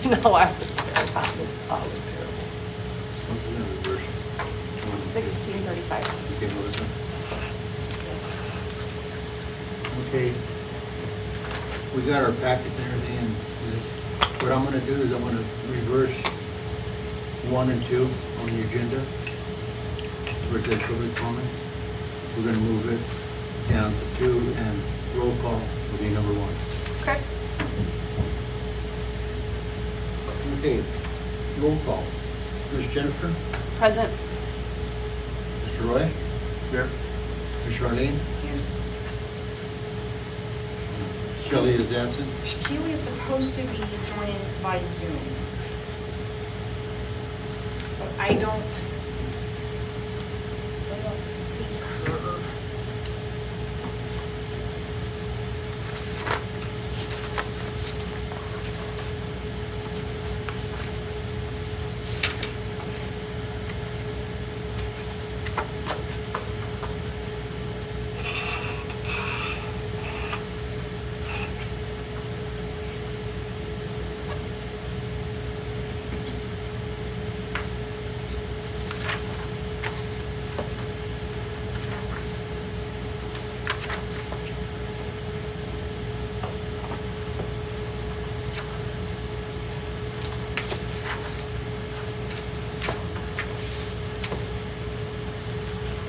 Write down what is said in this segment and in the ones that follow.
No, I, Something in reverse. 1635. Okay, Melissa. Okay. We got our packets and everything, and what I'm gonna do is I'm gonna reverse 1 and 2 on the agenda. Where it says public comments. We're gonna move it down to 2, and roll call will be number 1. Okay. Okay, roll call. Ms. Jennifer? Present. Mr. Roy? Here. Ms. Charlene? Here. Shelley is absent. Keely is supposed to be joining by Zoom. But I don't see her.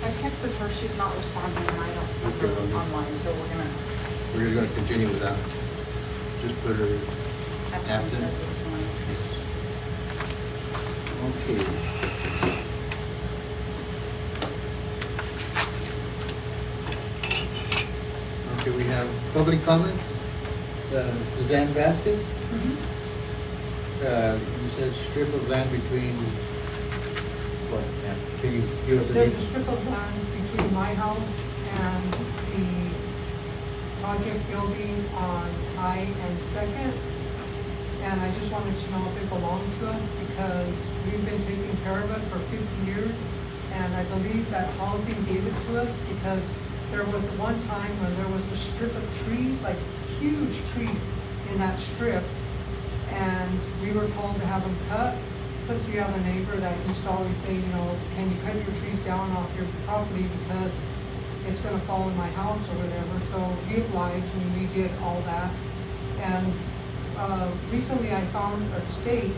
I texted her, she's not responding, and I don't see Okay, her I'll just- online, so We're just gonna continue with that. Just put her absent. Okay. Okay, we have public comments. Suzanne Vasquez, you said strip of land between, what, yeah, can you give us a There's a name? strip of land between my house and the project building on High and Second. And I just wanted to know if it belonged to us because we've been taking care of it for 50 years. And I believe that housing gave it to us because there was one time when there was a strip of trees, like huge trees in that strip. And we were told to have them cut. Plus we have a neighbor that used to always say, you know, can you cut your trees down off your property because it's gonna fall in my house or whatever. So we obliged and we did all that. And recently I found a stake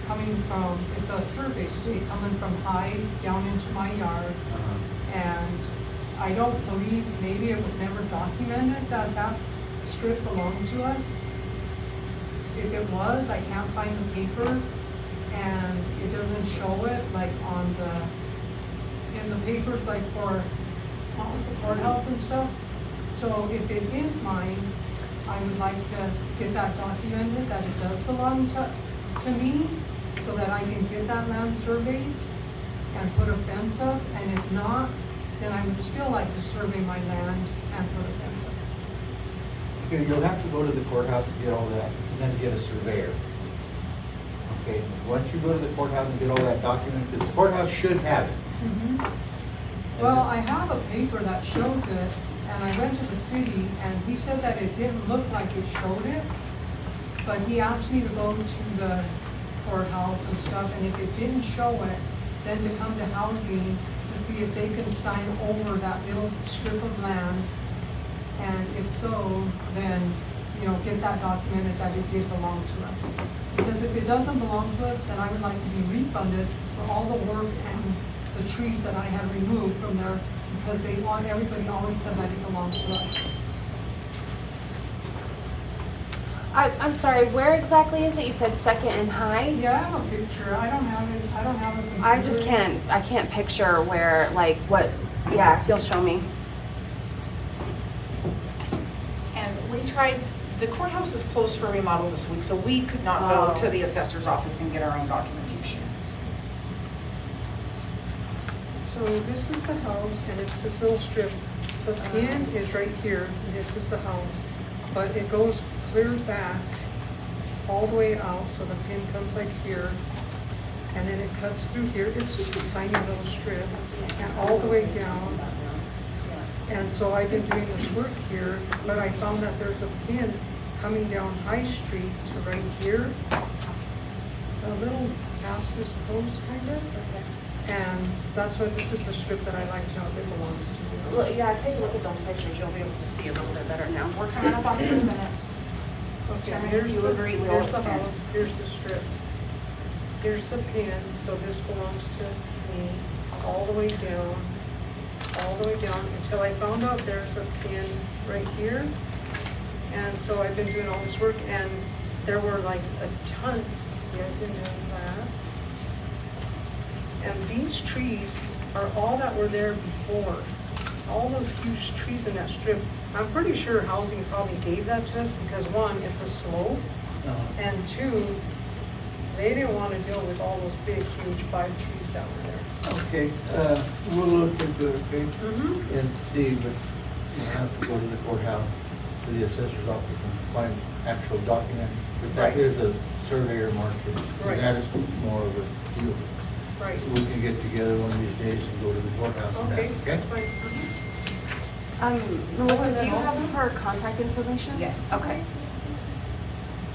coming from, it's a survey stake coming from High down into my yard. And I don't believe, maybe it was never documented that that strip belonged to us. If it was, I can't find the paper, and it doesn't show it like on in the papers like for the courthouse and stuff. So if it is mine, I would like to get that documented, that it does belong to me, so that I can get that land surveyed and put a fence up, and if not, then I would still like to survey my land and put a fence up. Okay, you'll have to go to the courthouse and get all that, and then get a surveyor. Okay, once you go to the courthouse and get all that documented, because the courthouse should have it. Well, I have a paper that shows it, and I went to the city, and he said that it didn't look like it showed it, but he asked me to go to the courthouse and stuff, and if it didn't show it, then to come to housing to see if they can sign over that little strip of land, and if so, then, you know, get that documented that it did belong to us. Because if it doesn't belong to us, then I would like to be refunded for all the work and the trees that I had removed from there, because everybody always said that it belongs to us. I'm sorry, where exactly is it? You said Second and High? Yeah, I have a picture, I don't have it, I don't have a computer. I just I can't picture where, like, what, yeah, if you'll show me. And we tried, the courthouse is closed for remodel this week, so we could not go Oh. to the assessor's office and get our own documentation. So this is the house, and it's this little strip. The pin is right here, and this is the house. But it goes clear back, all the way out, so the pin comes like here. And then it cuts through here. It's just a tiny little strip, and all the way down. And so I've been doing this work here, but I found that there's a pin coming down High Street to right here, a little past this post kind of. Okay. And that's what, this is the strip that I like to know if it belongs to you. Look, yeah, take a look at those pictures. You'll be able to see a little bit better now. We're coming up on 3 minutes. Okay, Chairman, here's you the, agree we all here's the extend? house, here's the strip. Here's the pin, so this belongs to me, all the way down, until I found out there's a pin right here. And so I've been doing all this work, and there were like a ton, see, I've been doing that. And these trees are all that were there before. All those huge trees in that strip. I'm pretty sure housing probably gave that to us because one, it's a slope, and two, they didn't want to deal with all those big, huge 5 trees that were there. Okay, we'll look into it, okay, Mm-hmm. and see, but we'll have to go to the courthouse, to the assessor's office and find actual document. But that Right. is a surveyor market, Right. and that is more of a deal. Right. So we can get together one of these days and go to the courthouse and Okay, that, that's okay? fine. Melissa, and do you then have also- her contact information? Yes. Okay.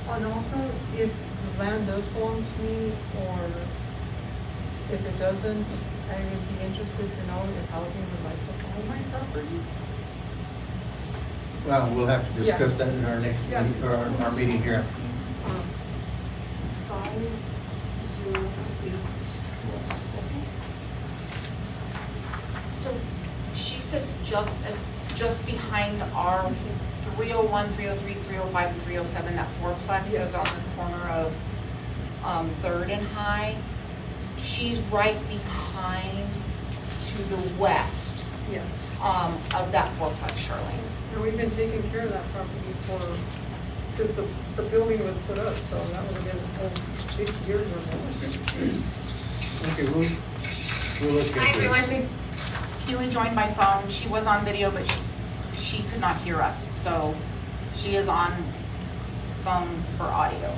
And also, if the land does belong to me, or if it doesn't, I would be interested to know if housing would like to own my property. Well, we'll have to Yeah. discuss that in our next Yeah. meeting, or our meeting here. 508. So she sits just behind our 301, 303, 305, and 307, that fourplex Yes. is on the corner of 3rd and High. She's right behind to the west Yes. of that fourplex, Charlene. And we've been taking care of that property since the building was put up, so that would have been 50 years or more. Okay, we'll look into it. Hi, everyone. Keelan joined by phone. She was on video, but she could not hear us, so she is on phone for audio.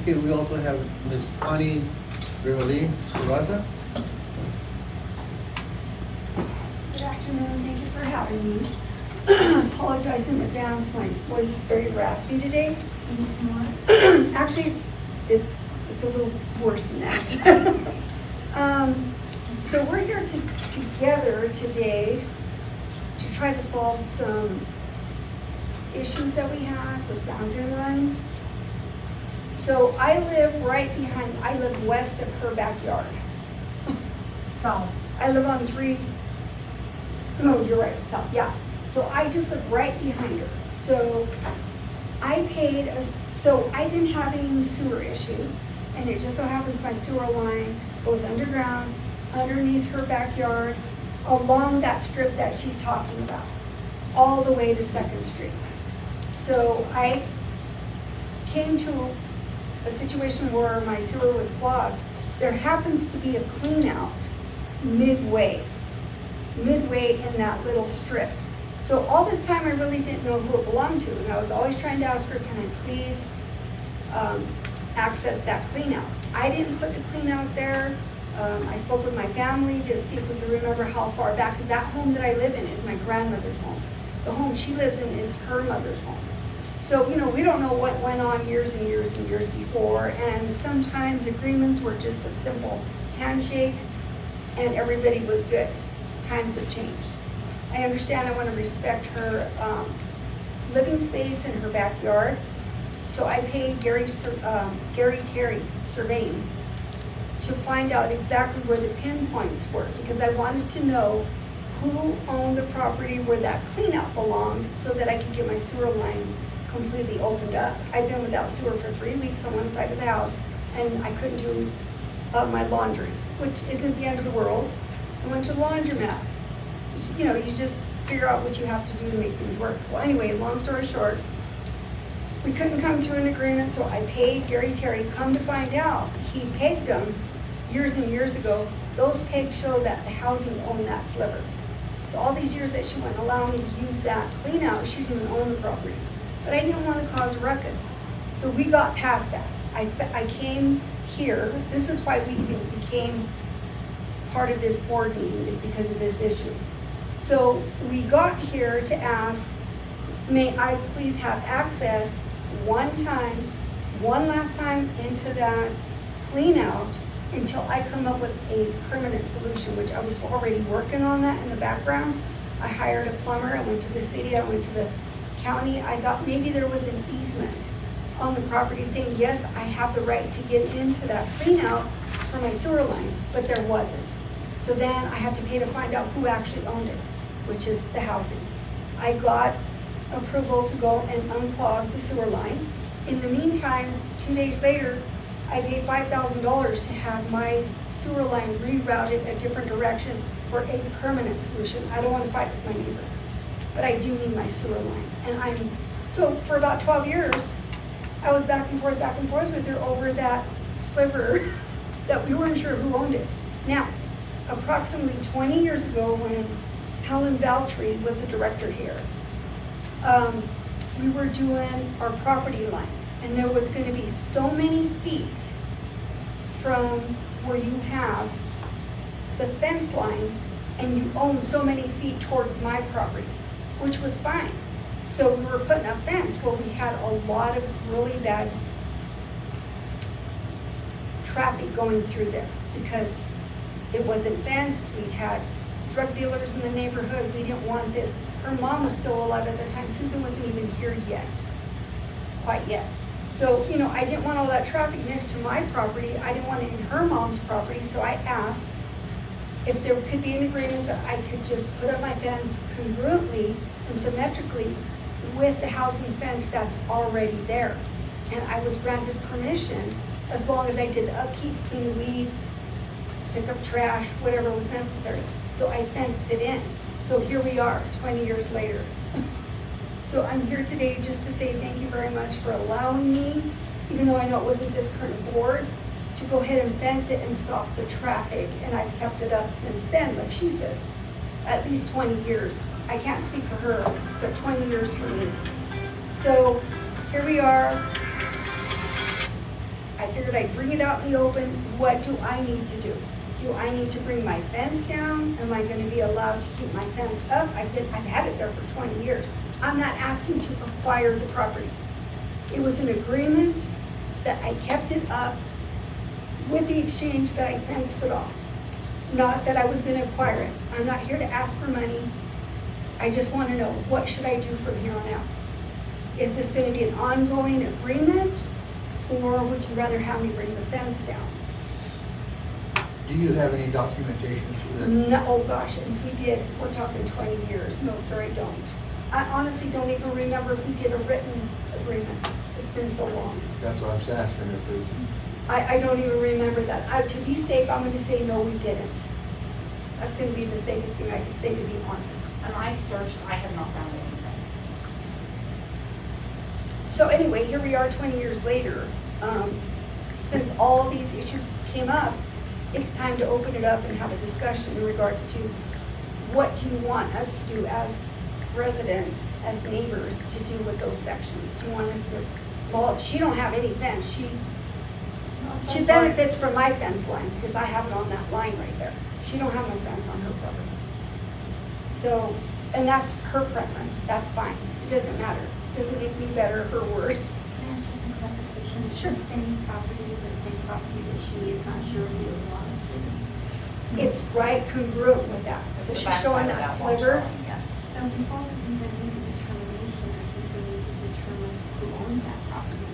Okay, we also have Ms. Connie Rivali Serraza. Good afternoon, thank you for having me. Apologize in advance, my voice is very raspy today. Actually, it's a little worse than that. So we're here together today to try to solve some issues that we had with boundary lines. So I live west of her backyard. South. I live on 3, no, you're right, south, yeah. So I just live right behind her. So I've been having sewer issues, and it just so happens my sewer line goes underground, underneath her backyard, along that strip that she's talking about, all the way to 2nd Street. So I came to a situation where my sewer was clogged. There happens to be a clean out midway in that little strip. So all this time I really didn't know who it belonged to, and I was always trying to ask her, can I please access that clean out? I didn't put the clean out there. I spoke with my family to see if we could remember how far back, because that home that I live in is my grandmother's home. The home she lives in is her mother's home. So, we don't know what went on years and years and years before, and sometimes agreements were just a simple handshake and everybody was good. Times have changed. I understand I want to respect her living space in her backyard. So I paid Gary Terry surveying to find out exactly where the pinpoints were, because I wanted to know who owned the property where that cleanout belonged so that I could get my sewer line completely opened up. I've been without sewer for 3 weeks on one side of the house, and I couldn't do my laundry, which isn't the end of the world. I went to the laundromat. You just figure out what you have to do to make things work. Well, anyway, long story short, we couldn't come to an agreement, so I paid Gary Terry. Come to find out, he pegged them years and years ago. Those pegs show that the housing owned that sliver. So all these years that she wouldn't allow me to use that clean out, she didn't even own the property. But I didn't want to cause a ruckus. So we got past that. I came here. This is why we even became part of this board meeting, is because of this issue. So we got here to ask may I please have access one last time into that clean out until I come up with a permanent solution, which I was already working on that in the background. I hired a plumber, I went to the city, I went to the county. I thought maybe there was an easement on the property saying, yes, I have the right to get into that clean out for my sewer line, but there wasn't. So then I had to pay to find out who actually owned it, which is the housing. I got approval to go and unclog the sewer line. In the meantime, 2 days later, I paid $5,000 to have my sewer line rerouted a different direction for a permanent solution. I don't want to fight with my neighbor, but I do need my sewer line. And so for about 12 years, I was back and forth with her over that sliver that we weren't sure who owned it. Now, approximately 20 years ago, when Helen Valtry was the director here, we were doing our property lines, and there was going to be so many feet from where you have the fence line, and you own so many feet towards my property, which was fine. So we were putting up fence where we had a lot of really bad traffic going through there because it wasn't fenced. We'd had drug dealers in the neighborhood. We didn't want this. Her mom was still alive at the time. Susan wasn't even here yet, quite yet. So, you know, I didn't want all that traffic next to my property. I didn't want it in her mom's property. So I asked if there could be an agreement that I could just put up my fence congruently and symmetrically with the housing fence that's already there. And I was granted permission as long as I did the upkeep, clean the weeds, pick up trash, whatever was necessary. So I fenced it in. So here we are, 20 years later. So I'm here today just to say thank you very much for allowing me, even though I know it wasn't this current board, to go ahead and fence it and stop the traffic. And I've kept it up since then, like she says, at least 20 years. I can't speak for her, but 20 years for me. So here we are. I figured I'd bring it out in the open. What do I need to do? Do I need to bring my fence down? Am I going to be allowed to keep my fence up? I've had it there for 20 years. I'm not asking to acquire the property. It was an agreement that I kept it up with the exchange that I fenced it off. Not that I was going to acquire it. I'm not here to ask for money. I just want to know, what should I do from here on out? Is this going to be an ongoing agreement, or would you rather have me bring the fence down? Do you have any documentation for that? No, oh gosh, and if we did, we're talking 20 years. No, sir, I don't. I honestly don't even remember if we did a written agreement. It's been so long. That's what I was asking if there's. I don't even remember that. To be safe, I'm going to say no, we didn't. That's going to be the safest thing I could say, to be honest. And I searched, I have not found anything. So anyway, here we are 20 years later. Since all these issues came up, it's time to open it up and have a discussion in regards to what do you want us to do as residents, as neighbors, to do with those sections? Do you want us to, well, she don't have any fence. She benefits from my fence line because I have it on that line right there. She don't have no fence on her property. So, and that's her preference. That's fine. It doesn't matter. It doesn't make me better or worse. Can I ask you some clarification? It's Sure. the same property that she is not sure who it belongs to. It's right congruent with that. It's So the she's backside showing of that wall sliver. showing, yes. So before we can even make a determination, I think we need to determine who owns that property.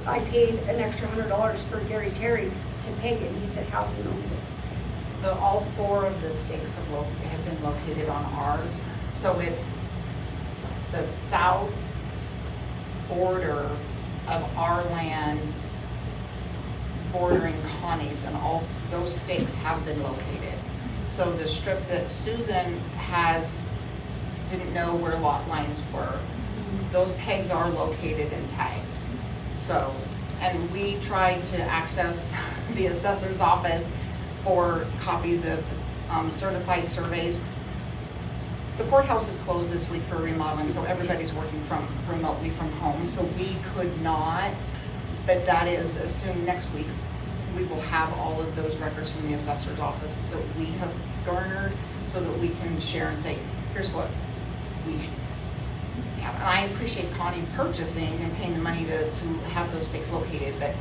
I paid an extra $100 for Gary Terry to pay it. He said housing owns it. All 4 of the stakes have been located on ours. So it's the south border of our land bordering Connie's, and all those stakes have been located. So the strip that Susan didn't know where lot lines were. Those pegs are located and tagged. So, and we tried to access the assessor's office for copies of certified surveys. The courthouse is closed this week for remodeling, so everybody's working remotely from home, so we could not, but that is assumed next week we will have all of those records from the assessor's office that we have garnered, so that we can share and say, here's what Yeah, and I appreciate Connie purchasing and paying the money to have those stakes located, but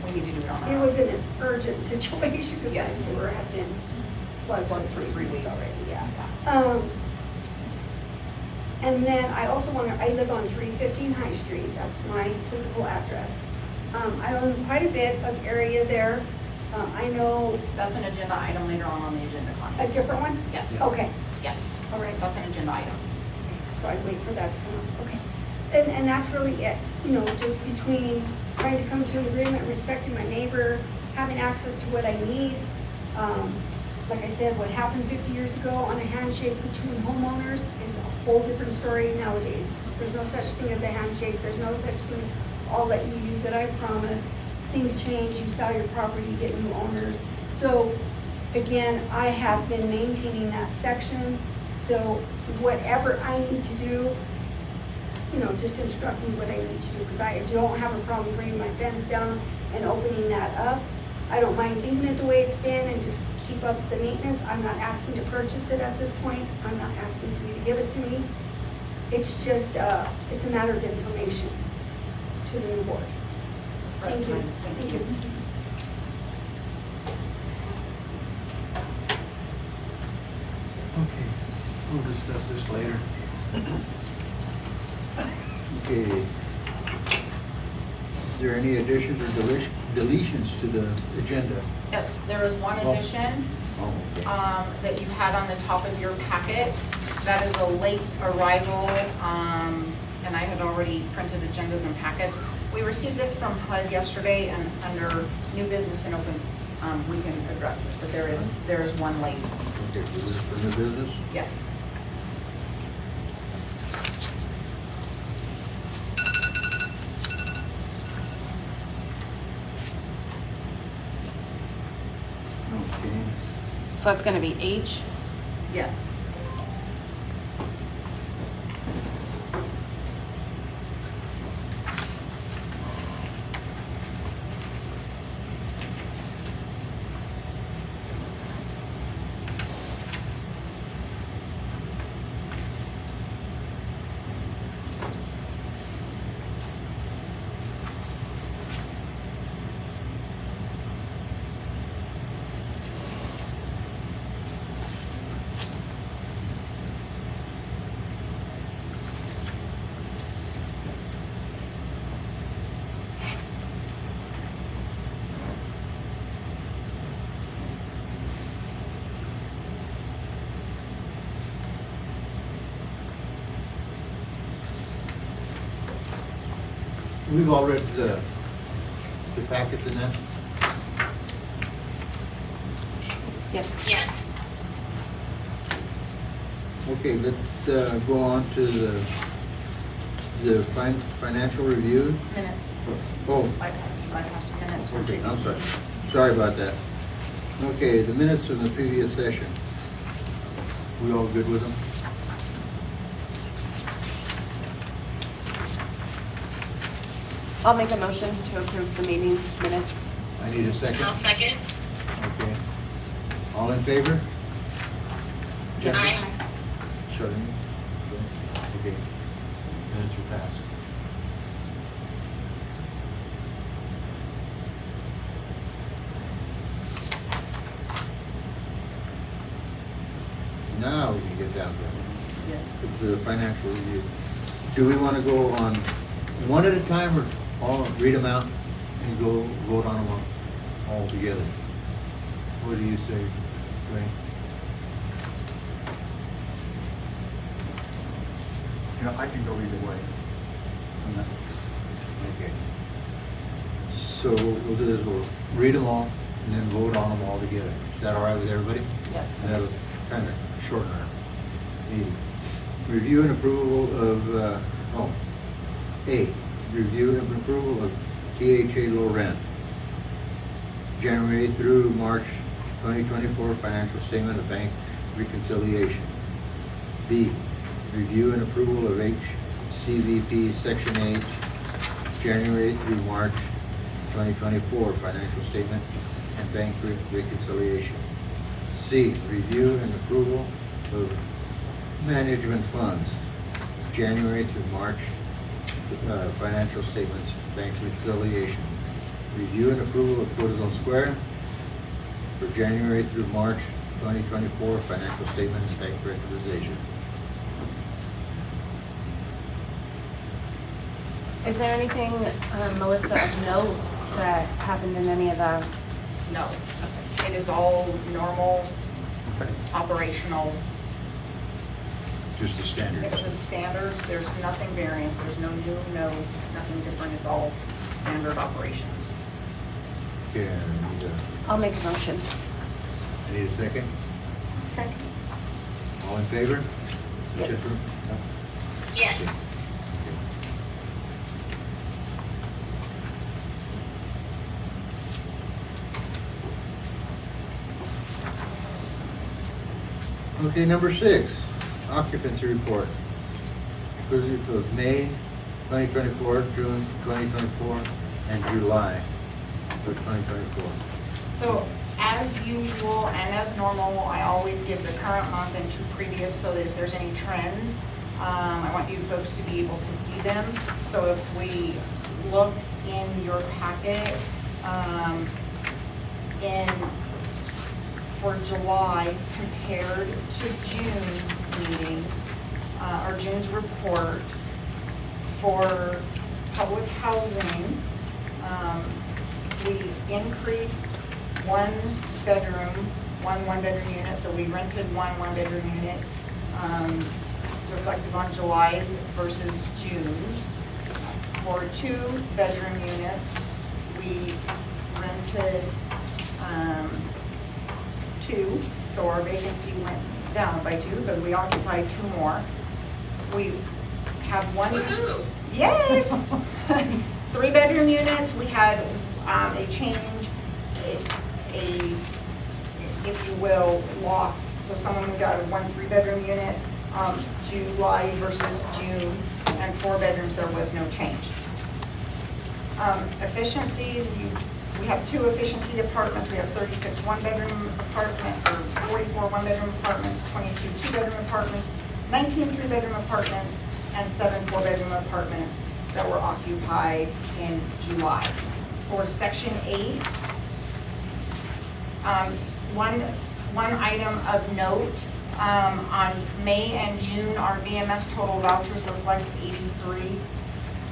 we need to do it on our It own. was an urgent situation because my Yes. sewer had been plugged Plugged for 3 weeks weeks. already, yeah. Yeah. And then I also want to, I live on 315 High Street, that's my physical address. I own quite a bit of area there. I know That's an agenda item later on the agenda, a Connie. different one? Yes, Okay, yes, all right. that's an agenda item. So I'd wait for that to come up, okay. And that's really it, you know, just between trying to come to an agreement, respecting my neighbor, having access to what I need. Like I said, what happened 50 years ago on a handshake between homeowners is a whole different story nowadays. There's no such thing as a handshake, there's no such thing as, I'll let you use it, I promise. Things change, you sell your property, you get new owners. So again, I have been maintaining that section, so whatever I need to do, you know, just instruct me what I need to do, because I don't have a problem bringing my fence down and opening that up. I don't mind leaving it the way it's been and just keep up the maintenance. I'm not asking to purchase it at this point. I'm not asking for you to give it to me. It's just, it's a matter of information to the new board. Thank you. Thank you. Okay, we'll discuss this later. Okay. Is there any additions or deletions to the agenda? Yes, there was one Oh. addition. Oh, okay. That you had on the top of your packet. That is a late arrival, and I had already printed agendas and packets. We received this from HUD yesterday, and under new business and open, we can address this, but there is one late, Okay, so this is for new business? yes. Okay. So that's gonna be H. Yes. We've all read the packet in that? Yes. Okay, let's go on to the financial review. Minutes. Oh, Bypassed minutes from okay, I'm previous sorry. meetings. Sorry about that. Okay, the minutes from the previous session. We all good with them? I'll make a motion to approve the meeting minutes. I need a second. I'll second. Okay. All in favor? Yes. Aye. Shutting. Okay. Minutes are passed. Now we can get down to the financial review. Do we want to go on one at a time or all, read them out and go vote on them all together? What do you say, Ray? You know, I can go either way. On that? Okay. So what we'll do is we'll read them all and then vote on them all together. Is that all right with everybody? Yes. That'll kind of shorten our meeting. Review and approval of, A, review and approval of THA low rent. January through March 2024 financial statement of bank reconciliation. B, review and approval of HCVP Section H, January through March 2024 financial statement and bank reconciliation. C, review and approval of management funds, January through March financial statements, bank reconciliation. Review and approval of Corazon Square for January through March 2024 financial statement and bank reconciliation. Is there anything, Melissa, of note that happened in any of the? No, it is all normal, Okay. operational. Just the standards. It's the standards, there's nothing variance, there's no new, nothing different, it's all standard operations. Okay, I'll make a motion. I need a second. Second. All in favor? Yes. Jennifer? Yes. Okay. Okay, number 6, occupancy report. Inclusive of May 2024, June 2024, and July of 2024. So as usual and as normal, I always give the current month and 2 previous so that if there's any trends, I want you folks to be able to see them. So if we look in your packet, for July compared to June's meeting, or June's report, for public housing, we increased one bedroom unit, so we rented one bedroom unit, reflective on July's versus June's. For 2 bedroom units, we rented 2, so our vacancy went down by 2 because we occupied 2 more. We have one. Woohoo! Yes! 3 bedroom units, we had a change, if you will, loss. So someone got a 1 3-bedroom unit, July versus June, and 4 bedrooms, there was no change. Efficiencies, we have 2 efficiency apartments. We have 36 1-bedroom apartments, or 44 1-bedroom apartments, 22 2-bedroom apartments, 19 3-bedroom apartments, and 7 4-bedroom apartments that were occupied in July. For Section 8, one item of note, on May and June, our VMS total vouchers reflect 83.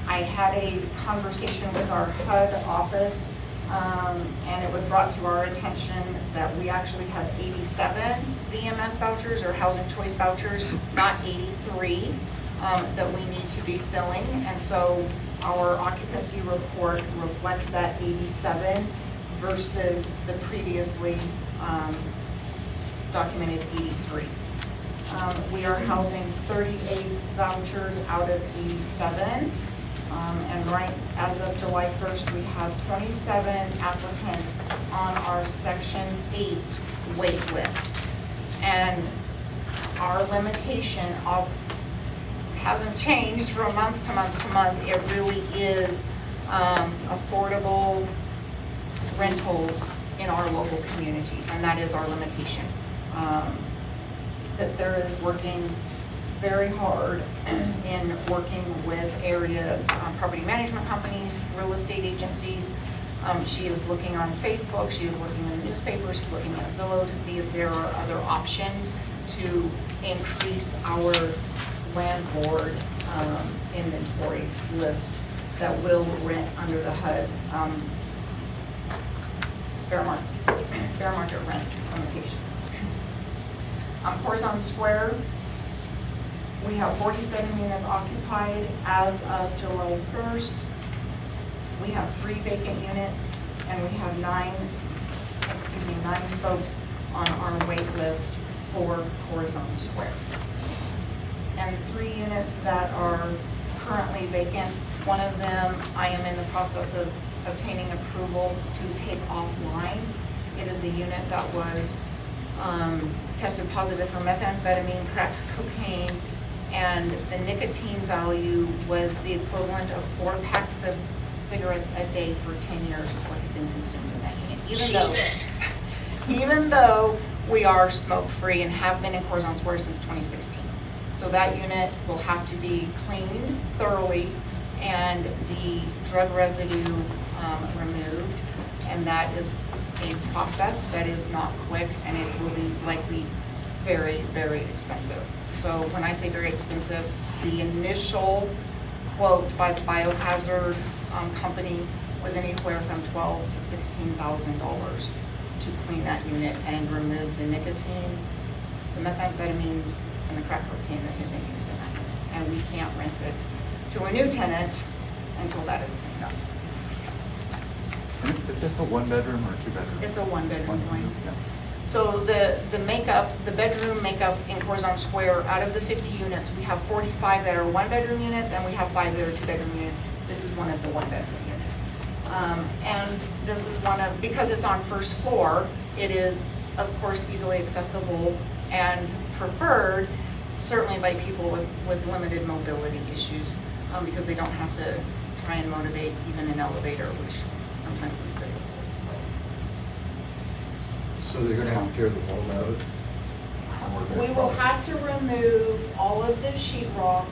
I had a conversation with our HUD office, and it was brought to our attention that we actually have 87 VMS vouchers or housing choice vouchers, not 83, that we need to be filling. And so our occupancy report reflects that 87 versus the previously documented 83. We are housing 38 vouchers out of 87. And right as of July 1st, we have 27 applicants on our Section 8 wait list. And our limitation hasn't changed from month to month to month. It really is affordable rentals in our local community, and that is our limitation. That Sarah is working very hard in working with area property management companies, real estate agencies. She is looking on Facebook, she is looking in the newspapers, she's looking at Zillow to see if there are other options to increase our landlord inventory list that will rent under the HUD fair market rent limitations. Corazon Square, we have 47 units occupied as of July 1st. We have 3 vacant units, and we have 9 folks on our wait list for Corazon Square. And 3 units that are currently vacant, one of them I am in the process of obtaining approval to take offline. It is a unit that was tested positive for methamphetamine, crack cocaine, and the nicotine value was the equivalent of 4 packs of cigarettes a day for 10 years is what had been consumed in that unit. Even though we are smoke-free and have been in Corazon Square since 2016. So that unit will have to be cleaned thoroughly and the drug residue removed. And that is a process that is not quick, and it will be likely very, very expensive. So when I say very expensive, the initial quote by the biohazard company was anywhere from $12,000 to $16,000 to clean that unit and remove the nicotine, the methamphetamines, and the crack cocaine that had been used in that unit. And we can't rent it to a new tenant until that is cleaned up. Is this a one-bedroom or two-bedroom? It's a one-bedroom wing. Yeah. So the makeup, the bedroom makeup in Corazon Square, out of the 50 units, we have 45 that are one-bedroom units, and we have 5 that are two-bedroom units. This is one of the one-bedroom units. And this is one of, because it's on first floor, it is, of course, easily accessible and preferred, certainly by people with limited mobility issues, because they don't have to try and motivate even an elevator, which sometimes is difficult, So they're gonna have to tear the walls out? We will have to remove all of the sheetrock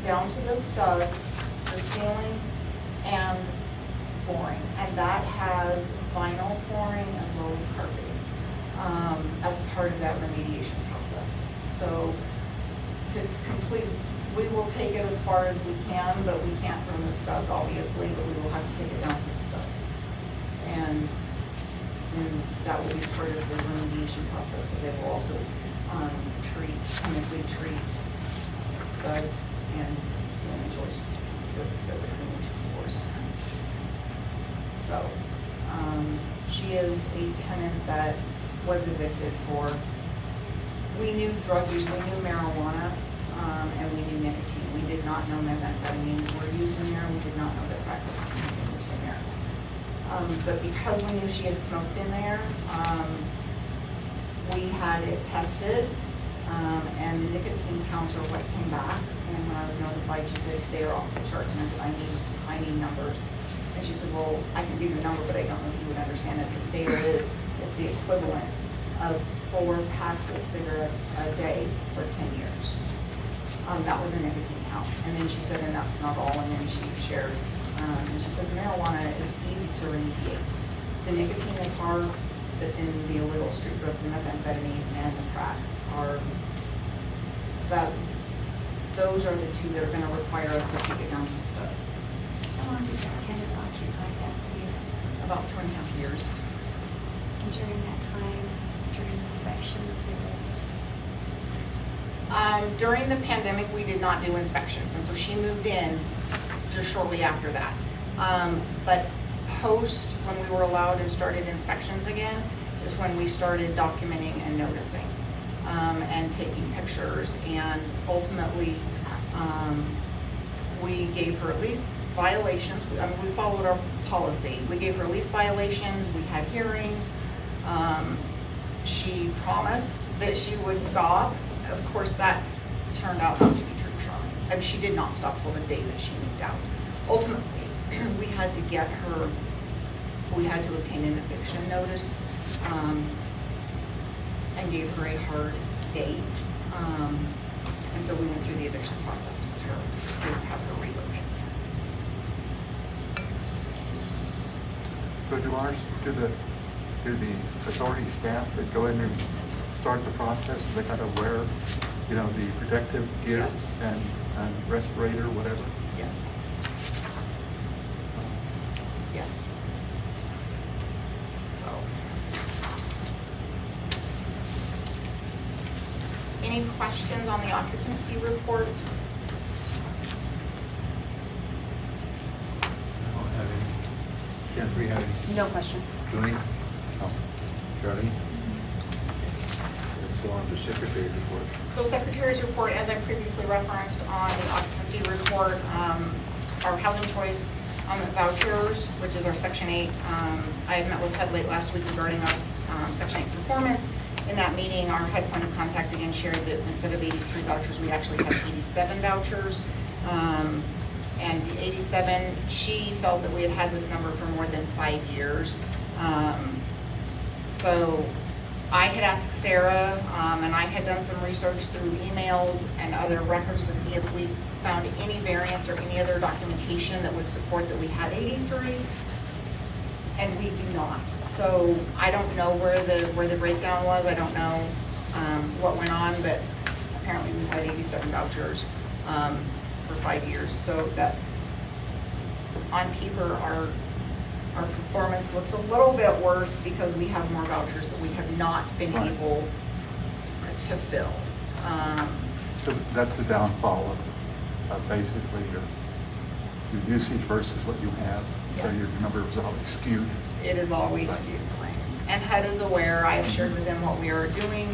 down to the studs, the ceiling, and flooring. And that has vinyl flooring as well as carpeting as part of that remediation process. So to complete, we will take it as far as we can, but we can't remove studs, obviously, but we will have to take it down to the studs. And that will be part of the remediation process. So they will also chemically treat studs and ceiling joists that sit between the two floors. So she is a tenant that was evicted for, we knew drug use, we knew marijuana, and we knew nicotine. We did not know methamphetamines were used in there. We did not know that crack cocaine was used in there. But because we knew she had smoked in there, we had it tested, and the nicotine counts are what came back. And when I was notified, she said, they are off the charts. And I said, I need numbers. And she said, well, I can give you a number, but I don't know if you would understand it. The state is, it's the equivalent of 4 packs of cigarettes a day for 10 years. That was a nicotine count. And then she said, and that's not all. And then she shared, and she said, marijuana is easy to remediate. The nicotine is hard, but then the illegal street drugs, the methamphetamine and the crack are, those are the two that are gonna require us to take it down to the studs. How long did that tenant occupy that unit? About 2.5 years. And during that time, during inspections, there was, During the pandemic, we did not do inspections, and so she moved in just shortly after that. But post, when we were allowed and started inspections again, is when we started documenting and noticing, and taking pictures, and ultimately, we gave her at least violations. We followed our policy. We gave her at least violations, we had hearings. She promised that she would stop. Of course, that turned out not to be true, Charlene. I mean, she did not stop till the day that she moved out. Ultimately, we had to get her, we had to obtain an eviction notice, and gave her a hard date. And so we went through the eviction process with her to have her relocate. So do the authority staff that go in and start the process, do they kind of wear, the protective gear Yes. and respirator, whatever? Yes. Yes. So. Any questions on the occupancy report? I don't have any. Jennifer, you have any? No questions. Julie? No. Charlie? Let's go on to secretary's report. So Secretary's report, as I previously referenced on the occupancy report, our housing choice vouchers, which is our Section 8. I had met with HUD late last week regarding our Section 8 performance. In that meeting, our HUD point of contact again shared that instead of 83 vouchers, we actually have 87 vouchers. And the 87, she felt that we had this number for more than 5 years. So I had asked Sarah, and I had done some research through emails and other records to see if we found any variance or any other documentation that would support that we had 83, and we do not. So I don't know where the breakdown was. I don't know what went on, but apparently we've had 87 vouchers for 5 years. So that on paper, our performance looks a little bit worse because we have more vouchers that we have not been Right. able to fill. So that's the downfall of basically your usage versus what you have. So Yes. your number is always skewed. It is always Right. skewed. And HUD is aware. I have shared with them what we are doing,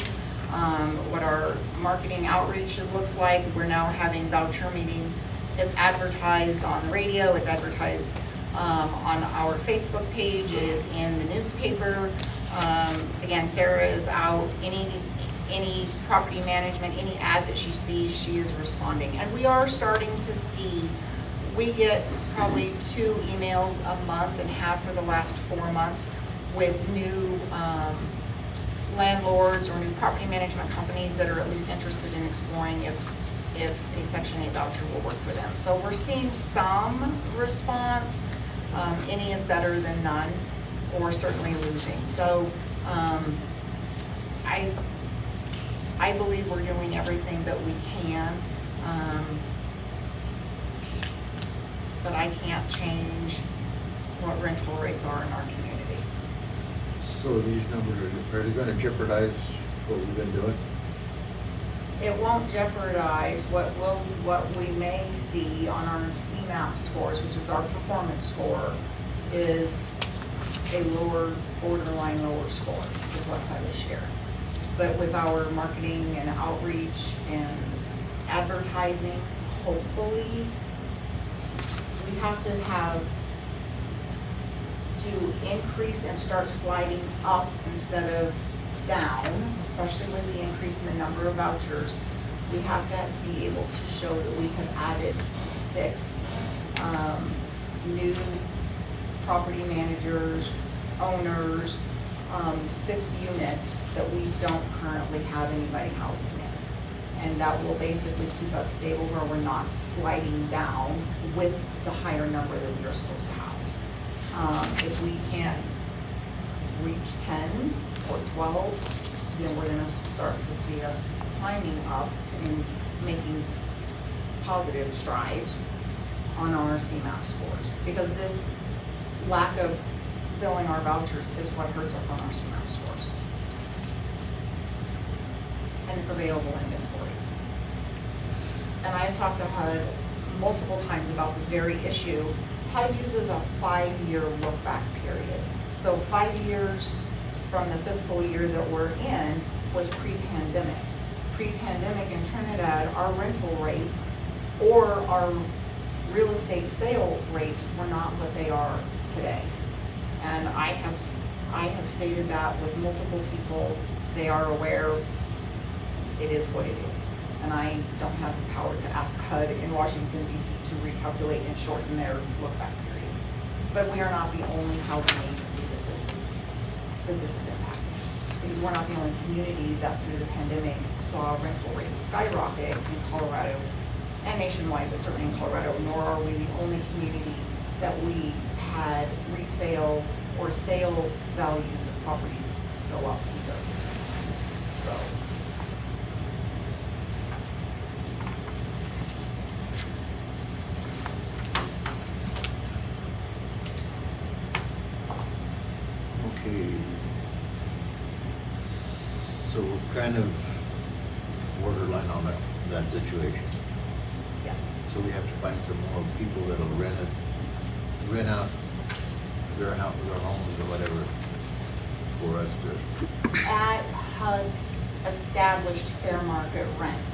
what our marketing outreach looks like. We're now having voucher meetings. It's advertised on the radio, it's advertised on our Facebook page, it is in the newspaper. Again, Sarah is out, any property management, any ad that she sees, she is responding. And we are starting to see, we get probably 2 emails a month and have for the last 4 months with new landlords or new property management companies that are at least interested in exploring if a Section 8 voucher will work for them. So we're seeing some response. Any is better than none, or certainly losing. So I believe we're doing everything that we can, but I can't change what rental rates are in our community. So these numbers, are they gonna jeopardize what we've been doing? It won't jeopardize what we may see on our CMAP scores, which is our performance score, is a lower, borderline lower score, is what I was sharing. But with our marketing and outreach and advertising, hopefully, we have to increase and start sliding up instead of down, especially with the increase in the number of vouchers. We have to be able to show that we have added 6 new property managers, owners, 6 units that we don't currently have anybody housing in. And that will basically keep us stable where we're not sliding down with the higher number that we are supposed to house. If we can't reach 10 or 12, then we're gonna start to see us climbing up and making positive strides on our CMAP scores. Because this lack of filling our vouchers is what hurts us on our CMAP scores. And it's available inventory. And I've talked to HUD multiple times about this very issue. HUD uses a 5-year look-back period. So 5 years from the fiscal year that we're in was pre-pandemic. Pre-pandemic in Trinidad, our rental rates or our real estate sale rates were not what they are today. And I have stated that with multiple people. They are aware it is what it is. And I don't have the power to ask HUD in Washington, D.C. to recalculate and shorten their look-back period. But we are not the only housing agency that this is impacting. Because we're not the only community that through the pandemic saw rental rates skyrocket in Colorado and nationwide, but certainly in Colorado, nor are we the only community that we had resale or sale values of properties go up either. So. Okay. So we're kind of borderline on that situation. Yes. So we have to find some more people that'll rent out their homes or whatever for us to. At HUD's established fair market rent.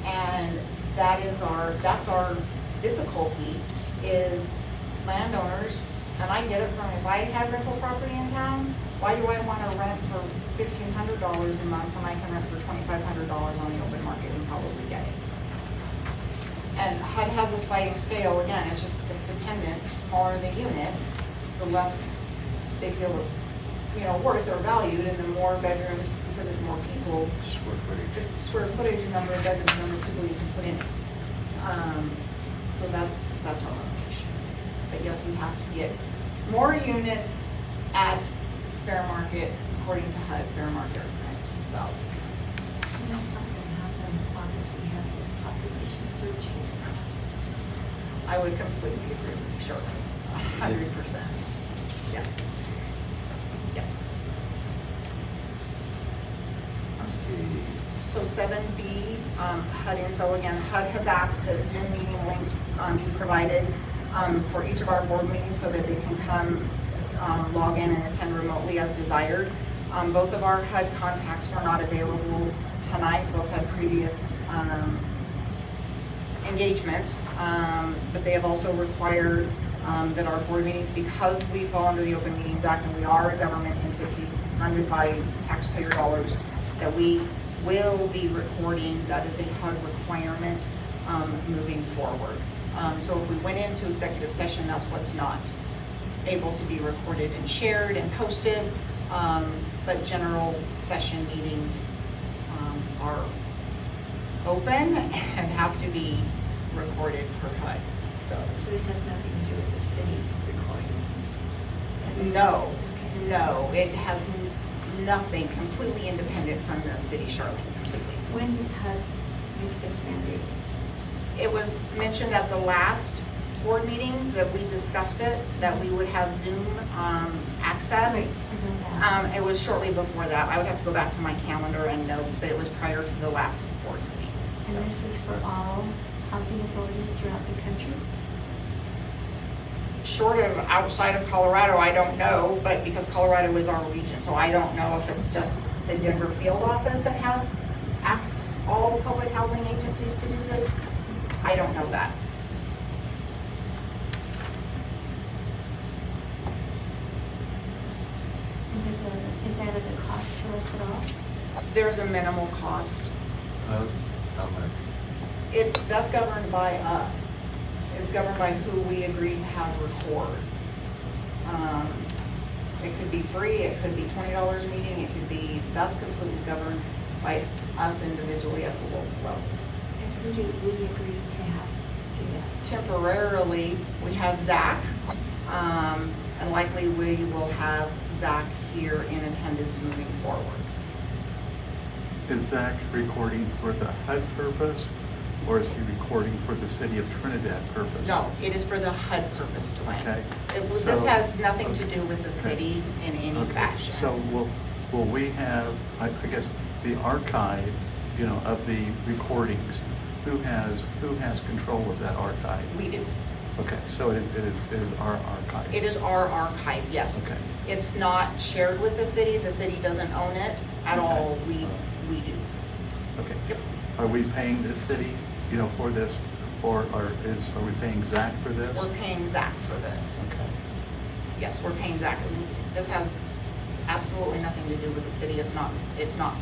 And that's our difficulty is landowners, and I get it from, if I have rental property in town, why do I want to rent for $1,500 a month when I can rent for $2,500 on the open market and probably get it? And HUD has a sliding scale, again, it's dependent, the smaller the unit, the less they feel is, worth or valued, and the more bedrooms, because it's more people, Square footage. it's square footage and number of bedrooms, number of people you can put in it. So that's our limitation. But yes, we have to get more units at fair market, according to HUD, fair market rent. So, And that's not gonna happen as long as we have this population surge here. I would completely agree with you, Shirley, 100%. Yes. Yes. So 7B, HUD info again. HUD has asked that Zoom meeting links be provided for each of our board meetings so that they can come log in and attend remotely as desired. Both of our HUD contacts were not available tonight. Both had previous engagements, but they have also required that our board meetings, because we fall under the Open Meetings Act and we are a government entity funded by taxpayer dollars, that we will be recording. That is a HUD requirement moving forward. So if we went into executive session, that's what's not able to be recorded and shared and posted. But general session meetings are open and have to be recorded per HUD. So this has nothing to do with the city recordings? No, no, it has nothing, completely independent from the city, Charlotte, completely. When did HUD make this mandate? It was mentioned at the last board meeting that we discussed it, that we would have Zoom access. Right, I know that. It was shortly before that. I would have to go back to my calendar and notes, but it was prior to the last board meeting. So. And this is for all housing authorities throughout the country? Short of outside of Colorado, I don't know, but because Colorado is our region, so I don't know if it's just the Denver field office that has asked all public housing agencies to do this. I don't know that. And is that at a cost to us at all? There's a minimal cost. How much? That's governed by us. It's governed by who we agree to have record. It could be free, it could be $20 a meeting, it could be, that's completely governed by us individually at the local level. And who do we agree to have do that? Temporarily, we have Zach, and likely we will have Zach here in attendance moving forward. Is Zach recording for the HUD purpose, or is he recording for the city of Trinidad purpose? No, it is for the HUD purpose, Dwayne. Okay. This So- has nothing to do with the Okay. city in any Okay. fashion. So will we have, I guess, the archive, of the recordings? Who has control of that archive? We do. Okay, so it is our archive. It is our archive, yes. Okay. It's not shared with the city doesn't own it at Okay. all, we do. Okay. Yep. Are we paying the city, for this, or are we paying Zach for this? We're paying Zach for this. Okay. Yes, we're paying Zach. This has absolutely nothing to do with the city. It's not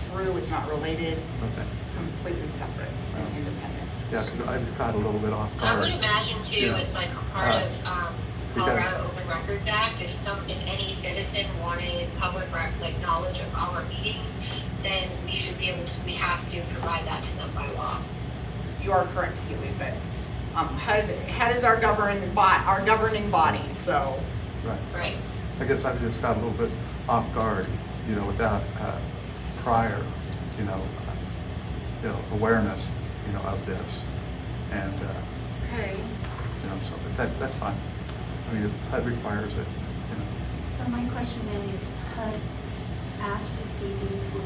through, it's not related. Okay. It's completely separate and Oh. independent. Yeah, because I just got a little bit off I guard. would imagine too, Yeah. it's like part of because- Colorado Open Records Act. If any citizen wanted knowledge of our meetings, then we have to provide that to them by law. You are correct, Keely, but HUD is our governing body, so. Right. Right. I guess I just got a little bit off guard, without prior, awareness, of this. And, Okay. so that's fine. I mean, if HUD requires it, So my question then is, HUD asked to see these, will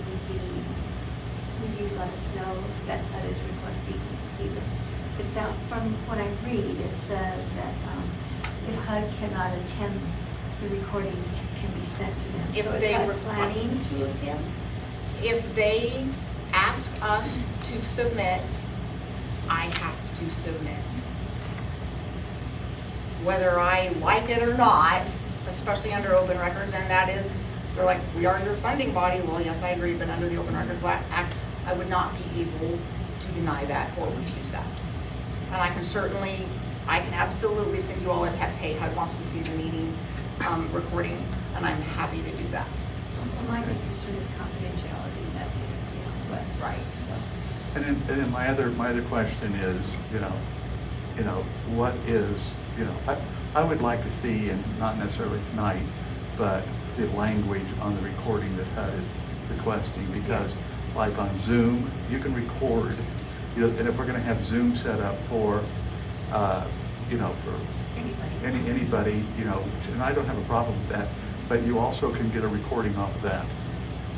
you let us know that HUD is requesting to see this? It sounds, from what I read, it says that if HUD cannot attend, the recordings can be sent to them. If So is they HUD were- planning to attend? If they ask us to submit, I have to submit. Whether I like it or not, especially under open records, and that is, they're like, we are your funding body. Well, yes, I agree, but under the Open Records Act, I would not be able to deny that or refuse that. And I can absolutely send you all a text, hey, HUD wants to see the meeting recording, and I'm happy to do that. My main concern is confidentiality, that's it, but. Right. And then my other question is, what is, I would like to see, and not necessarily tonight, but the language on the recording that HUD is requesting, because like on Zoom, you can record, and if we're gonna have Zoom set up for, for anybody, and I don't have a problem with that, but you also can get a recording off of that,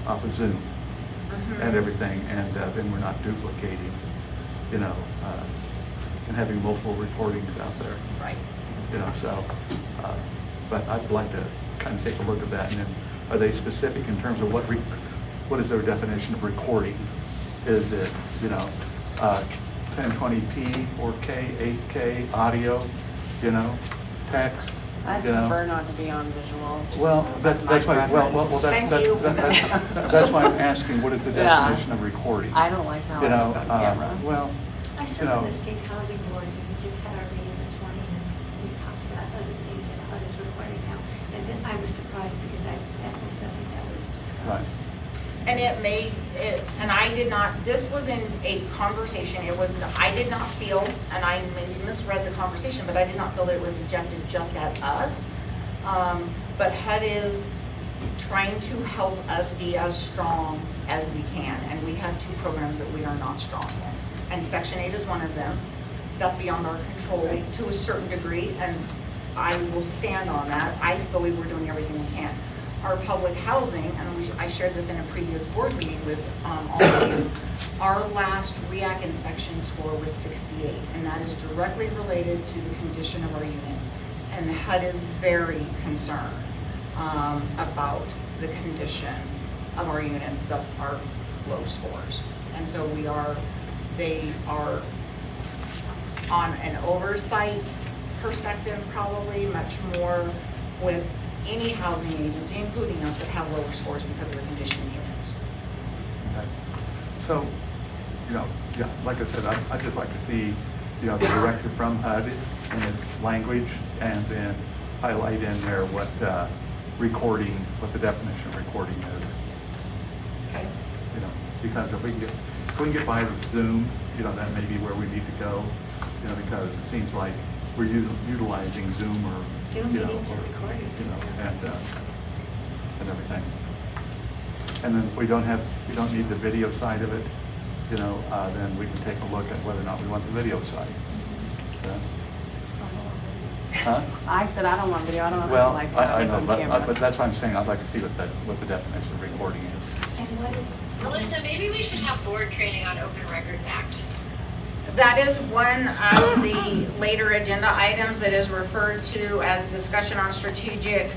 off of Zoom and everything, and then we're not duplicating, and having multiple recordings out there. Right. So, but I'd like to kind of take a look at that, and then are they specific in terms of what is their definition of recording? Is it, 1020p, 4K, 8K, audio, text? I prefer not to be on visual. just- Well, that's why, preference. Thank you. that's why I'm asking, what is the Yeah. definition of recording? I don't like how I look on camera. Well, I serve on the state housing board, and we just had our meeting this morning, and we talked about other things that HUD is requiring now. And then I was surprised because that was nothing that was discussed. And and I did not, this was in a conversation, I did not feel, and I maybe misread the conversation, but I did not feel that it was objected just at us. But HUD is trying to help us be as strong as we can, and we have 2 programs that we are not strong in. And Section 8 is one of them. That's beyond our control to a certain degree, and I will stand on that. I believe we're doing everything we can. Our public housing, and I shared this in a previous board meeting with all of you, our last REAC inspection score was 68, and that is directly related to the condition of our units. And the HUD is very concerned about the condition of our units, thus our low scores. And so they are on an oversight perspective, probably much more with any housing agency, including us, that have lower scores because of the condition of units. okay. So, like I said, I'd just like to see, the directive from HUD in its language, and then highlight in there what what the definition of recording is. Okay. Because if we can get by with Zoom, that may be where we need to go, because it seems like we're utilizing Zoom or. Zoom meetings are recorded. And everything. And then if we don't need the video side of it, then we can take a look at whether or not we want the video side. So, huh? I said I don't want video. I don't know Well, if I like I know, on camera. but that's why I'm saying I'd like to see what the definition of recording is. And what is, Melissa, maybe we should have board training on Open Records Act. That is one of the later agenda items that is referred to as discussion on strategic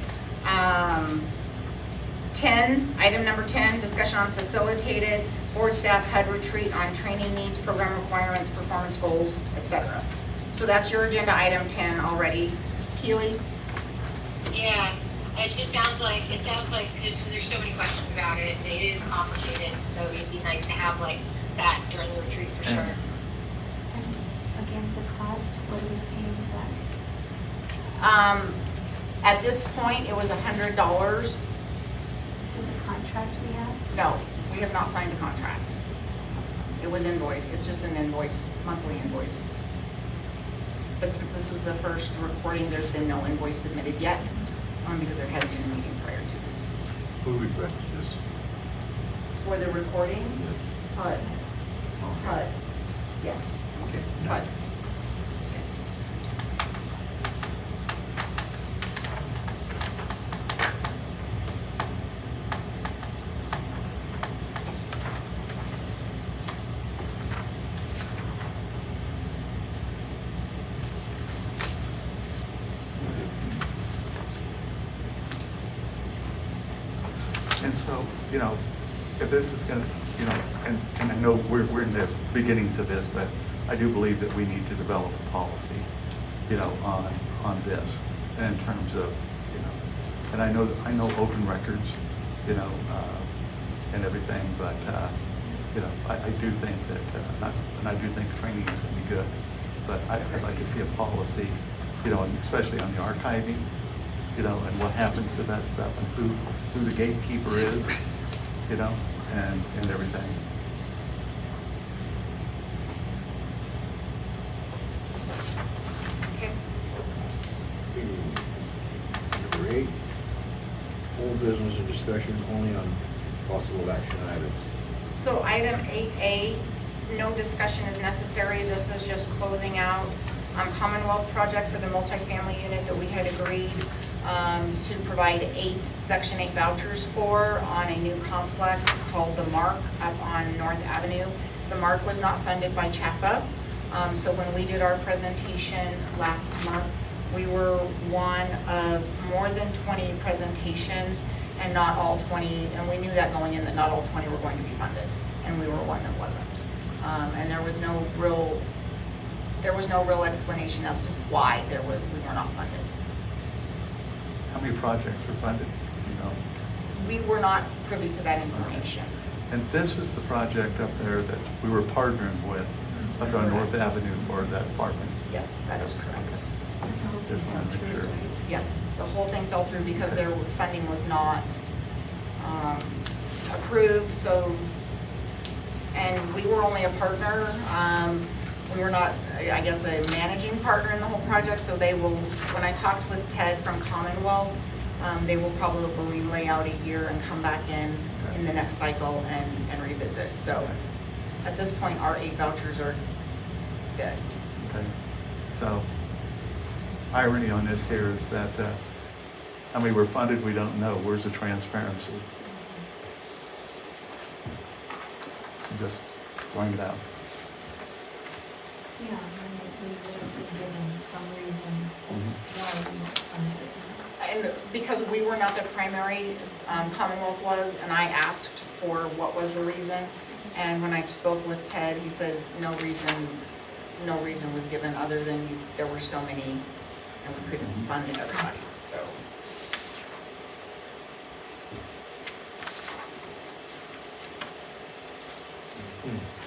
10, item number 10, discussion on facilitated board staff HUD retreat on training needs, program requirements, performance goals, etc. So that's your agenda item 10 already. Keely? Yeah, it sounds like there's so many questions about it. It is complicated, so it'd be nice to have like that during the retreat for sure. and again, the cost, what are we paying, is that? At this point, it was $100. This is a contract we have? No, we have not signed a contract. It was invoiced. It's just an invoice, monthly invoice. But since this is the first recording, there's been no invoice submitted yet, because there has been a meeting prior to. Who requested this? For the recording, Yes. HUD, Okay. HUD, yes, Okay. HUD, yes. And so, if this is gonna, and I know we're in the beginnings of this, but I do believe that we need to develop a policy, on this, in terms of, and I know open records, and everything, but, I do think that, and I do think training is gonna be good, but I'd like to see a policy, and especially on the archiving, you know, and what happens to that stuff, and who the gatekeeper is, you know, and everything. Okay. Number 8, whole business and discussion only on possible action items. So item 8A, no discussion is necessary. This is just closing out Commonwealth project for the multifamily unit that we had agreed to provide 8 Section 8 vouchers for on a new complex called The Mark up on North Avenue. The Mark was not funded by CHAFA. So when we did our presentation last month, we were one of more than 20 presentations, and not all 20, and we knew that going in that not all 20 were going to be funded, and we were one that wasn't. And there was no real explanation as to why we were not funded. How many projects were funded, you know? We were not privy to that information. And this is the project up there that we were partnering with up on North Avenue for that apartment. Yes, that is correct. Just wanted to make sure. Yes, the whole thing fell through because their funding was not approved, so, and we were only a partner. We were not, I guess, a managing partner in the whole project, so they will, when I talked with Ted from Commonwealth, they will probably lay out a year and come back in the next cycle and revisit. So at this point, our 8 vouchers are dead. Okay, so irony on this here is that how many were funded, we don't know. Where's the transparency? Just throwing it out. Yeah, we would have been given some reason why we weren't funded. And because we were not the primary, Commonwealth was, and I asked for what was the reason. And when I spoke with Ted, he said no reason was given other than there were so many and we couldn't fund everybody, so.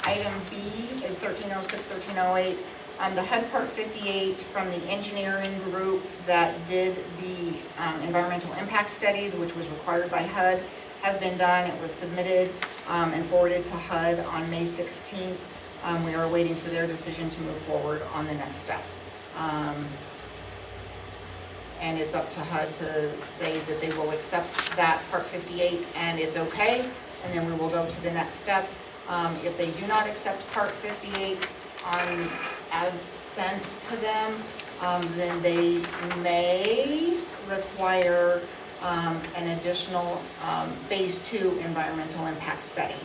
Item B is 1306, 1308. The HUD Part 58 from the engineering group that did the environmental impact study, which was required by HUD, has been done. It was submitted and forwarded to HUD on May 16th. We are waiting for their decision to move forward on the next step. And it's up to HUD to say that they will accept that Part 58 and it's okay, and then we will go to the next step. If they do not accept Part 58 as sent to them, then they may require an additional Phase 2 environmental impact study.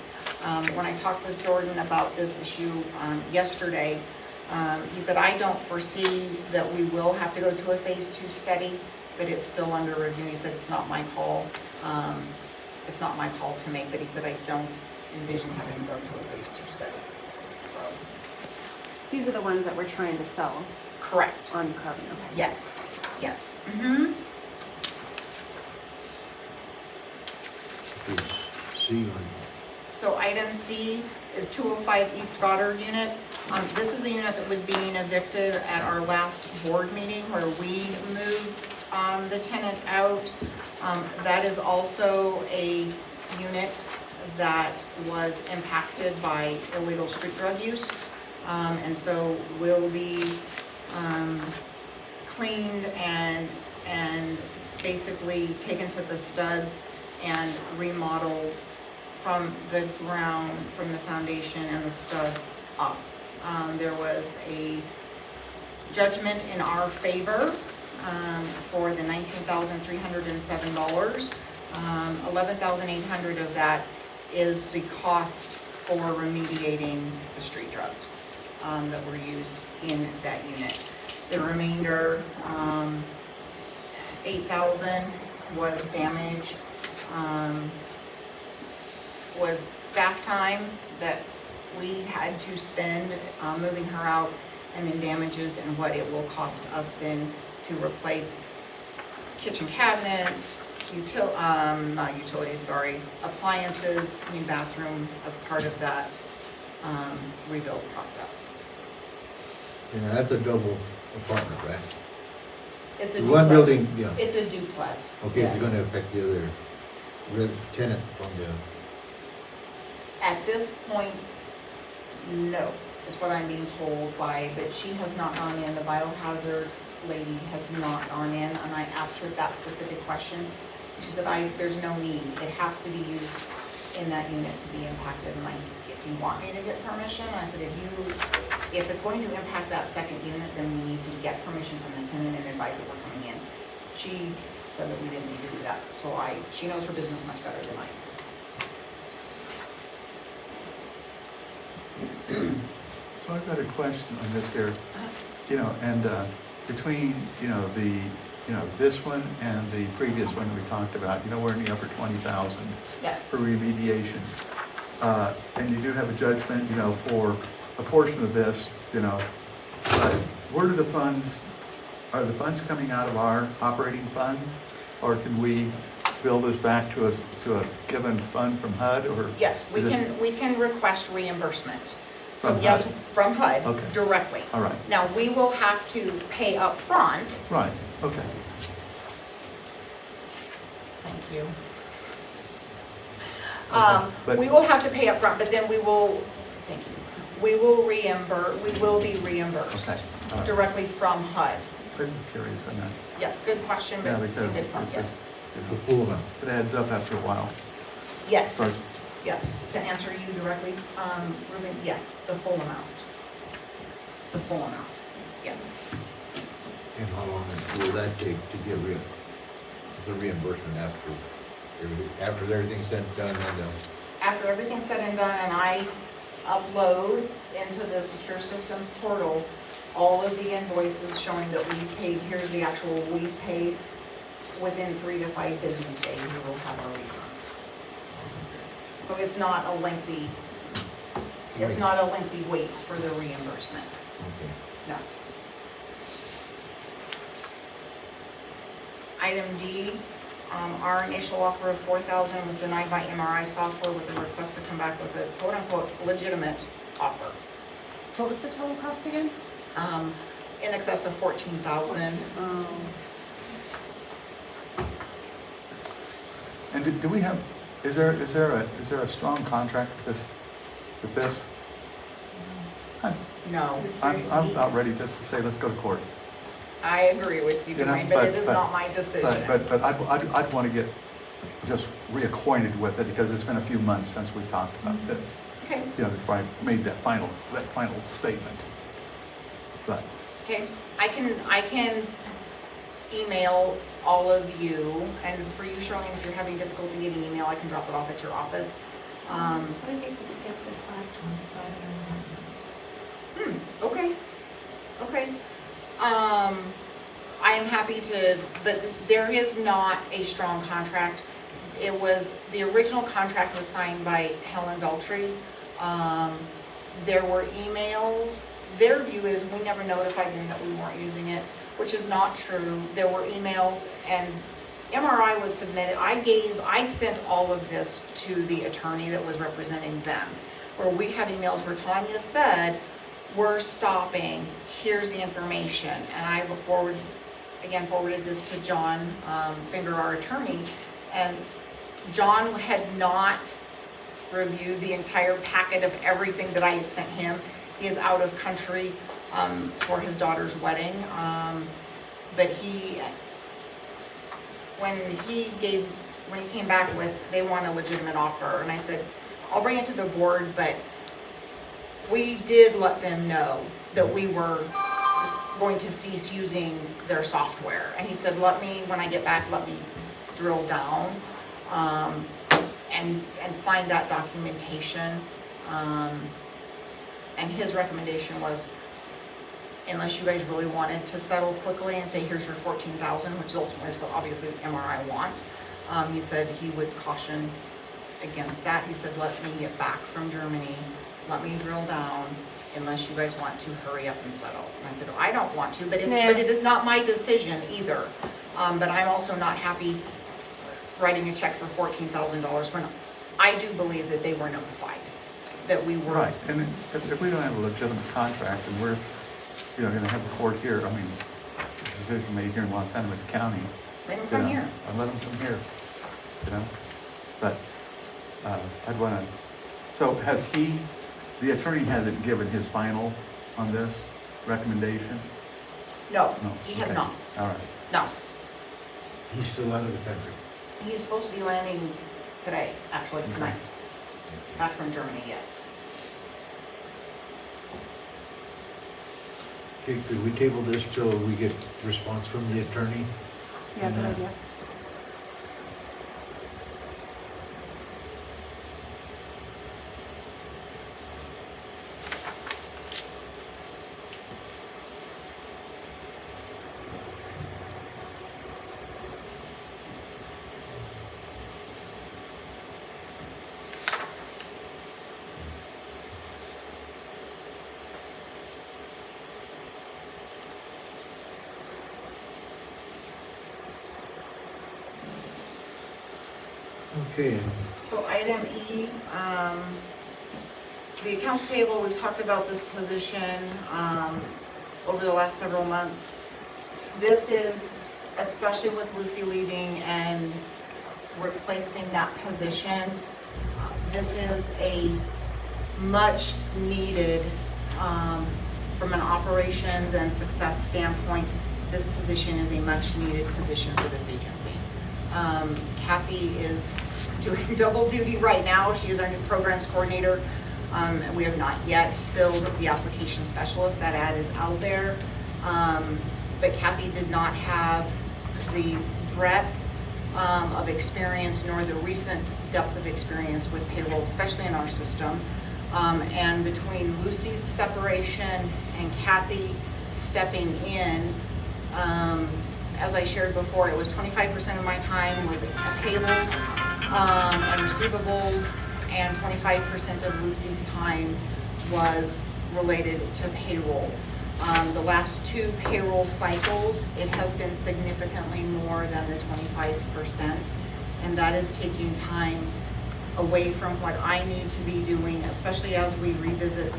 When I talked with Jordan about this issue yesterday, he said, I don't foresee that we will have to go to a Phase 2 study, but it's still under review. He said, it's not my call. It's not my call to make, but he said, I don't envision having to go to a Phase 2 study. So, These are the ones that we're trying to sell correct. on carbon. Okay. Yes, yes. Mm-hmm. Please, C on. So item C is 205 East Goddard unit. This is the unit that was being evicted at our last board meeting where we moved the tenant out. That is also a unit that was impacted by illegal street drug use. And so will be cleaned and basically taken to the studs and remodeled from the ground, from the foundation and the studs up. There was a judgment in our favor for the $19,307. $11,800 of that is the cost for remediating the street drugs that were used in that unit. The remainder, $8,000 was damage, was staff time that we had to spend moving her out, and then damages and what it will cost us then to replace kitchen cabinets, appliances, new bathroom as part of that rebuild process. Yeah, that's a double apartment, right? It's a One duplex. building, yeah. It's a duplex. Okay, is it yes. gonna affect the other tenant from the, At this point, no, is what I'm being told by, but she has not gone in, the biohazard lady has not gone in, and I asked her that specific question. She said, there's no need, it has to be used in that unit to be impacted, and if you want me to get permission, I said, if it's going to impact that second unit, then we need to get permission from the tenant and advise that we're coming in. She said that we didn't need to do that, so she knows her business much better than I do. So I've got a question on this here, and between, this one and the previous one we talked about, we're in the upper 20,000 Yes. for remediation. And you do have a judgment, for a portion of this, but where do the funds, are the funds coming out of our operating funds? Or can we bill this back to a given fund from HUD, or? Yes, we is this- can request reimbursement. So From yes, HUD? from HUD Okay. directly. All right, Now, we will have to pay up front. right, okay. Thank you. But- We will have to pay up front, but then we will, thank you, we will be reimbursed Okay, all right. directly from HUD. I was curious on that. Yes, good question, Yeah, but because good point, it's yes. the full amount? It adds up after a while. Yes, Starts- yes, to answer you directly, Ruben, yes, the full amount. The full amount, yes. And how long will that take to get the reimbursement after everything's said and done and After everything's said and done and I upload into the secure systems portal all of the invoices showing that we've paid, here's the actual we've paid, within 3 to 5 business days, we will have our refund. So it's not a lengthy wait for the reimbursement, okay. no. Item D, our initial offer of $4,000 was denied by MRI Software with a request to come back with a quote-unquote legitimate offer. What was the total cost again? In excess of $14,000. And do we have, is there a strong contract with this? No, I'm about ready just to say, let's go to court. I agree with you, You know, Dwayne, but it is but- not my decision. But I'd want to get just reacquainted with it because it's been a few months since we talked about this. Okay, Before I made that final statement. But, okay, I can email all of you, and for you, Charlene, if you're having difficulty getting email, I can drop it off at your office. I was able to get this last one, so I don't know. Okay, okay. I am happy to, but there is not a strong contract. The original contract was signed by Helen Beltry. There were emails. Their view is we never notified them that we weren't using it, which is not true. There were emails and MRI was submitted. I sent all of this to the attorney that was representing them, where we had emails where Tanya said, we're stopping, here's the information. And I forwarded this to John Finger, our attorney, and John had not reviewed the entire packet of everything that I had sent him. He is out of country for his daughter's wedding, but when he came back with, they want a legitimate offer, and I said, I'll bring it to the board, but we did let them know that we were going to cease using their software. And he said, when I get back, let me drill down and find that documentation. And his recommendation was, unless you guys really wanted to settle quickly and say, here's your $14,000, which ultimately is what obviously MRI wants, he said he would caution against that. He said, let me get back from Germany, let me drill down, unless you guys want to hurry up and settle. And I said, oh, I don't want to, but it is not my decision either. But I'm also not happy writing a check for $14,000 when I do believe that they were notified that we were. right, and if we don't have a legitimate contract and we're, going to have a court here, I mean, this is decision made here in Los Animas County. Let him come you know, here. I'd let them come here, you know? But I'd want to, so has he, the attorney hasn't given his final on this recommendation? No, No? he has Okay. not. All right. No. He's still out of the country. He's supposed to be landing today, actually Okay. tonight. Back from Germany, yes. Okay, could we table this till we get response from the attorney? Yeah, good Yeah. idea. Okay, So item E, the accounts payable, we've talked about this position, over the last several months. This is, especially with Lucy leaving and replacing that position, this is a much needed, from an operations and success standpoint, this position is a much needed position for this agency. Kathy is doing double duty right now. She is our new programs coordinator. And we have not yet filled the application specialist. That ad is out there. But Kathy did not have the breadth of experience nor the recent depth of experience with payroll, especially in our system. And between Lucy's separation and Kathy stepping in, as I shared before, it was 25% of my time was payables and receivables, and 25% of Lucy's time was related to payroll. The last two payroll cycles, it has been significantly more than the 25%, and that is taking time away from what I need to be doing, especially as we visit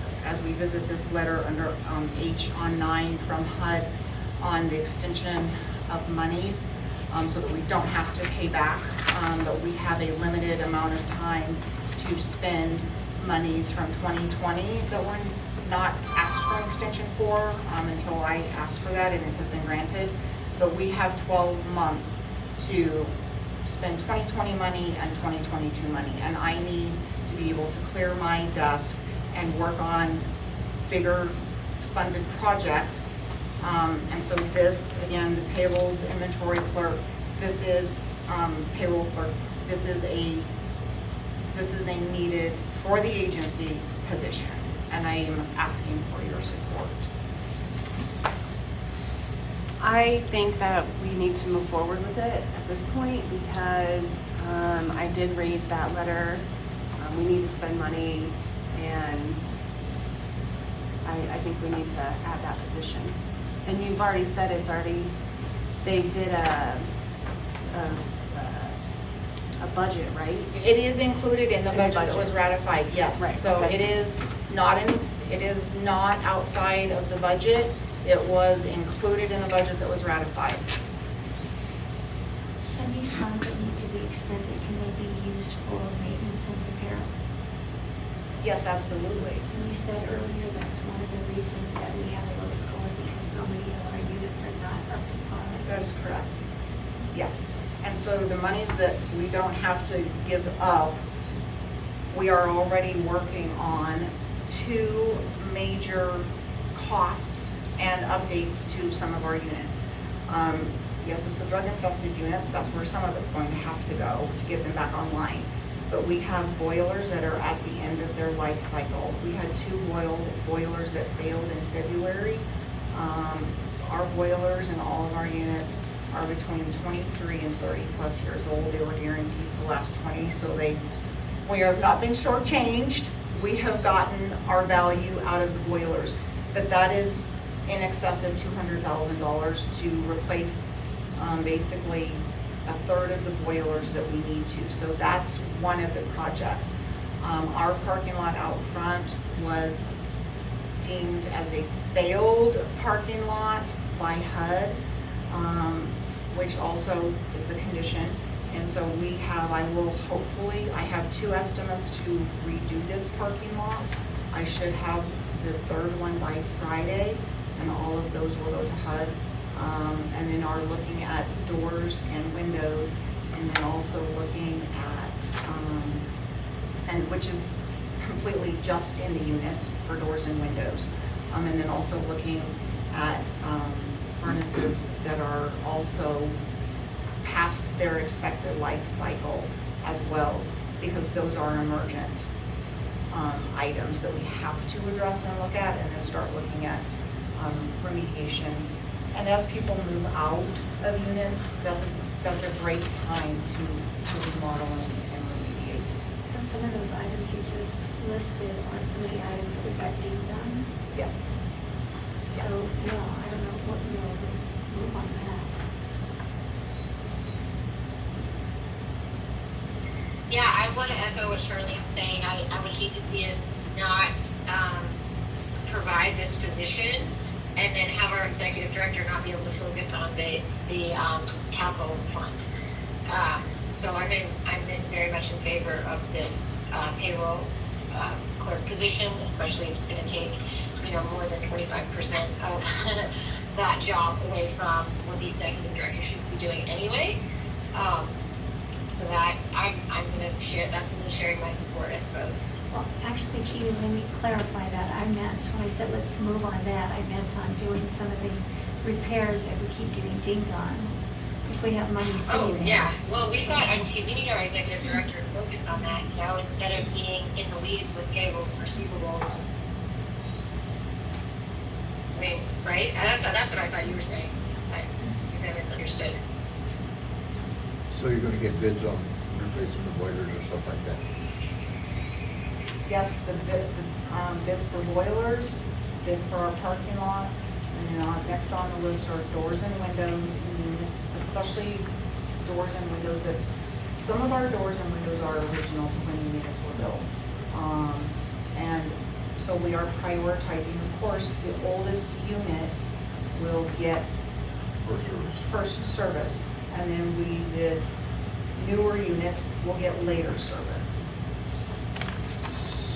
this letter under H on 9 from HUD on the extension of monies, so that we don't have to pay back, but we have a limited amount of time to spend monies from 2020 that we're not asked for an extension for until I ask for that, and it has been granted. But we have 12 months to spend 2020 money and 2022 money, and I need to be able to clear my desk and work on bigger funded projects. And so this, again, the payrolls inventory clerk, this is payroll clerk, this is a needed for the agency position, and I am asking for your support. I think that we need to move forward with it at this point because I did read that letter. We need to spend money, and I think we need to add that position. And you've already said they did a budget, right? It is included in the In the budget that budget. was ratified, yes. Right, So okay. it is not outside of the budget. It was included in the budget that was ratified. And these funds that need to be expended, can they be used for maintenance and repair? Yes, absolutely. And you said earlier that's one of the reasons that we have a low score because so many of our units are not up to par. That is correct. Yes. And so the monies that we don't have to give up, we are already working on 2 major costs and updates to some of our units. Yes, it's the drug infested units. That's where some of it's going to have to go to get them back online. But we have boilers that are at the end of their life cycle. We had 2 boilers that failed in February. Our boilers in all of our units are between 23 and 30 plus years old. They were guaranteed to last 20, so we have not been shortchanged. We have gotten our value out of the boilers, but that is in excess of $200,000 to replace basically a third of the boilers that we need to. So that's one of the projects. Our parking lot out front was deemed as a failed parking lot by HUD. which also is the condition. And so I have 2 estimates to redo this parking lot. I should have the 3rd one by Friday, and all of those will go to HUD. And then are looking at doors and windows, and then also looking at, and which is completely just in the units for doors and windows. And then also looking at furnaces that are also past their expected life cycle as well, because those are emergent items that we have to address and look at, and then start looking at remediation. And as people move out of units, that's a great time to remodel and remediate. So some of those items you just listed are some of the items that we got deemed on. Yes. So, Yes. yeah, I don't know what, let's move on that. Yeah, I want to echo what Charlene's saying. I would hate to see us not provide this position and then have our executive director not be able to focus on the capital fund. So I'm very much in favor of this payroll clerk position, especially if it's going to take more than 25% of that job away from what the executive director should be doing anyway. So that I'm going to share. That's me sharing my support, I suppose. Well, actually, Katie, let me clarify that. I meant, when I said let's move on that, I meant on doing some of the repairs that we keep getting dinged on. If we have money sitting there. Yeah. Well, we need our executive director to focus on that, instead of being in the weeds with payables and receivables. I mean, right? That's what I thought you were saying. I misunderstood. So you're gonna get bids on replacing the boilers or stuff like that? Yes, the bids for boilers, bids for our parking lot, and then next on the list are doors and windows in units, especially doors and windows that, some of our doors and windows are original to when the units were built. And so we are prioritizing, of course, the oldest units will get first service, and then the newer units will get later service.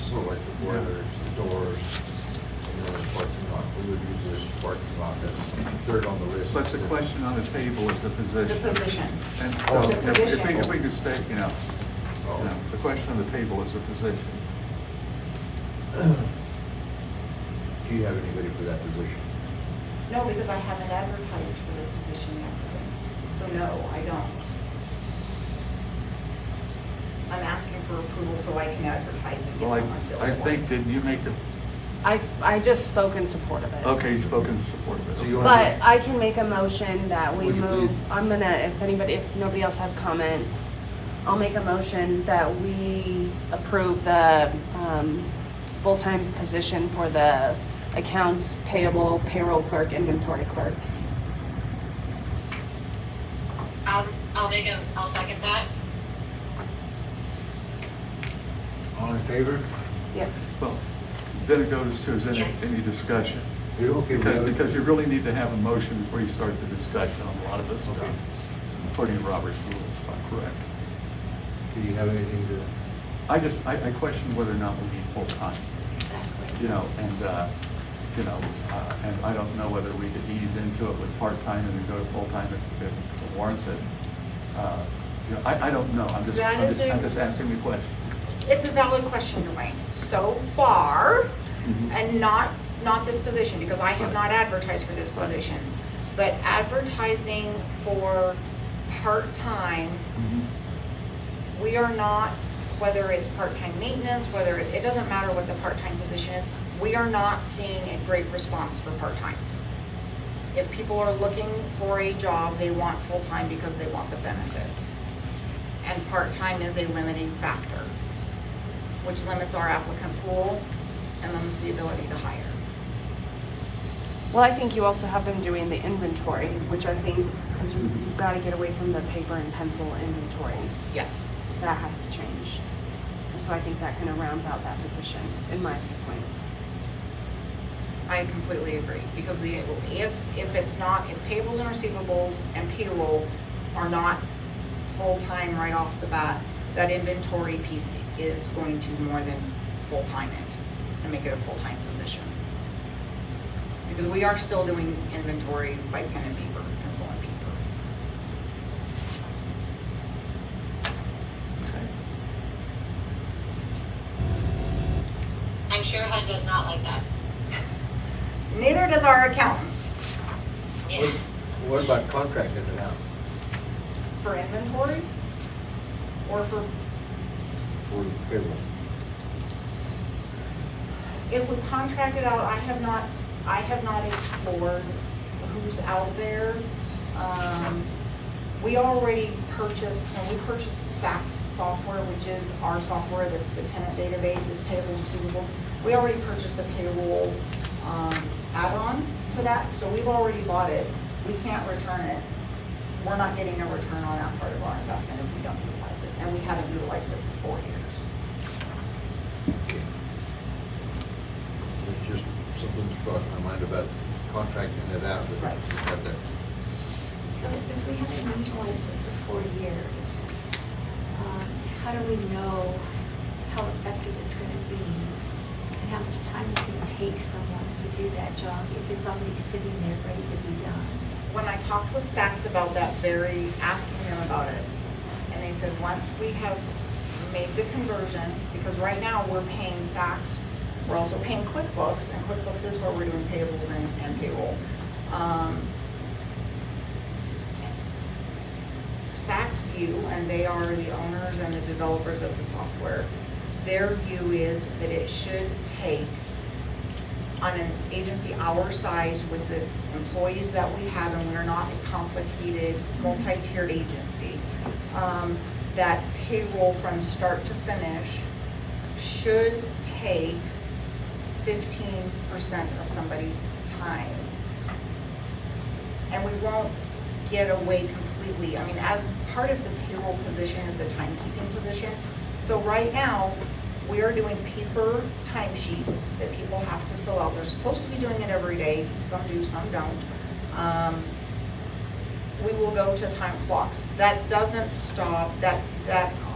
So like the boilers, the doors, and this parking lot, we would use this parking lot as 3rd on the list. But the question on the table is the The position. position. And Oh, so the if position. we could stay, Oh. the question on the table is the position. Do you have anybody for that position? No, because I haven't advertised for the position yet. So no, I don't. I'm asking for approval so I can advertise and get Well, someone filled. I think, didn't you make the, I just spoke in support of it. okay, you spoke in support of it. So you want- But I can make a motion that we Would you move, please? I'm gonna, if nobody else has comments, I'll make a motion that we approve the, full-time position for the accounts payable, payroll clerk, inventory clerk. I'll second that. All in favor? Yes. Well, then it goes to, is Yes. any discussion? You're okay with that? Because you really need to have a motion before you start the discussion on a lot of this stuff, Okay. according to Robert's rules, if I'm correct. Do you have anything to? I question whether or not we need full-time, Exactly. and I don't know whether we could ease into it with part-time and then go to full-time if it warrants it. I don't know, I'm just asking the question. It's a valid question, Dwayne. So far, Mhm. and not this position, because I have Right. not advertised for this position, but advertising for part-time, Mhm. we are not, whether it's part-time maintenance, whether it doesn't matter what the part-time position is, we are not seeing a great response for part-time. If people are looking for a job, they want full-time because they want the benefits. And part-time is a limiting factor, which limits our applicant pool and limits the ability to hire. Well, I think you also have them doing the inventory, which I think, because you've got to get away from the paper and pencil inventory. Yes. That has to change. So I think that kind of rounds out that position, in my point. I completely agree, because if it's not, if payables and receivables and payroll are not full-time right off the bat, that inventory piece is going to more than full-time it and make it a full-time position. Because we are still doing inventory by pen and paper, pencil and paper. Okay. I'm sure HUD does not like that. Neither does our accountant. Yeah. What about contracting it out For inventory or for, for payroll? if we contract it out, I have not explored who's out there. We already purchased, we purchased SACS software, which is our software that's the tenant database, it's payables, receivables. We already purchased a payroll add-on to that, so we've already bought it. We can't return it. We're not getting a return on that part of our investment if we don't utilize it, and we haven't utilized it for 4 years. Okay. It's just something that brought to my mind about contracting it out. that Right. we had that. So if we haven't utilized it for 4 years, how do we know how effective it's gonna be? And how much time it's gonna take someone to do that job if it's already sitting there ready to be done? When I talked with Saks about that asking them about it, and they said, once we have made the conversion, because right now we're paying Saks, we're also paying QuickBooks, and QuickBooks is where we're doing payables and payroll. Saks view, and they are the owners and the developers of the software, their view is that it should take, on an agency our size with the employees that we have, and we're not a complicated multi-tiered agency, that payroll from start to finish should take 15% of somebody's time. And we won't get away completely. I mean, as part of the payroll position is the timekeeping position. So right now, we are doing paper timesheets that people have to fill out. They're supposed to be doing it every day. Some do, some don't. We will go to time clocks. That doesn't stop, that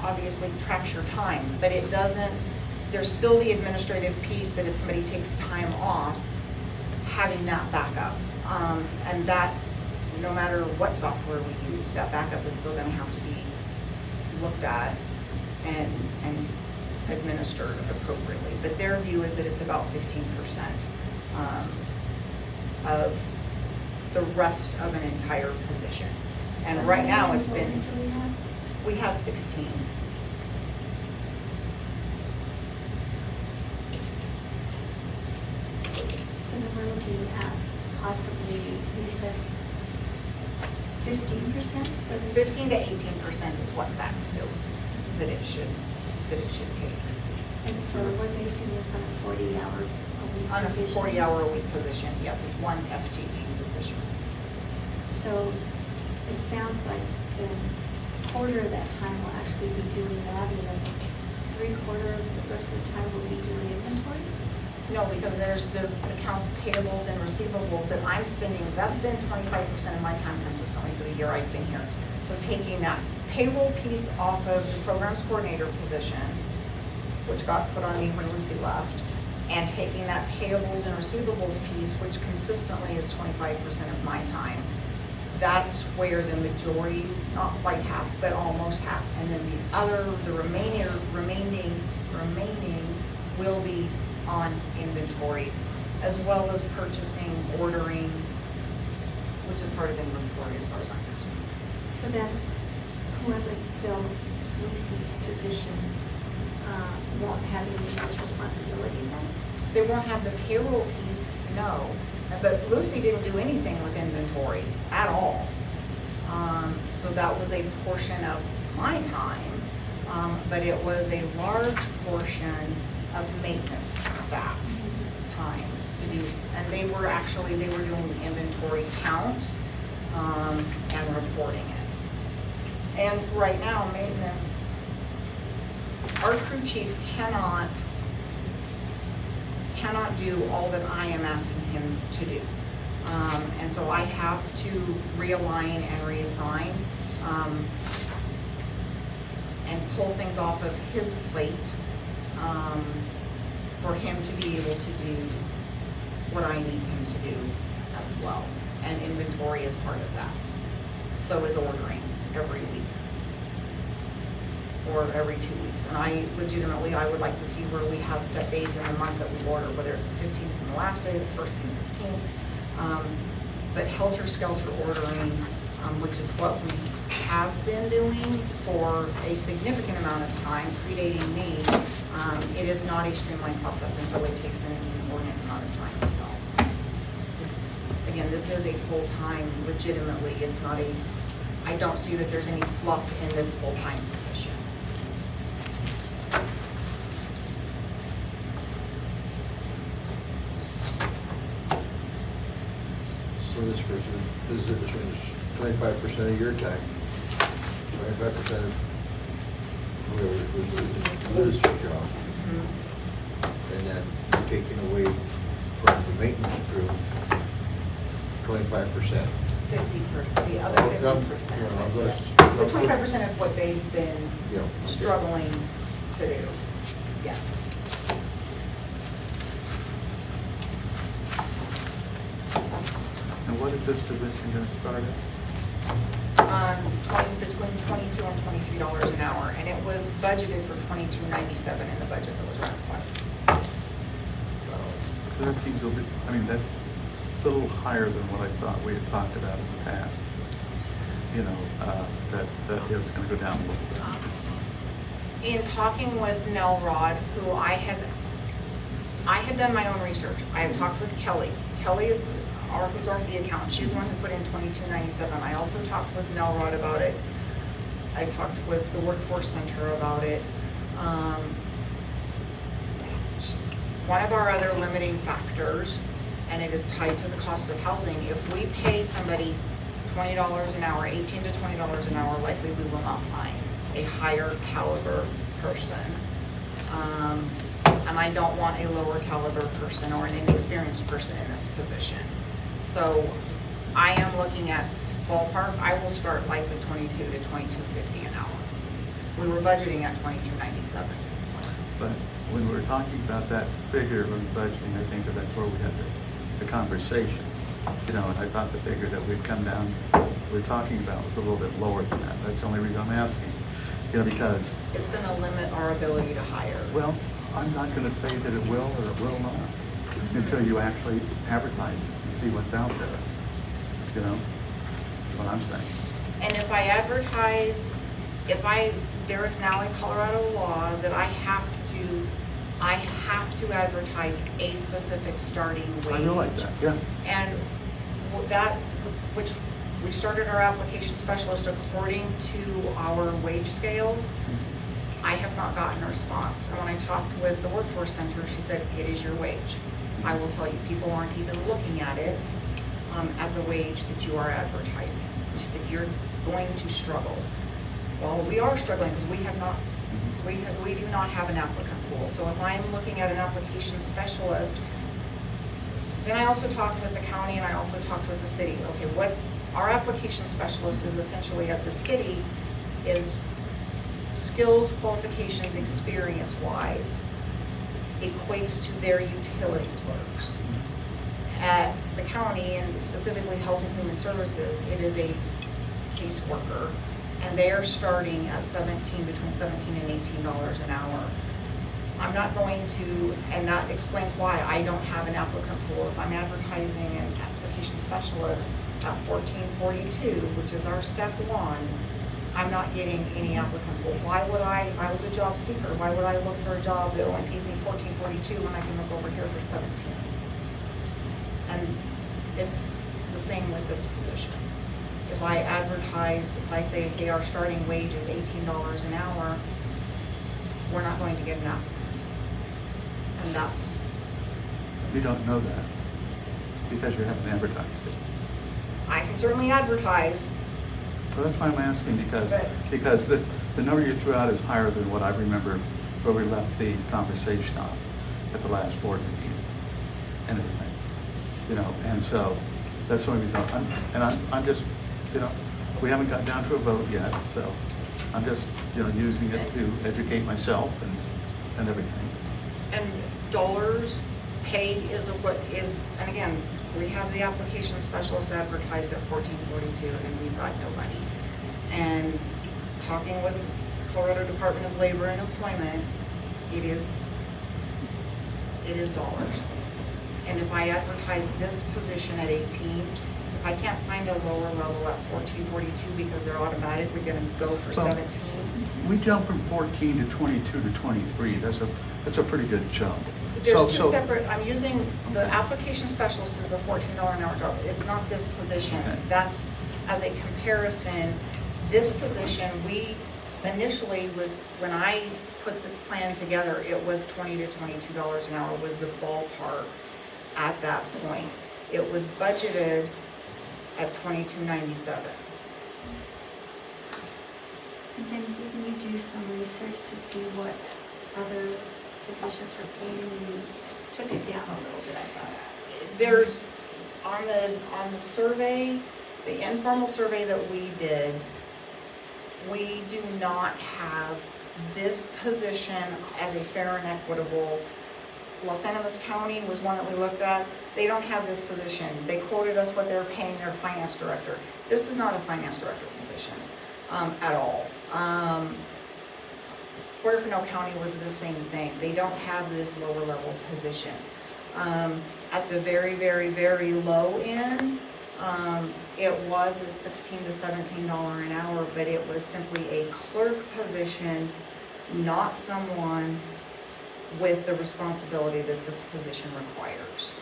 obviously tracks your time, but it doesn't, there's still the administrative piece that if somebody takes time off, having that backup. And that, no matter what software we use, that backup is still gonna have to be looked at and administered appropriately. But their view is that it's about 15% of the rest of an entire position. And So right how now many it's been, employees do we have? we have 16. So then we're looking at possibly, you said 15% for the 15 to 18% is what Saks feels that it should take. And so we're basing this on a 40-hour a week On a position. 40-hour-a-week position, yes, it's one FTE position. So it sounds like the quarter of that time will actually be doing that, and then 3/4 of the rest of the time will be doing inventory? No, because there's the accounts payables and receivables that I'm spending, that's been 25% of my time consistently for the year I've been here. So taking that payroll piece off of the programs coordinator position, which got put on me when Lucy left, and taking that payables and receivables piece, which consistently is 25% of my time, that's where the majority, not quite half, but almost half. And then the remaining will be on inventory, as well as purchasing, ordering, which is part of inventory as far as I'm concerned. So then whoever fills Lucy's position won't have any of those responsibilities then? They won't have the payroll piece, no, but Lucy didn't do anything with inventory at all. So that was a portion of my time, but it was a large portion of maintenance staff time to do. And they were doing the inventory counts and reporting it. And right now, maintenance, our crew chief cannot cannot do all that I am asking him to do. And so I have to realign and reassign, and pull things off of his plate, for him to be able to do what I need him to do as well. And inventory is part of that. So is ordering every week. Or every 2 weeks. And I would like to see where we have set days in the month that we order, whether it's the 15th from the last day, the 1st and the 15th. But helter-skelter ordering, which is what we have been doing for a significant amount of time, predating me, it is not a streamlined process, and so it takes an inordinate amount of time as well. So, again, this is a full-time, legitimately, it's not a, I don't see that there's any fluff in this full-time position. So this person, this is 25% of your time, 25% of whoever was Liz's job, and then you're taking away from the maintenance crew 25%. 50%, the other 50%. The 25% of what they've been Yeah, okay. struggling to do, yes. And what is this position gonna start at? Between $22 and $23 an hour, and it was budgeted for $22.97 in the budget that was ratified. So, That seems a bit, I mean, that's a little higher than what I thought we had talked about in the past. You know, that it was gonna go down a little bit. in talking with Nelrod, who I had done my own research. I had talked with Kelly. Kelly is who's our fee accountant. She's the one who put in $22.97. I also talked with Nelrod about it. I talked with the Workforce Center about it. One of our other limiting factors, and it is tied to the cost of housing, if we pay somebody $20 an hour, $18 to $20 an hour, likely we will not find a higher caliber person. And I don't want a lower caliber person or an inexperienced person in this position. So I am looking at ballpark. I will start likely $22 to $22.50 an hour. We were budgeting at $22.97. But when we were talking about that figure when budgeting, I think that's where we had the conversation. You know, and I thought the figure that we'd come down, we were talking about was a little bit lower than that. That's the only reason I'm asking. You know, because... It's going to limit our ability to hire. Well, I'm not going to say that it will or it will not until you actually advertise and see what's out there. You know, what I'm saying. And if I advertise, there is now a Colorado law that I have to advertise a specific starting wage. I realize that, yeah. And which we started our application specialist according to our wage scale. I have not gotten a response. And when I talked with the Workforce Center, she said, it is your wage. I will tell you, people aren't even looking at it, at the wage that you are advertising. She said, you're going to struggle. Well, we are struggling because we do not have an applicant pool. So if I'm looking at an application specialist, then I also talked with the county and I also talked with the city. Okay, what our application specialist is essentially at the city is skills, qualifications, experience-wise equates to their utility clerks. At the county, and specifically Health and Human Services, it is a caseworker, and they are starting at between $17 and $18 an hour. I'm not going to, and that explains why I don't have an applicant pool. If I'm advertising an application specialist at $14.42, which is our step one, I'm not getting any applicants. Well, why would if I was a job seeker, why would I look for a job that only pays me $14.42 when I can look over here for $17? And it's the same with this position. If I advertise, if I say, hey, our starting wage is $18 an hour, we're not going to get an applicant. And that's... You don't know that because you haven't advertised it. I can certainly advertise. Well, that's why I'm asking, because But- the number you threw out is higher than what I remember where we left the conversation off at the last board meeting. and everything, you know, and so that's the only reason, I'm just, you know, we haven't got down to a vote yet, so I'm just, you know, using it to educate myself and everything. And dollars, pay is what is, and again, we have the application specialist advertised at $14.42 and we've got nobody. And talking with Colorado Department of Labor and Employment, it is dollars. And if I advertise this position at 18, if I can't find a lower level at 14.42 because they're automatically gonna go for Well, 17. We jumped from 14 to 22 to 23. That's a pretty good jump. There's So- two so- separate, I'm using, the application specialist is the $14 an hour job. It's not this position. Okay. That's, as a comparison, this position, we initially was, when I put this plan together, it was $20 to $22 an hour was the ballpark at that point. It was budgeted at $22.97. And then didn't you do some research to see what other positions were paying? You took it down a little bit, I thought. There's, on the survey, the informal survey that we did, we do not have this position as a fair and equitable. Los Angeles County was one that we looked at. They don't have this position. They quoted us what they're paying their finance director. This is not a finance director position at all. Puerto Fino County was the same thing. They don't have this lower level position. At the very, very, very low end, it was a $16 to $17 an hour, but it was simply a clerk position, not someone with the responsibility that this position requires.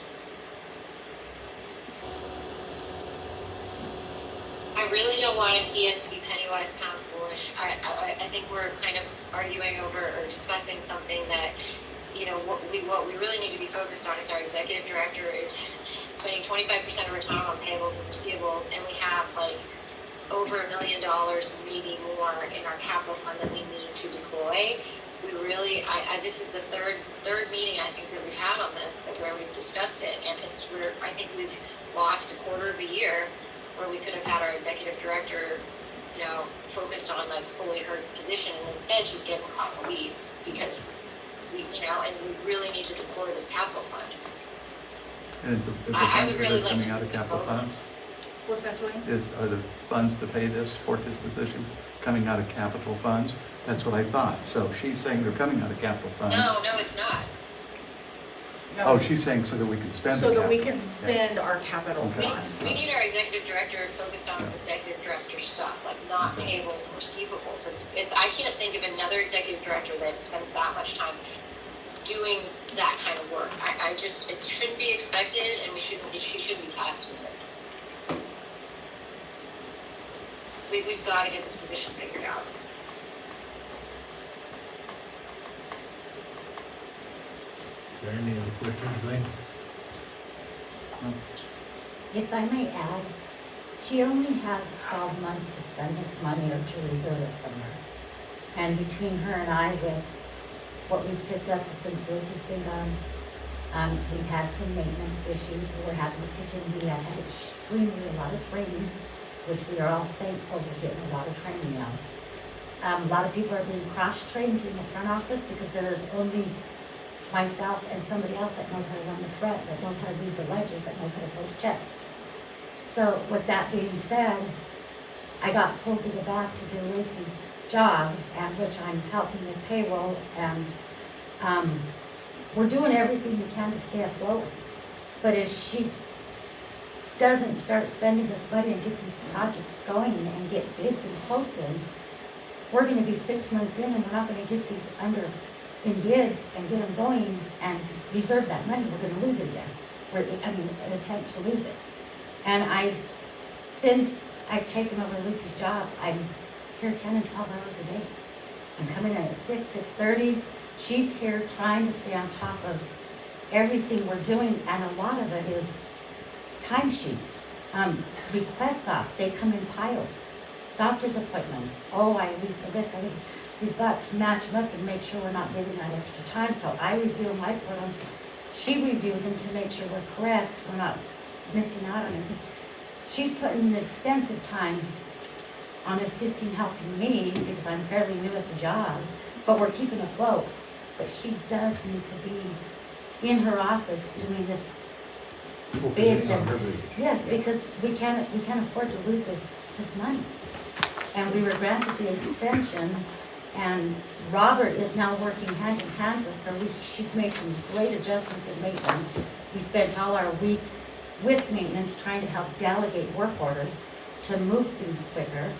I really don't want to see us be penny wise, pound foolish. I think we're kind of arguing over or discussing something that, you know, what we really need to be focused on is our executive director is spending 25% of her time on payables and receivables, and we have like over $1 million, maybe more, in our capital fund that we need to deploy. We really, this is the third meeting I think that we've had on this, where we've discussed it, and I think we've lost a quarter of a year where we could have had our executive director, you know, focused on the fully her position, and instead she's getting caught in the weeds because we, you know, and we really need to deploy this capital fund. And it's a I funds would for really this like coming to out of capital vote on funds? this. What's that, Julie? Are the funds to pay this, support this position, coming out of capital funds? That's what I thought. So she's saying they're coming out of capital funds. No, it's not. No. Oh, she's saying so that we can spend the So that we capital. can spend our capital Okay. funds. We need our executive director focused on executive director stuff, like not Okay. payables and receivables. I can't think of another executive director that spends that much time doing that kind of work. It shouldn't be expected, and she should be tasked with it. We've got to get this position figured out. Is there any other questions, Wayne? If I may add, she only has 12 months to spend this money or to reserve it somewhere. And between her and I, with what we've picked up since this has been done, we've had some maintenance issues. We're having the kitchen, we have had extremely a lot of training, which we are all thankful we're getting a lot of training now. A lot of people are being cross-trained in the front office because there is only myself and somebody else that knows how to run the front, that knows how to read the ledgers, that knows how to post checks. So with that being said, I got pulled to the back to do Lucy's job, and which I'm helping with payroll, and we're doing everything we can to stay afloat. But if she doesn't start spending this money and get these projects going and get bids and quotes in, we're gonna be 6 months in and we're not gonna get these in bids and get them going and reserve that money. We're gonna lose it again. An attempt to lose it. And since I've taken over Lucy's job, I'm here 10 and 12 hours a day. I'm coming in at 6, 6:30. She's here trying to stay on top of everything we're doing, and a lot of it is timesheets, requests off. They come in piles. Doctor's appointments. Oh, I leave for this. We've got to match them up and make sure we're not giving that extra time. So I review my program. she reviews them to make sure we're correct, we're not missing out on anything. She's putting extensive time on assisting, helping me, because I'm fairly new at the job, but we're keeping afloat. But she does need to be in her office doing this Well, 'cause bids it's on and, her bids. yes, because we can't afford to lose this money. And we were granted the extension, and Robert is now working hand in hand with her. She's made some great adjustments in maintenance. We spent all our week with maintenance trying to help delegate work orders to move things quicker,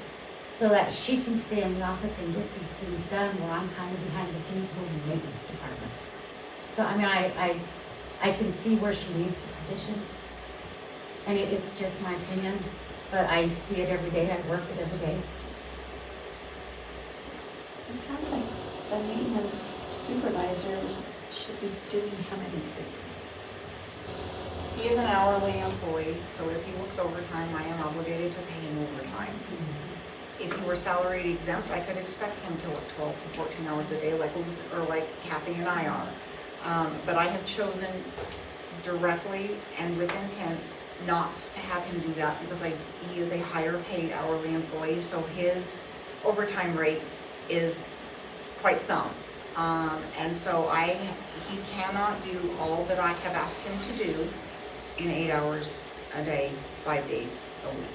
so that she can stay in the office and get these things done where I'm kind of behind the scenes moving the maintenance department. So, I mean, I can see where she needs the position. And it's just my opinion, but I see it every day, I work it every day. It sounds like the maintenance supervisor should be doing some of these things. He is an hourly employee, so if he works overtime, I am obligated to pay him overtime. If he were salaried exempt, I could expect him to work 12 to 14 hours a day like Kathy and I are. But I have chosen directly and with intent not to have him do that because he is a higher paid hourly employee, so his overtime rate is quite some. And so he cannot do all that I have asked him to do in 8 hours a day, 5 days a week.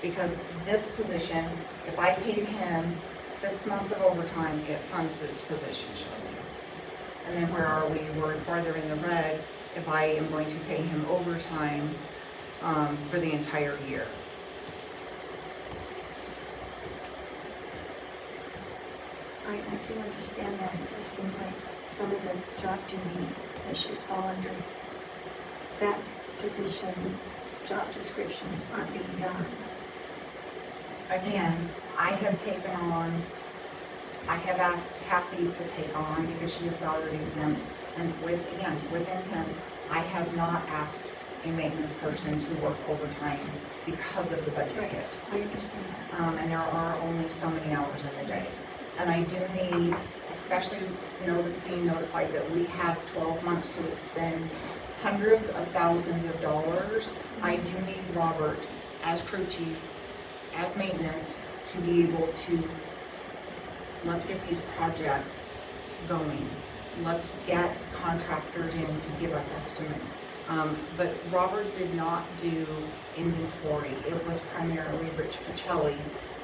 Because this position, if I paid him 6 months of overtime, it funds this position, Shirley. And then where are we? We're farther in the red if I am going to pay him overtime for the entire year. I do understand that. It just seems like some of the job duties that should fall under that position's job description aren't being done. Again, I have asked Kathy to take on because she is salary exempt. And with intent, I have not asked a maintenance person to work overtime because of the budget hit. I understand that. And there are only so many hours in the day. And I do need, especially being notified that we have 12 months to expend hundreds of thousands of dollars. I do need Robert as crew chief, as maintenance, to be able to, let's get these projects going. Let's get contractors in to give us estimates. But Robert did not do inventory. It was primarily Rich Pacelli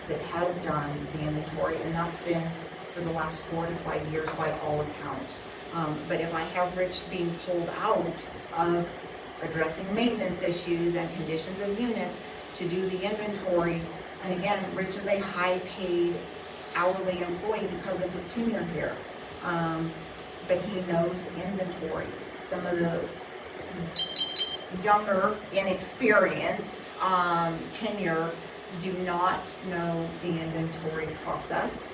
that has done the inventory, and that's been for the last 4 to 5 years by all accounts. But if I have Rich being pulled out of addressing maintenance issues and conditions of units to do the inventory, and again, Rich is a high-paid hourly employee because of his tenure here. But he knows inventory. Some of the younger, inexperienced tenure do not know the inventory process.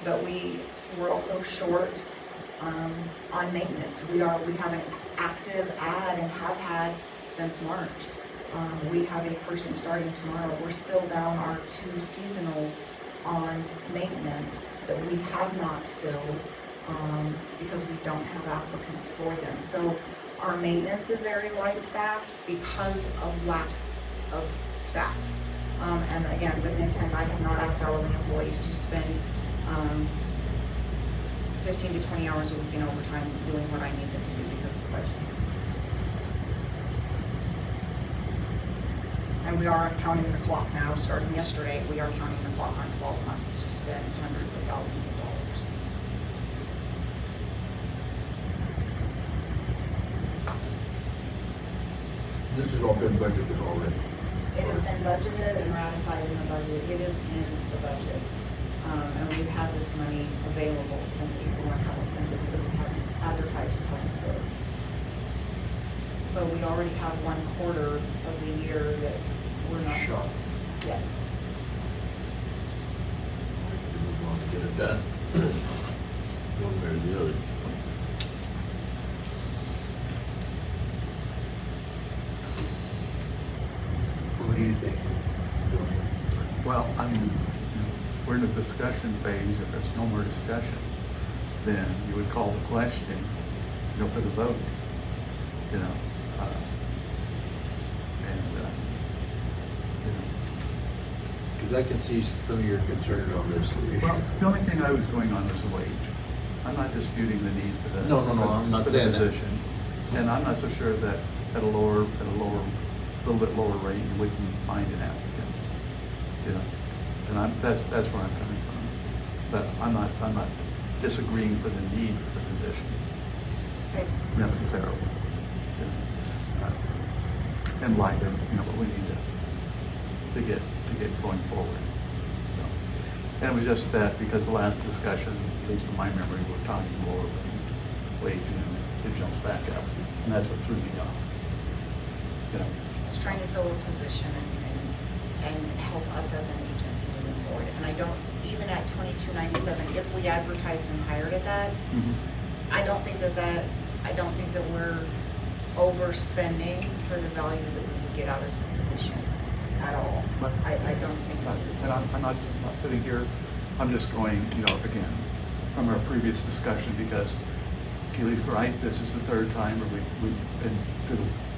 But we're also short on maintenance. We have an active ad and have had since March. We have a person starting tomorrow. We're still down our 2 seasonals on maintenance that we have not filled because we don't have applicants for them. So our maintenance is very light staffed because of lack of staff. And again, with intent, I have not asked hourly employees to spend 15 to 20 hours a week in overtime doing what I need them to do because of the budget. And we are counting the clock now, starting yesterday, we are counting the clock on 12 months to spend hundreds of thousands of dollars. This has all been budgeted already. It has been budgeted and ratified in the budget. It is in the budget. And we've had this money available since April and haven't spent it because we haven't advertised for it. So we already have 1/4 of the year that we're not. Shot. Yes. We want to get it done. One way or the other. What do you think? Well, I mean, we're in a discussion phase. If there's no more discussion, then you would call the question for the vote, you know. Because I can see some of your concern on this issue. Well, the only thing I was going on was the wage. I'm not disputing the need for the. No, I'm not for the saying that. position. And I'm not so sure that at a little bit lower rate, you wouldn't find an applicant, you know? And that's where I'm coming from. But I'm not disagreeing for the need for the position necessarily. You know, in light of, what we need to get going forward. So, and it was just that because the last discussion, at least from my memory, we're talking lower wage and it jumps back up. And that's what threw me off. You know. It's trying to fill a position and help us as an agency moving forward. And I don't, even at $22.97, if we advertised and hired at that, I don't think that we're overspending for the value that we would get out of the position at all. But I don't think that. And I'm not sitting here, I'm just going, again, from our previous discussion, because Keely's right, this is the third time, or we've been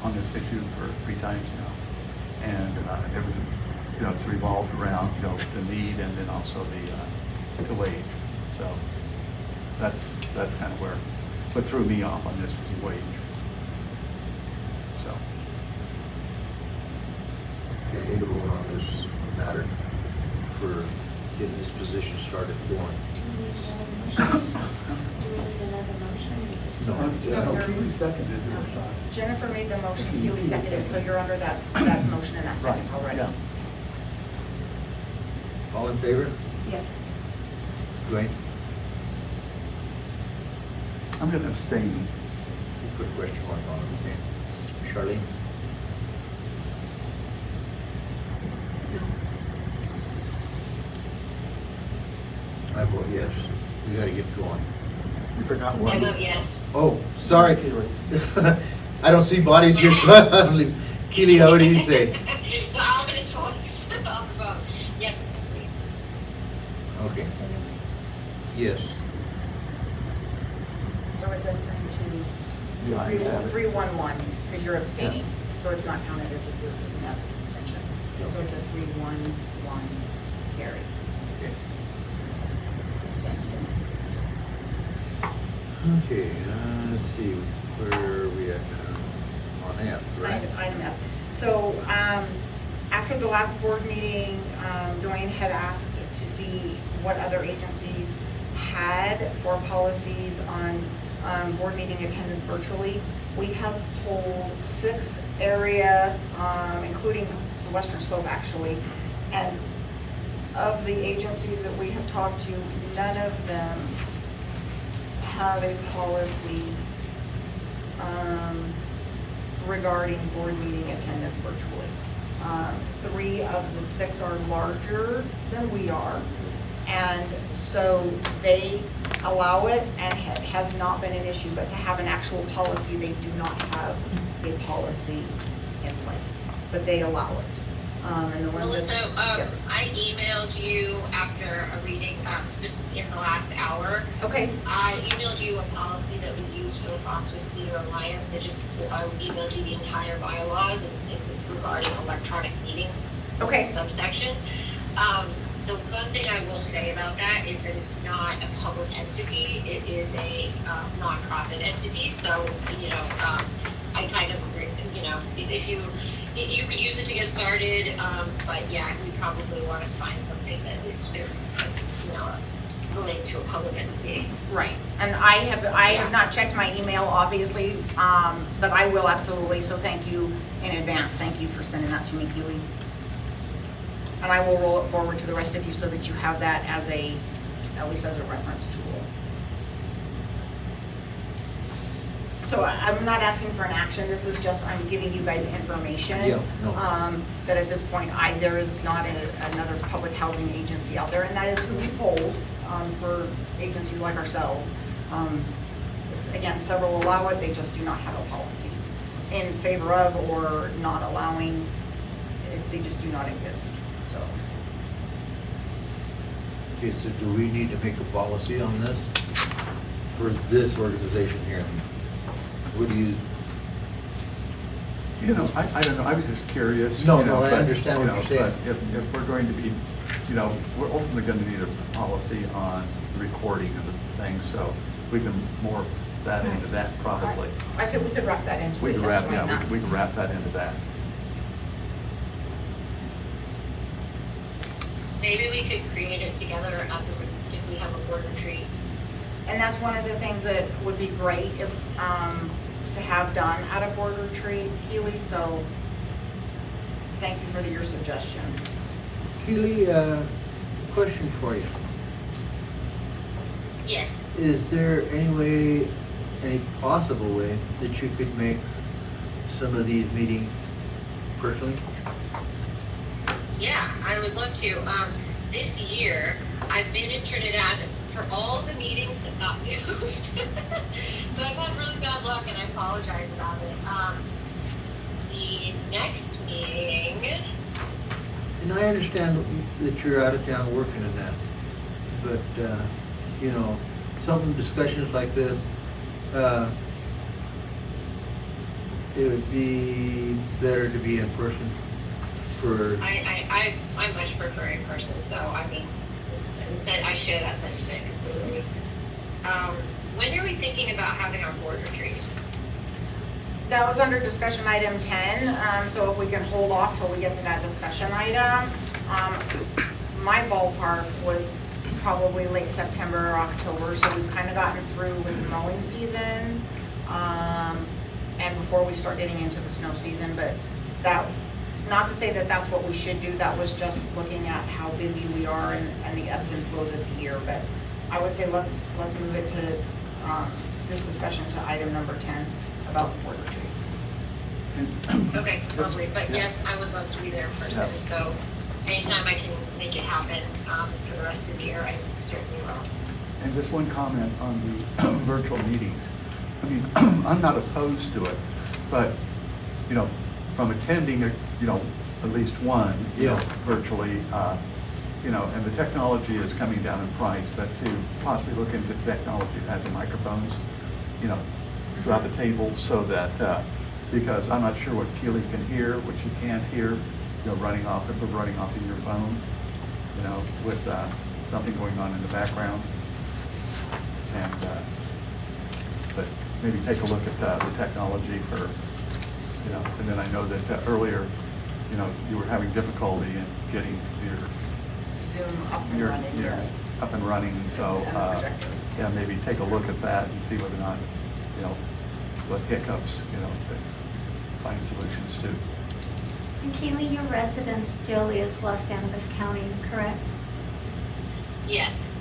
on this issue for 3 times now. And everything, it's revolved around, the need and then also the wage. So that's kind of what threw me off on this was the wage. So. Okay, need to vote on this matter for getting this position started going. Do we need another motion? Do we need another motion? Is this too? Keely seconded it. Okay. Jennifer made the motion, Keely seconded, so you're under that motion and that second Right, already. yeah. All in favor? Yes. Dwayne? I'm going to abstain. You put a question mark on it, okay. Charlene? I vote yes. We gotta get going. You forgot I one. vote yes. Oh, sorry. I don't see bodies here, so I'm leaving. Keely, what do you say? No, I'm gonna vote. I'll vote yes, please. Okay, yes. So it's a 3-1-1, because you're abstaining, so it's not counted as an abstention. So it's a 3-1-1 carry. Okay. Thank you. Okay, let's see, where are we at now? On F, right? Item F. So, after the last board meeting, Dwayne had asked to see what other agencies had for policies on board meeting attendance virtually. We have polled 6 area, including the Western Slope actually, and of the agencies that we have talked to, none of them have a policy regarding board meeting attendance virtually. 3 of the 6 are larger than we are, and so they allow it, and it has not been an issue, but to have an actual policy, they do not have a policy in place, but they allow it. And the ones Melissa, that, yes. I emailed you after a reading, just in the last hour. Okay, I emailed you a policy that we use for the Phosphorus Leader Alliance. I emailed you the entire bylaws. It's regarding electronic meetings. Okay. Subsection. The one thing I will say about that is that it's not a public entity. It is a nonprofit entity. So, I kind of agree, if you could use it to get started, but yeah, we probably want to find something that is, relates to a public entity. right. And I have not checked my email, obviously, but I will absolutely, so thank you in advance. Thank you for sending that to me, Keely. And I will roll it forward to the rest of you so that you have that as at least as a reference tool. So I'm not asking for an action, this is just, I'm giving you guys information. Yeah, no. That at this point, there is not another public housing agency out there, and that is who we poll for agencies like ourselves. Again, several allow it, they just do not have a policy in favor of or not allowing, they just do not exist, so. Okay, so do we need to make a policy on this? For this organization here? What do you, You know, I don't know, I was just curious. No, you know, no, I but, understand you what know, you're saying. But if we're going to be, you know, we're ultimately gonna need a policy on recording of the thing, so we can morph that into that probably. I said we could wrap that into We it. can That's wrap, fine. yeah, That's- we can wrap that into that. Maybe we could create it together at the, if we have a board retreat. And that's one of the things that would be great if, to have done at a board retreat, Keely, so thank you for your suggestion. Keely, question for you. Yes. Is there any way, any possible way that you could make some of these meetings personally? Yeah, I would love to. This year, I've been in Trinidad for all the meetings that got moved. So I've had really bad luck and I apologize about it. The next meeting, And I understand that you're out of town working in that, but, you know, some discussions like this, it would be better to be in person for, I much prefer in person, so I mean, I share that sentiment completely. When are we thinking about having our board retreat? That was under discussion item 10, so if we can hold off till we get to that discussion item. My ballpark was probably late September or October, so we've kind of gotten through with mowing season, and before we start getting into the snow season, but that, not to say that that's what we should do, that was just looking at how busy we are and the ebbs and flows of the year, but I would say let's move it to, this discussion to item number 10 about the board retreat. Okay, lovely, but Yeah. yes, I would love to be there in person, Yeah. so anytime I can make it happen, for the rest of the year, I certainly will. And just one comment on the virtual meetings. I mean, I'm not opposed to it, but, you know, from attending, you know, at least one, you know, Yeah. virtually, you know, and the technology is coming down in price, but to possibly look into technology that has the microphones, you know, throughout the table so that, because I'm not sure what Keely can hear, what she can't hear, you know, running off, if we're running off of your phone, you know, with something going on in the background. And, but maybe take a look at the technology for, you know, and then I know that earlier, you know, you were having difficulty in getting Zoom up and running, your yes. up and running, and so, And the projector, yeah, yes. maybe take a look at that and see whether or not, you know, what hiccups, you know, find solutions to. And Keely, your residence still is Los Angeles County, correct? Yes.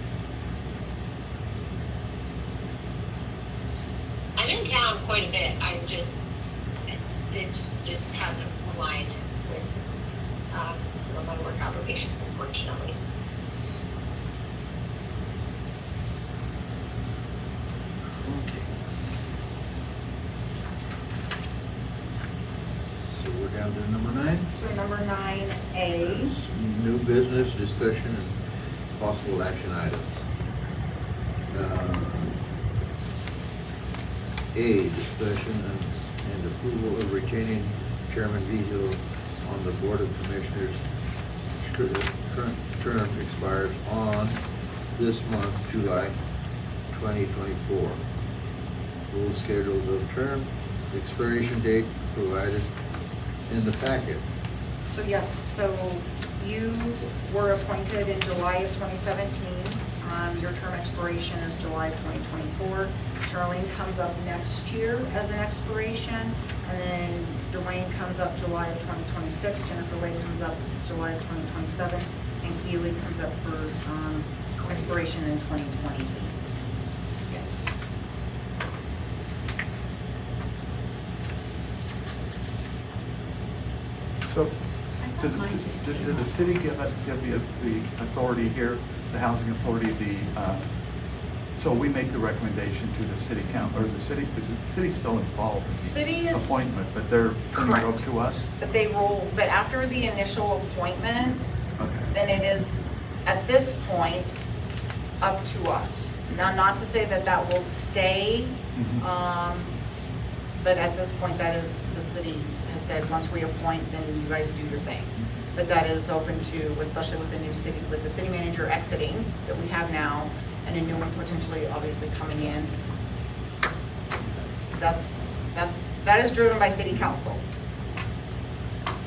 I'm in town quite a bit, it just hasn't aligned with, my work obligations, unfortunately. okay. So we're down to number 9. So number 9A, New business discussion and possible action items. A, discussion and approval of retaining Chairman Vigil on the Board of Commissioners. Current term expires on this month, July 2024. Full schedules of term, expiration date provided in the packet. so yes, so you were appointed in July of 2017. Your term expiration is July of 2024. Charlene comes up next year as an expiration, and then Dwayne comes up July of 2026. Jennifer Wade comes up July of 2027, and Keely comes up for expiration in 2028. Yes. So, I thought mine just did came the up. city give the authority here, the housing authority, so we make the recommendation to the city council, or the city, is the city still involved in City the is, appointment, but they're turning it over Correct. to us? but they roll, but after the initial appointment, Okay. then it is, at this point, up to us. Now, not to say that that will stay, Mhm. But at this point, that is, the city has said, once we appoint, then you guys do your thing. But that is open to, especially with the new city, with the city manager exiting that we have now, and a new one potentially obviously coming in. That is driven by city council.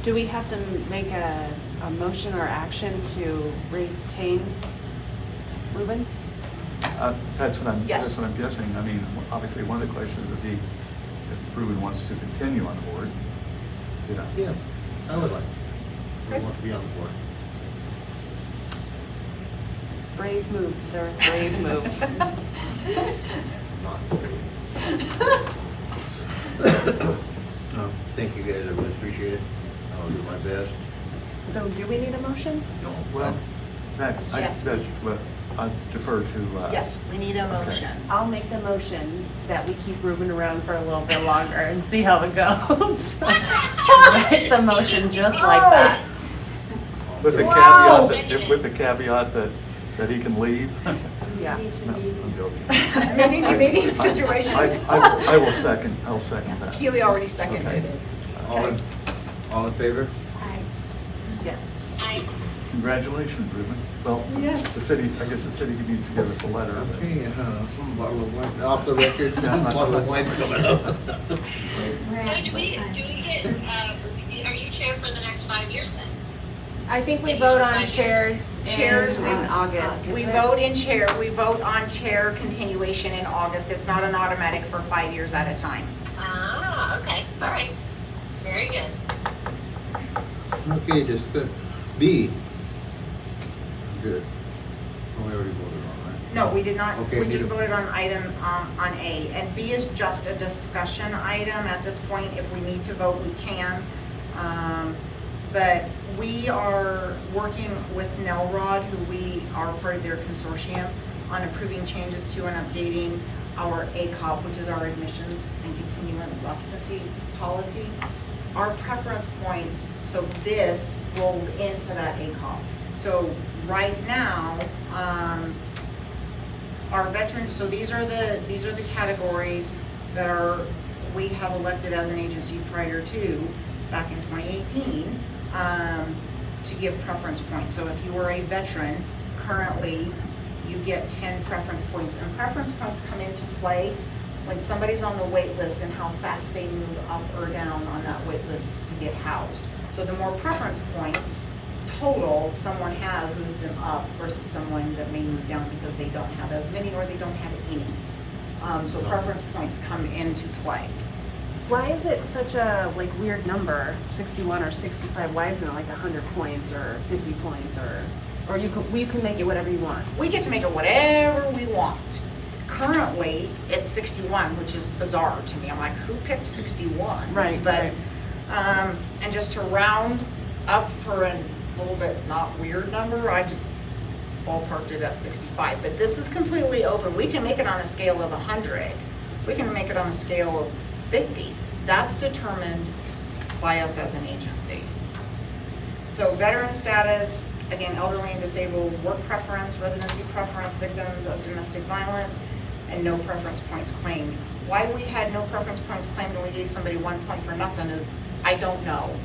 Do we have to make a motion or action to retain Ruben? That's what I'm Yes. guessing. I mean, obviously, one of the questions would be if Ruben wants to continue on the board, you know. Yeah, I would like. I Okay. want to be on the board. Brave move, sir, brave move. Not thank you guys, I really appreciate it. I'll do my best. So do we need a motion? No, Well, that's what I defer to. Yes, we need a Okay. motion. I'll make the motion that we keep Ruben around for a little bit longer and see how it goes. Write the motion just like that. With the Wow. caveat that he can leave. Yeah. Need to No, meet. I'm joking. Meeting to meeting situation. I'll second that. Keely already seconded. Okay. All in favor? Yes. Congratulations, Ruben. Well, Yes. the city, I guess the city needs to give us a letter. but- Okay, some bottle of wine, off the record, bottle of wine coming up. So do we get, are you chair for the next 5 years then? I think we vote on chairs Chairs, in we- August. We Is it? vote on chair continuation in August. It's not an automatic for 5 years at a time. Ah, okay, all right. Very good. Okay, discuss, B. Good. Oh, we already voted on, right? No, we did not, Okay, we just need a- voted on item, on A. And B is just a discussion item at this point. If we need to vote, we can. But we are working with Nelrod, who we are part of their consortium, on approving changes to and updating our ACOP, which is our admissions and continuance occupancy policy. Our preference points, so this rolls into that ACOP. So right now, our veterans, so these are the categories that we have elected as an agency prior to, back in 2018, to give preference points. So if you are a veteran, currently, you get 10 preference points. And preference points come into play when somebody's on the wait list and how fast they move up or down on that wait list to get housed. So the more preference points total someone has moves them up versus someone that may move down because they don't have as many or they don't have any. So preference points come into play. Why is it such a weird number, 61 or 65? Why isn't it like 100 points or 50 points or you can make it whatever you want? We get to make it whatever we want. Currently, it's 61, which is bizarre to me. I'm like, who picked 61? Right, But, right. and just to round up for a little bit not weird number, I just ballparked it at 65. But this is completely open. We can make it on a scale of 100. We can make it on a scale of 50. That's determined by us as an agency. So veteran status, again, elderly and disabled, work preference, residency preference, victims of domestic violence, and no preference points claimed. Why we had no preference points claimed and we gave somebody 1 point for nothing is, I don't know.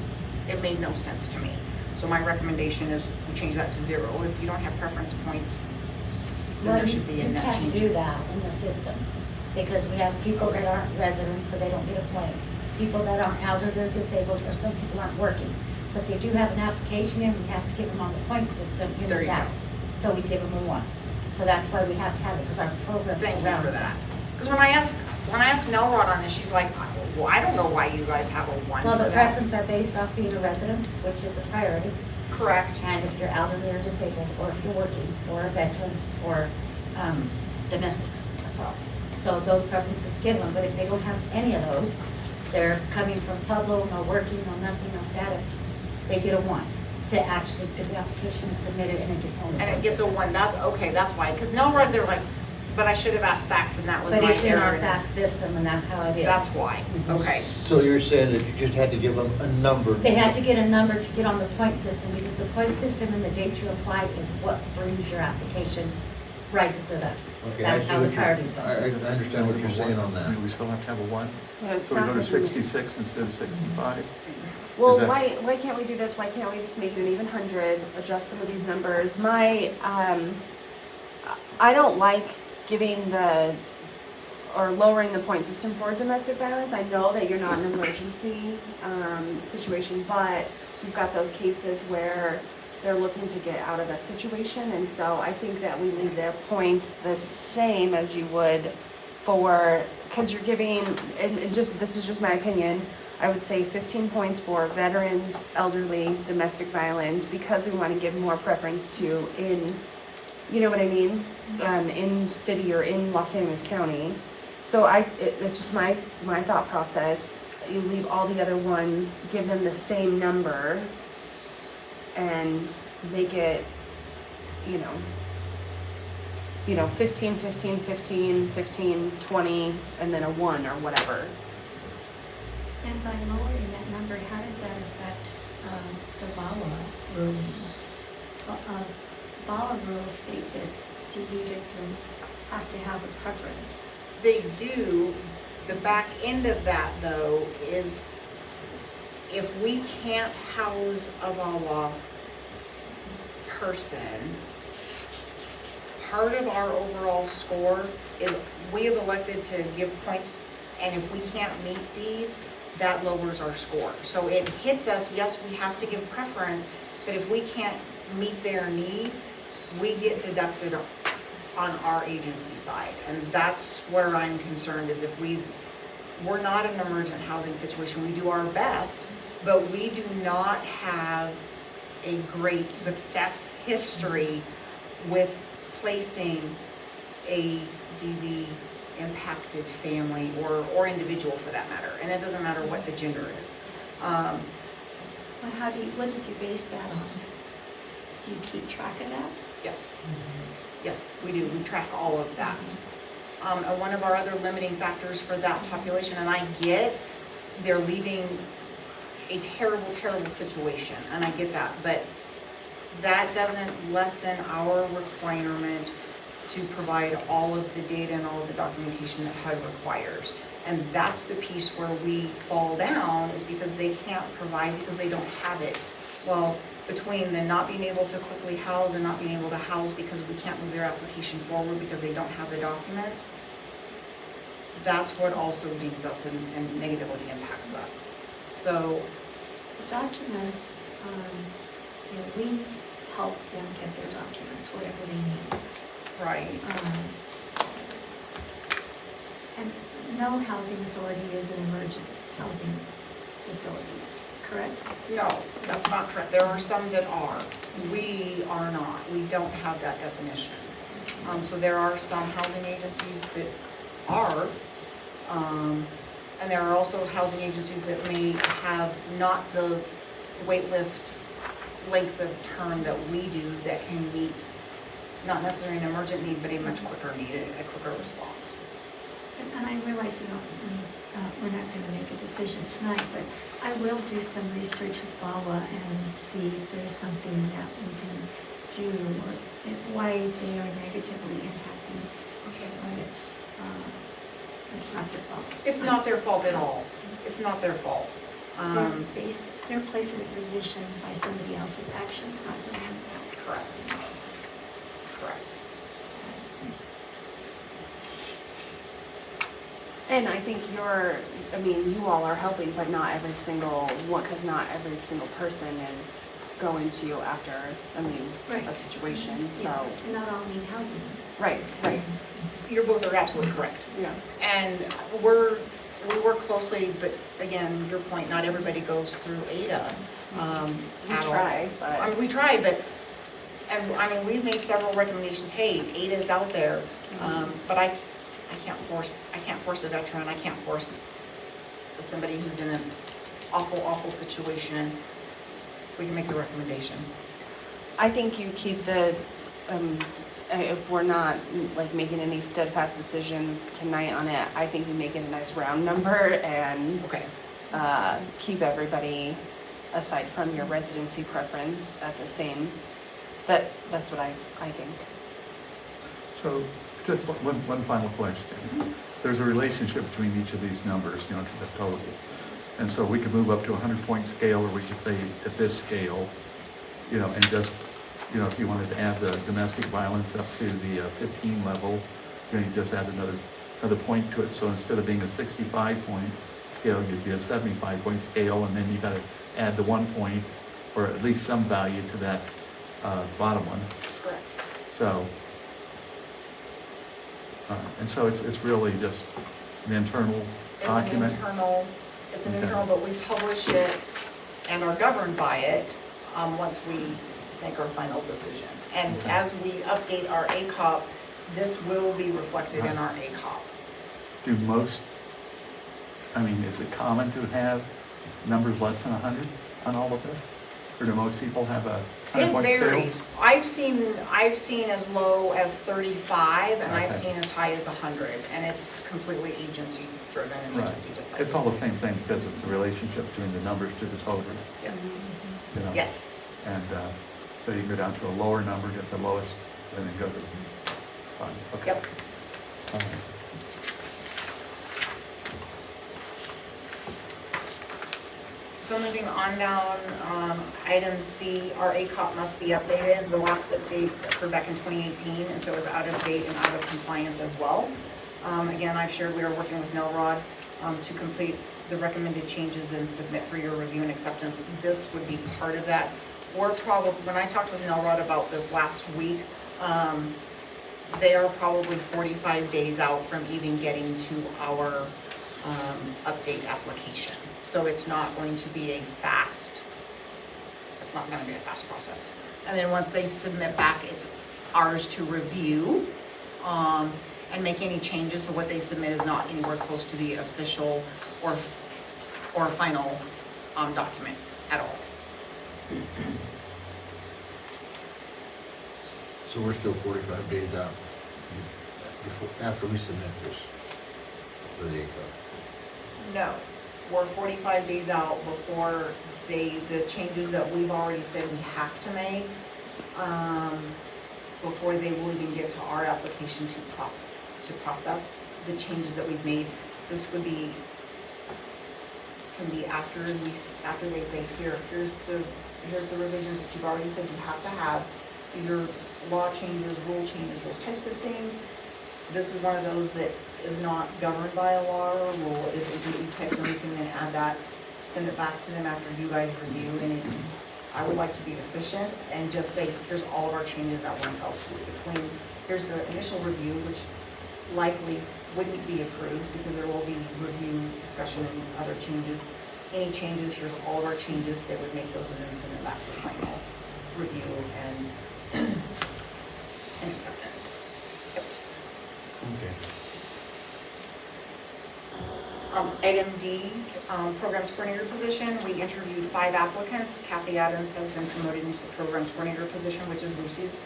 It made no sense to me. So my recommendation is we change that to 0. If you don't have preference points, then there should be a net You change. can't do that in the system, because we have people that aren't residents, so they don't get a point. People that aren't elderly or disabled, or some people aren't working, but they do have an application in, we have to give them on the point system in the There you go. SACs. So we give them a 1. So that's why we have to have it, because our program is Thank you around for that. Because when I asked Nelrod on this, she's like, well, I don't know why you guys have a 1 Well, for the that. preference are based off being a resident, which is a priority. Correct. And if you're elderly or disabled, or if you're working, or a veteran, or domestic assault. So those preferences give them, but if they don't have any of those, they're coming from Pueblo, no working, no nothing, no status, they get a 1 to actually, because the application is submitted and it gets on the. And it gets a 1, that's, okay, that's why. Because Nelrod, they're like, but I should have asked Sax and that was my But error. it's in our SAC system, and that's how it is. That's why, okay. So you're saying that you just had to give them a number? They had to get a number to get on the point system, because the point system and the date you applied is what brings your application rises it up. Okay, I That's see how the what you're, priorities go. I understand what you're saying on I that. mean, we still have to have a one? Yeah, it So we go to sounds like we- 66 instead of 65? Well, Is that- why can't we do this? Why can't we just make it an even 100, adjust some of these numbers? I don't like giving or lowering the point system for domestic violence. I know that you're not in an emergency, situation, but you've got those cases where they're looking to get out of a situation, and so I think that we leave their points the same as you would because you're giving, and this is just my opinion, I would say 15 points for veterans, elderly, domestic violence, because we want to give more preference to you know what I mean? In city or in Los Angeles County. So it's just my thought process. You leave all the other ones, give them the same number, and make it, 15, 15, 15, 15, 20, and then a 1 or whatever. And by lowering that number, how does that affect the VAWA ruling? VAWA rules state that DV victims have to have a preference. They do. The back end of that, though, is if we can't house a VAWA person, part of our overall score is we have elected to give points, and if we can't meet these, that lowers our score. So it hits us, yes, we have to give preference, but if we can't meet their need, we get deducted on our agency side. And that's where I'm concerned, is if we're not in an emergent housing situation, we do our best, but we do not have a great success history with placing a DV impacted family or individual for that matter. And it doesn't matter what the gender is. Well, what did you base that on? Do you keep track of that? Yes. Yes, we do. We track all of that. And one of our other limiting factors for that population, and I get they're leaving a terrible, terrible situation, and I get that, but that doesn't lessen our requirement to provide all of the data and all of the documentation that HUD requires. And that's the piece where we fall down, is because they can't provide, because they don't have it. Well, between the not being able to quickly house and not being able to house because we can't move their application forward because they don't have the documents, that's what also dings us and negatively impacts us. So, The documents, we help them get their documents, whatever they need. right, And no housing authority is an emergent housing facility, correct? no, that's not correct. There are some that are. We are not. We don't have that definition. So there are some housing agencies that are, and there are also housing agencies that may have not the wait list length of term that we do, that can meet not necessarily an emergent need, but a much quicker need, a quicker response. And I realize we're not going to make a decision tonight, but I will do some research with VAWA and see if there's something that we can do, or why they are negatively impacting. Okay, but it's not their fault. It's not their fault at all. It's not their fault. They're placed in a position by somebody else's actions, not their own. Correct. Correct. And I think you all are helping, but not every single one, because not every single person is going to you after, a Right. situation, so. Yeah, and not all need housing. Right. You're both are absolutely correct. Yeah. And we work closely, but again, your point, not everybody goes through ADA. We at all. try, but. We try, but, and we've made several recommendations, hey, ADA is out there, but I can't force a veteran, I can't force somebody who's in an awful, awful situation. We can make the recommendation. I think you keep if we're not like making any steadfast decisions tonight on it, I think we make it a nice round number and Okay. keep everybody, aside from your residency preference, at the same. That's what I think. So just one final question. There's a relationship between each of these numbers, to the total. And so we could move up to a 100-point scale, or we could say at this scale, and just, if you wanted to add the domestic violence up to the 15 level, you just add another point to it. So instead of being a 65-point scale, you'd be a 75-point scale, and then you got to add the 1 point, or at least some value to that bottom one. Correct. So, and so it's really just an internal document. It's an Okay. internal, but we publish it and are governed by it once we make our final decision. And Okay. as we update our ACOP, this will be reflected in our ACOP. Do most, is it common to have numbers less than 100 on all of this? Or do most people have a It 100-point scale? varies. I've seen as low as 35, and I've Okay. seen as high as 100, and it's completely agency driven and Right. agency decided. It's all the same thing because of the relationship between the numbers to the total. Yes, Yes. And so you go down to a lower number, get the lowest, and then go to the fine. Okay. Yep. All right. So moving on down, item C, our ACOP must be updated. The last update occurred back in 2018, and so it was out of date and out of compliance as well. Again, I've shared we are working with Nelrod to complete the recommended changes and submit for your review and acceptance. This would be part of that. We're probably, when I talked with Nelrod about this last week, they are probably 45 days out from even getting to our update application. So it's not going to be a fast process. And then once they submit back, it's ours to review and make any changes. So what they submit is not anywhere close to the official or final document at all. So we're still 45 days out after we submit this for the ACOP. No, we're 45 days out before the changes that we've already said we have to make, before they will even get to our application to process the changes that we've made. This would be, can be after they say, here's the revisions that you've already said you have to have. These are law changes, rule changes, those types of things. This is one of those that is not governed by a law or a rule. It is agency type, and we can then add that, send it back to them after you guys review. And I would like to be efficient and just say, here's all of our changes at one fell swoop. Here's the initial review, which likely wouldn't be approved because there will be review, discussion, and other changes. Any changes, here's all of our changes. They would make those and then send it back for final review and acceptance. Okay. Item D, Programs Coordinator position. We interviewed 5 applicants. Kathy Adams has been promoted into the Programs Coordinator position, which is Lucy's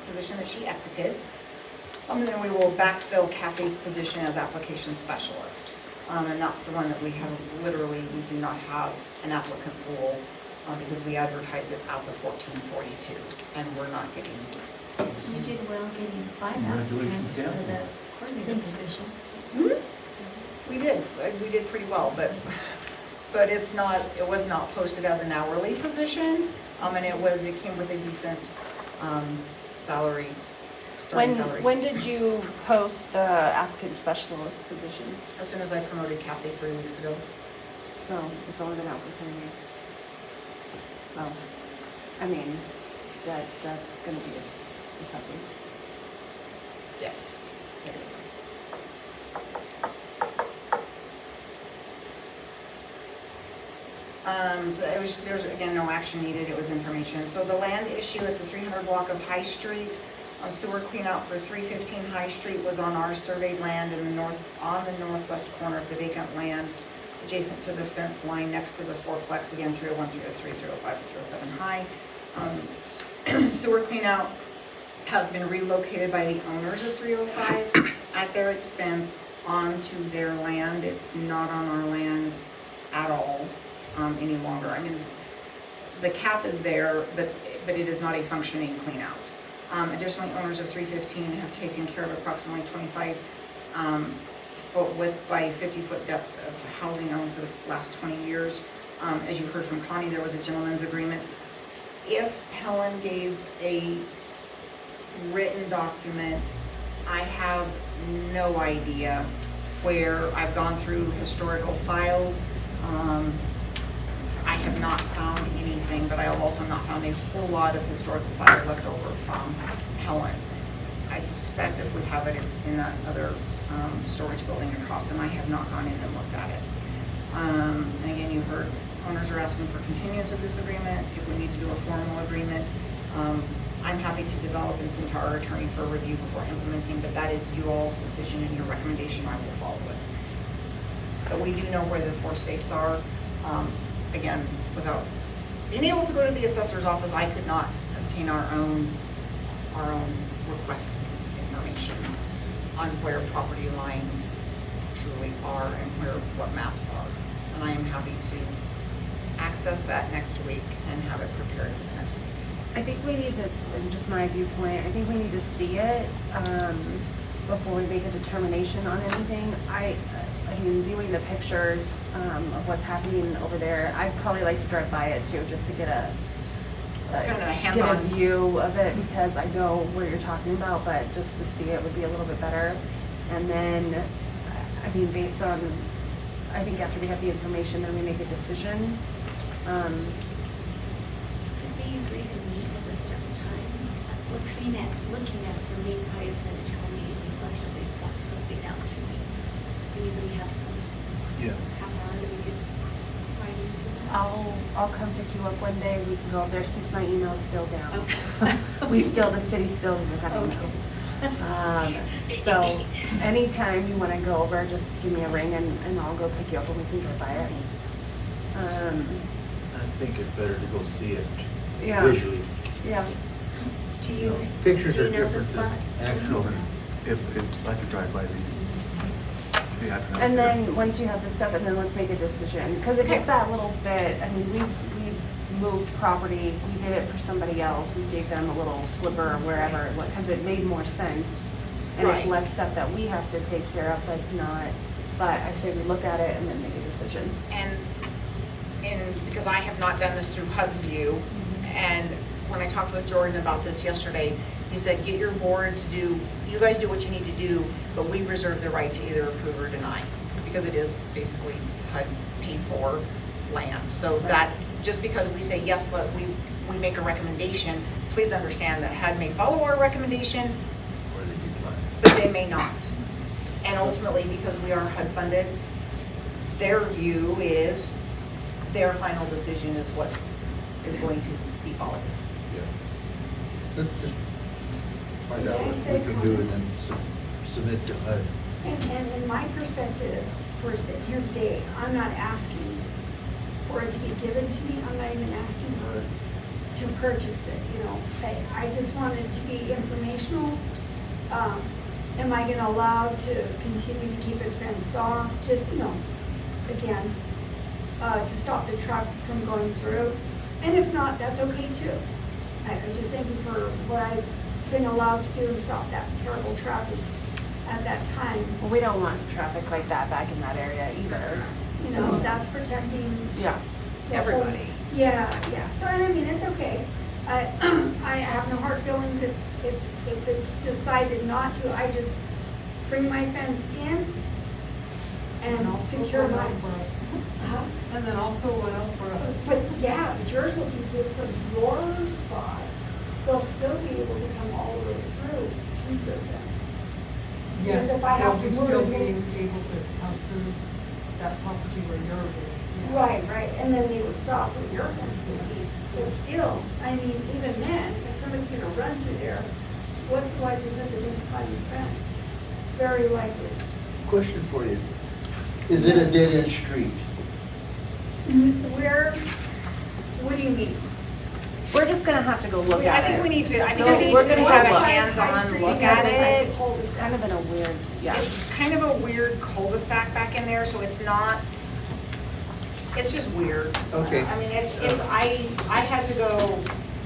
position that she exited. And then we will backfill Kathy's position as Application Specialist. And that's the one that we have, literally, we do not have an applicant pool because we advertised it out the 1442, and we're not getting. You did well getting 5 Congratulations, applicants for yeah. the coordinator position. We did pretty well, but it was not posted as an hourly position, and it came with a decent salary, starting salary. When did you post the applicant specialist position? As soon as I promoted Kathy 3 weeks ago. So it's only been out for 3 weeks. Well, that's gonna be a toughie. Yes, it is. So there's again no action needed, it was information. So the land issue at the 300 block of High Street, sewer clean out for 315 High Street was on our surveyed land on the northwest corner of the vacant land, adjacent to the fence line next to the fourplex, again 301, 303, 305, and 307 High. Sewer clean out has been relocated by the owners of 305 at their expense onto their land. It's not on our land at all any longer. The cap is there, but it is not a functioning clean out. Additionally, owners of 315 have taken care of approximately 25 foot width by 50-foot depth of housing owned for the last 20 years. As you heard from Connie, there was a gentleman's agreement. If Helen gave a written document, I have no idea where. I've gone through historical files. I have not found anything, but I have also not found a whole lot of historical files left over from Helen. I suspect if we have it, it's in that other storage building across, and I have not gone in and looked at it. And again, you heard owners are asking for continuance of this agreement, if we need to do a formal agreement. I'm happy to develop and send to our attorney for review before implementing, but that is you all's decision and your recommendation. I will follow it. But we do know where the 4 stakes are. Again, without being able to go to the assessor's office, I could not obtain our own request information on where property lines truly are and what maps are. And I am happy to access that next week and have it prepared for the next week. I think we need to, just my viewpoint, I think we need to see it before we make a determination on anything. I mean, viewing the pictures of what's happening over there, I'd probably like to drive by it too, just to get a hands-on view of it, because I know where you're talking about, but just to see it would be a little bit better. And then, I mean, based on, I think after we have the information, then we make a decision. Could we agree to meet at a certain time? Looking at it for me, Pi is gonna tell me unless somebody wants something out to me. Does anybody have some Yeah. half hour that we could write in for that? I'll come pick you up one day. We can go over there since my email's still down. Okay. The city still doesn't have email. Okay. So anytime you want to go over, just give me a ring and I'll go pick you up and we can drive by it. I think it's better to go see it Yeah. visually. Yeah. Do You you, know, do pictures you are know the different spot? than actual. If I could drive by the address. And then once you have the stuff, and then let's make a decision, because it gets that little bit. I mean, we moved property. We did it for somebody else. We gave them a little sliver wherever, because it made more sense. And it's Right. less stuff that we have to take care of, but it's not. But I say we look at it and then make a decision. And because I have not done this through HUD's view, and when I talked with Jordan about this yesterday, he said, get your board to do, you guys do what you need to do, but we reserve the right to either approve or deny, because it is basically HUD paid for land. So that, just because we say, yes, we make a recommendation, please understand that HUD may follow our recommendation, Or they decline. but they may not. And ultimately, because we are HUD funded, their view is, their final decision is what is going to be followed. Yeah. Let's just find out May I what say we can do and comment? then submit to HUD. And in my perspective, for sitting here today, I'm not asking for it to be given to me. I'm not even asking to purchase it, you know. I just want it to be informational. Am I gonna allow to continue to keep it fenced off? Just, you know, again, to stop the traffic from going through. And if not, that's okay too. I'm just thinking for what I've been allowed to do and stop that terrible traffic at that time. Well, we don't want traffic like that back in that area either. You know, that's protecting Yeah. the whole- Everybody. Yeah. So, and I mean, it's okay. I have no hard feelings if it's decided not to. I just bring my fence in and I'll secure put one my. out for us. Huh? And then I'll put one out for us. But yeah, but yours will be just from your spot. They'll still be able to come all the way through to your fence. Yes, Because if I have they'll to be move still it- being able to come through that property where you're being. Right, and then they would stop where your fence would be. Yes. But still, I mean, even then, if somebody's gonna run through there, what's the likelihood they're gonna climb your fence? Very likely. Question for you. Is it a dead-end street? Where, what do you mean? We're just gonna have to go look I at think we it. need to, I think No, we need we're to gonna have have a a hands-on look at it. It's kind of in a weird, yeah. It's kind of a weird cul-de-sac back in there, so it's not, it's just weird. Okay. I mean, I had to go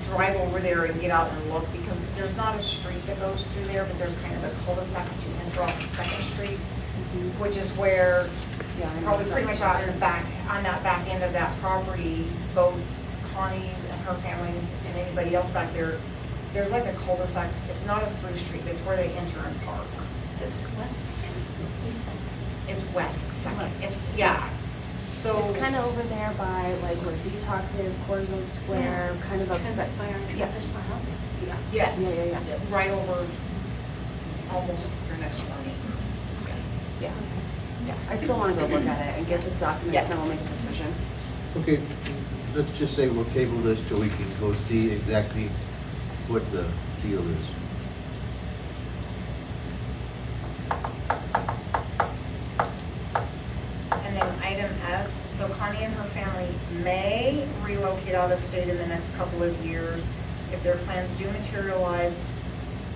drive over there and get out and look, because there's not a street that goes through there, but there's kind of a cul-de-sac that you enter off of Second Street, which is where, Yeah, I know probably pretty much exactly. out in the back, on that back end of that property, both Connie and her families and anybody else back there, there's like a cul-de-sac, it's not a through street, it's where they enter and park. So it's west and east side. It's West Second, West. it's, yeah, so. It's kind of over there by like where Detox is, Corazon Square, kind of Because upset. by our Yeah. traditional housing. Yeah. Yes. Yeah. Right over, almost your next door neighbor. Yeah. Yeah. I still want to go look at it and get the documents, Yes. then we'll make a decision. Okay, let's just say we'll table this till we can go see exactly what the deal is. And then item F, so Connie and her family may relocate out of state in the next couple of years. If their plans do materialize,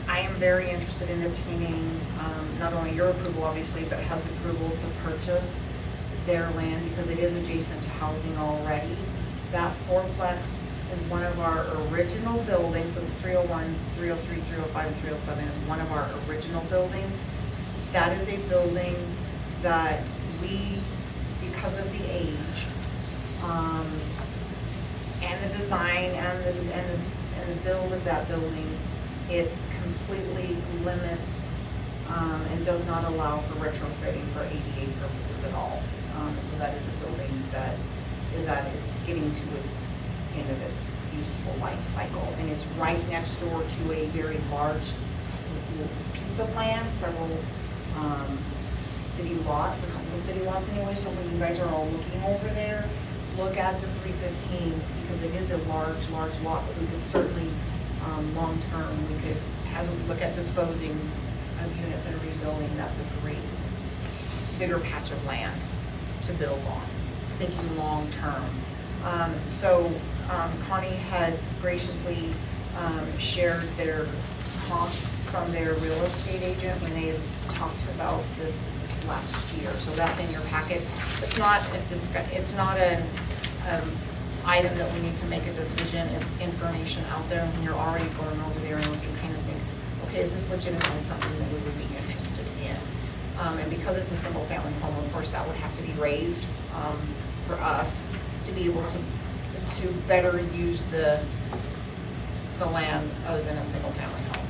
I am very interested in obtaining, not only your approval, obviously, but HUD's approval to purchase their land, because it is adjacent to housing already. That fourplex is one of our original buildings, so the 301, 303, 305, and 307 is one of our original buildings. That is a building that we, because of the age, and the design and the build of that building, it completely limits and does not allow for retrofitting for ADA purposes at all. So that is a building that it's getting to its end of its useful life cycle. And it's right next door to a very large piece of land, several city lots, a couple of city lots anyway. So when you guys are all looking over there, look at the 315, because it is a large lot, but we could certainly, long-term, we could, as we look at disposing of units and rebuilding, that's a great, bigger patch of land to build on, thinking long-term. Connie had graciously shared their comps from their real estate agent when they had talked about this last year. So that's in your packet. It's not an item that we need to make a decision. It's information out there, and when you're already going over there and looking, kind of think, okay, is this legitimately something that we would be interested in? And because it's a single family home, of course, that would have to be raised for us to be able to better use the land other than a single family home.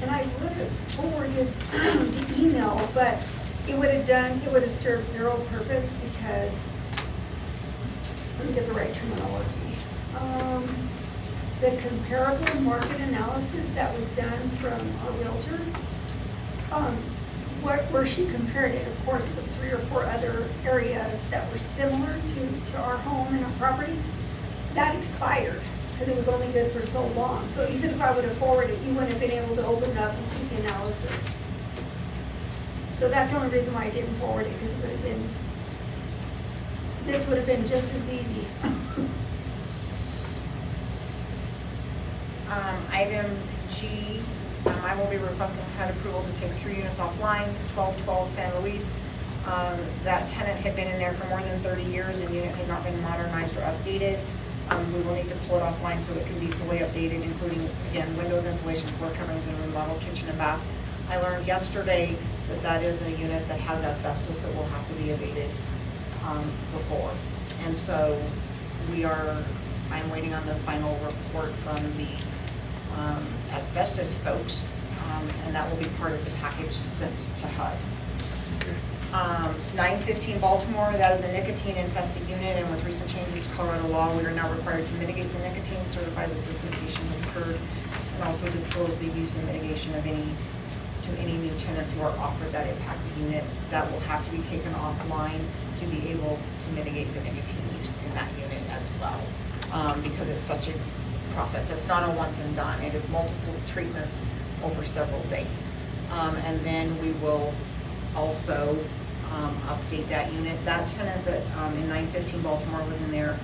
And I would have forwarded the email, but it would have served zero purpose because, let me get the right terminology. The comparable market analysis that was done from our realtor, where she compared it, of course, it was 3 or 4 other areas that were similar to our home and our property. That expired because it was only good for so long. So even if I would have forwarded it, you wouldn't have been able to open it up and see the analysis. So that's the only reason why I didn't forward it, because this would have been just as easy. Item G, I will be requesting HUD approval to take 3 units offline, 1212 San Luis. That tenant had been in there for more than 30 years and unit had not been modernized or updated. We will need to pull it offline so it can be fully updated, including, again, windows, insulation, floor coverings, and remodel kitchen and bath. I learned yesterday that that is a unit that has asbestos that will have to be abated before. And so I'm waiting on the final report from the asbestos folks, and that will be part of the package sent to HUD. 915 Baltimore, that is a nicotine infested unit, and with recent changes to Colorado law, we are now required to mitigate the nicotine, certify that this mitigation has occurred, and also disclose the use and mitigation of any new tenants who are offered that impacted unit. That will have to be taken offline to be able to mitigate the nicotine use in that unit as well, because it's such a process. It's not a once and done. It is multiple treatments over several days. And then we will also update that unit. That tenant that in 915 Baltimore was in there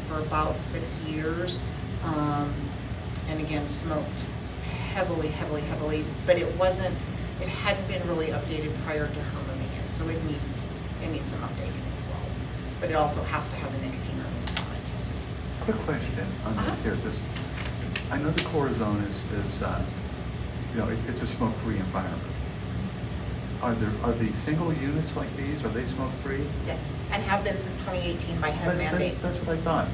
for about 6 years, and again smoked heavily, but it hadn't been really updated prior to her moving in, so it needs some updating as well. but it also has to have the nicotine removed on it. Quick question on this here, just, I know the core zone is, you know, it's a smoke-free environment. Are the single units like these, are they smoke-free? Yes, and have been since 2018 by HUD mandate. That's what I thought,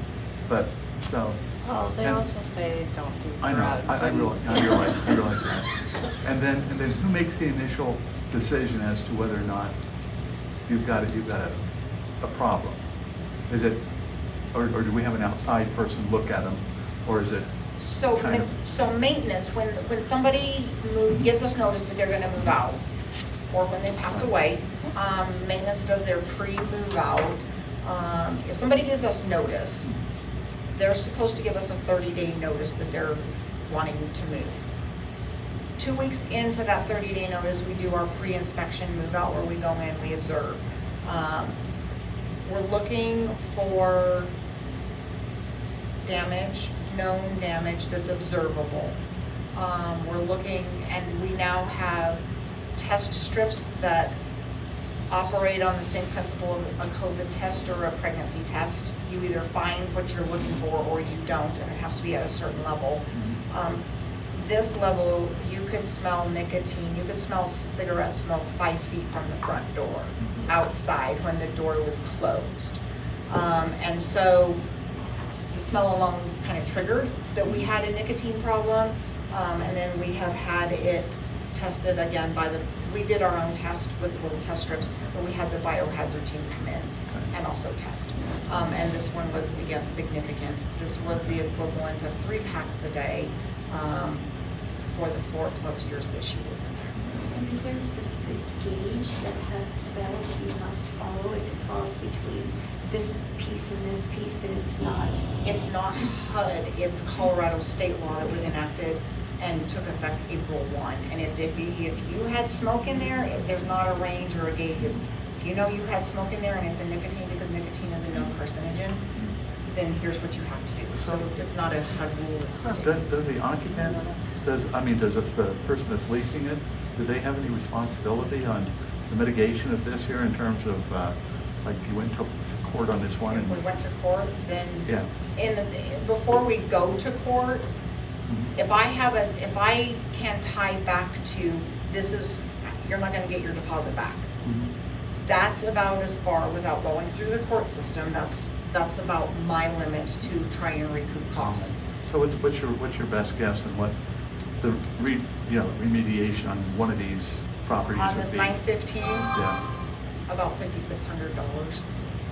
but, so. Well, they and- also say don't do I know, drugs. I and- realize that. And then who makes the initial decision as to whether or not you've got a problem? Is it, or do we have an outside person look at them, or is it So, kind of? so maintenance, when somebody gives us notice that they're gonna move out, or when they pass away, maintenance does their pre-move out. If somebody gives us notice, they're supposed to give us a 30-day notice that they're wanting to move. 2 weeks into that 30-day notice, we do our pre-inspection move out where we go in, we observe. We're looking for damage, known damage that's observable. We're looking, and we now have test strips that operate on the same principle of a COVID test or a pregnancy test. You either find what you're looking for or you don't, and it has to be at a certain level. This level, you could smell nicotine, you could smell cigarette smoke 5 feet from the front door, outside when the door was closed. And so the smell alone kind of triggered that we had a nicotine problem. And then we have had it tested again we did our own test with little test strips, but we had the biohazard team come in and also test. And this one was, again, significant. This was the equivalent of 3 packs a day for the 4+ years that she was in there. And is there a specific gauge that HUD says you must follow? If it falls between this piece and this piece, then it's not? It's not HUD, it's Colorado state law that was enacted and took effect April 1. And it's if you had smoke in there, there's not a range or a gauge. It's, if you know you had smoke in there and it's a nicotine, because nicotine is a known carcinogen, then here's what you have to do. So it's not a HUD rule, it's a state. Does the occupant, does the person that's leasing it, do they have any responsibility on the mitigation of this here in terms of, like you went to court on this one? If we went to court, then Yeah. before we go to court, if I can tie back to this is, you're not gonna get your deposit back. That's about as far without going through the court system. That's about my limit to try and recoup costs. So what's your best guess on what the remediation on one of these properties On would this be? 915, Yeah. about $5,600,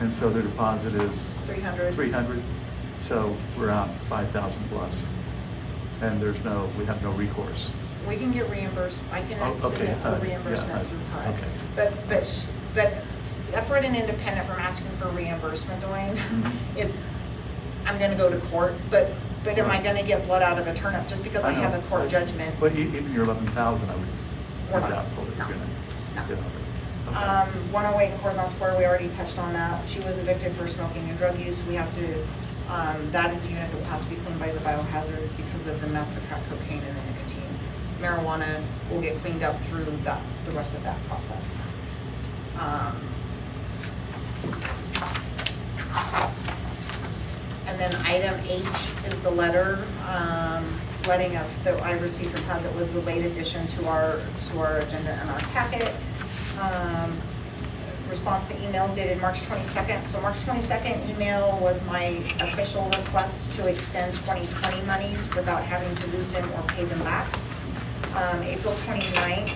And so their deposit is 300. 300, so we're out 5,000 plus. And we have no recourse. We can get reimbursed. I can Oh, okay, submit for HUD, reimbursement yeah, through HUD. okay. But separate and independent from asking for reimbursement, Dwayne, is I'm gonna go to court, but am I gonna get blood out of a turnip just because I have a court judgment? But even your 11,000, I We're would not. doubtful it's No. gonna. No. Yeah, okay. 108 Corzon Square, we already touched on that. She was evicted for smoking and drug use. We have to, that is a unit that will have to be cleaned by the biohazard because of the meth, the crack cocaine, and the nicotine. Marijuana will get cleaned up through the rest of that process. And then item H is the letter, letting us, that I received from HUD that was the late addition to our agenda and our packet. Response to emails dated March 22nd. So March 22nd email was my official request to extend 2020 monies without having to lose them or pay them back. April 29th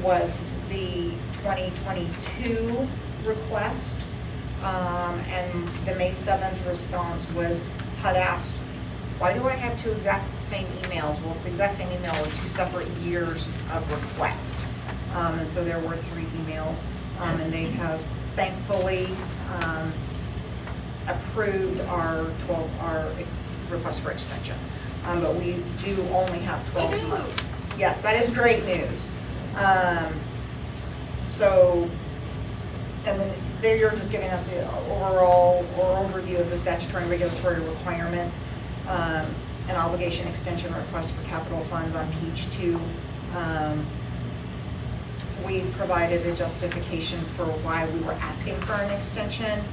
was the 2022 request. And the May 7th response was HUD asked, why do I have 2 exact same emails? Well, it's the exact same email with 2 separate years of request. And so there were 3 emails. And they have thankfully approved our request for extension. But we do only have 12 months. Yes, that is great news. So, and then there you're just giving us the overall or overview of the statutory and regulatory requirements. An obligation extension request for capital funds on page 2. we provided a justification for why we were asking for an extension.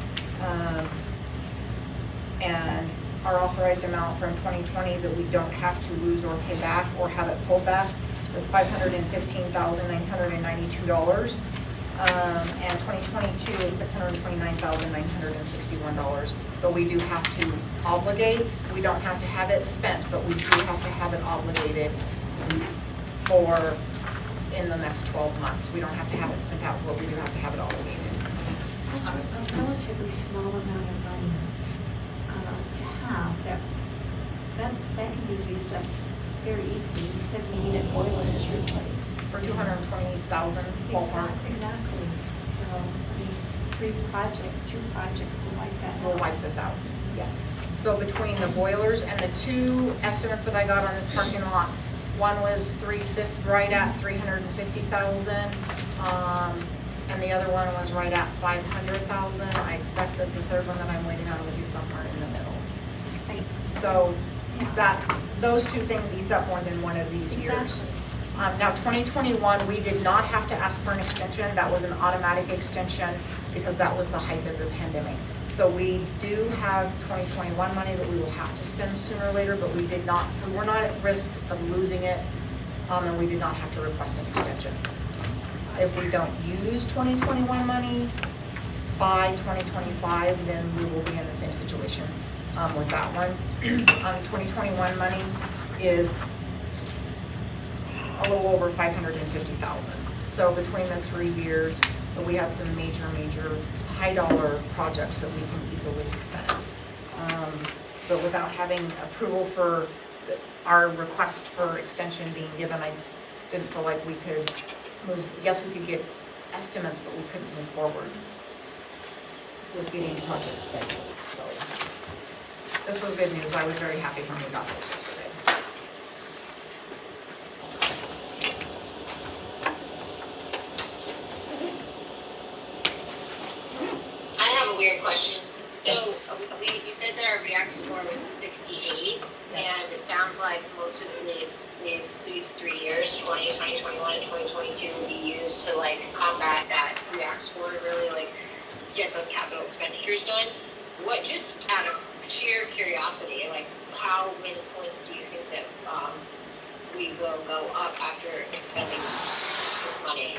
And our authorized amount from 2020 that we don't have to lose or pay back or have it pulled back is $515,992. And 2022 is $629,961. But we do have to obligate, we don't have to have it spent, but we do have to have it obligated for in the next 12 months. We don't have to have it spent out, but we do have to have it obligated. That's a relatively small amount of money to have, that can be used up very easily. You said we need a boiler that's replaced. For 220,000 ballpark. Exactly. So, I mean, 2 projects will wipe that out. We'll wipe this out, yes. So between the boilers and the 2 estimates that I got on this parking lot, one was right at 350,000, and the other one was right at 500,000. I expect that the third one that I'm waiting on will be somewhere in the middle. So those 2 things eats up more than one of these years. Exactly. Now 2021, we did not have to ask for an extension. That was an automatic extension because that was the height of the pandemic. So we do have 2021 money that we will have to spend sooner or later, but we were not at risk of losing it, and we did not have to request an extension. If we don't use 2021 money by 2025, then we will be in the same situation with that one. 2021 money is a little over 550,000. So between the 3 years, we have some major high dollar projects that we can easily spend. But without having approval for our request for extension being given, I didn't feel like we could move. Yes, we could get estimates, but we couldn't move forward with getting projects scheduled. So this was good news. I was very happy when we got this yesterday. I have a weird question. So you said that our React score was 68, and it sounds like most of these 3 years, 2021, and 2022, will be used to like combat that React score and really like get those capital expenditures done. What, just out of sheer curiosity, like how many points do you think that we will go up after expending this money?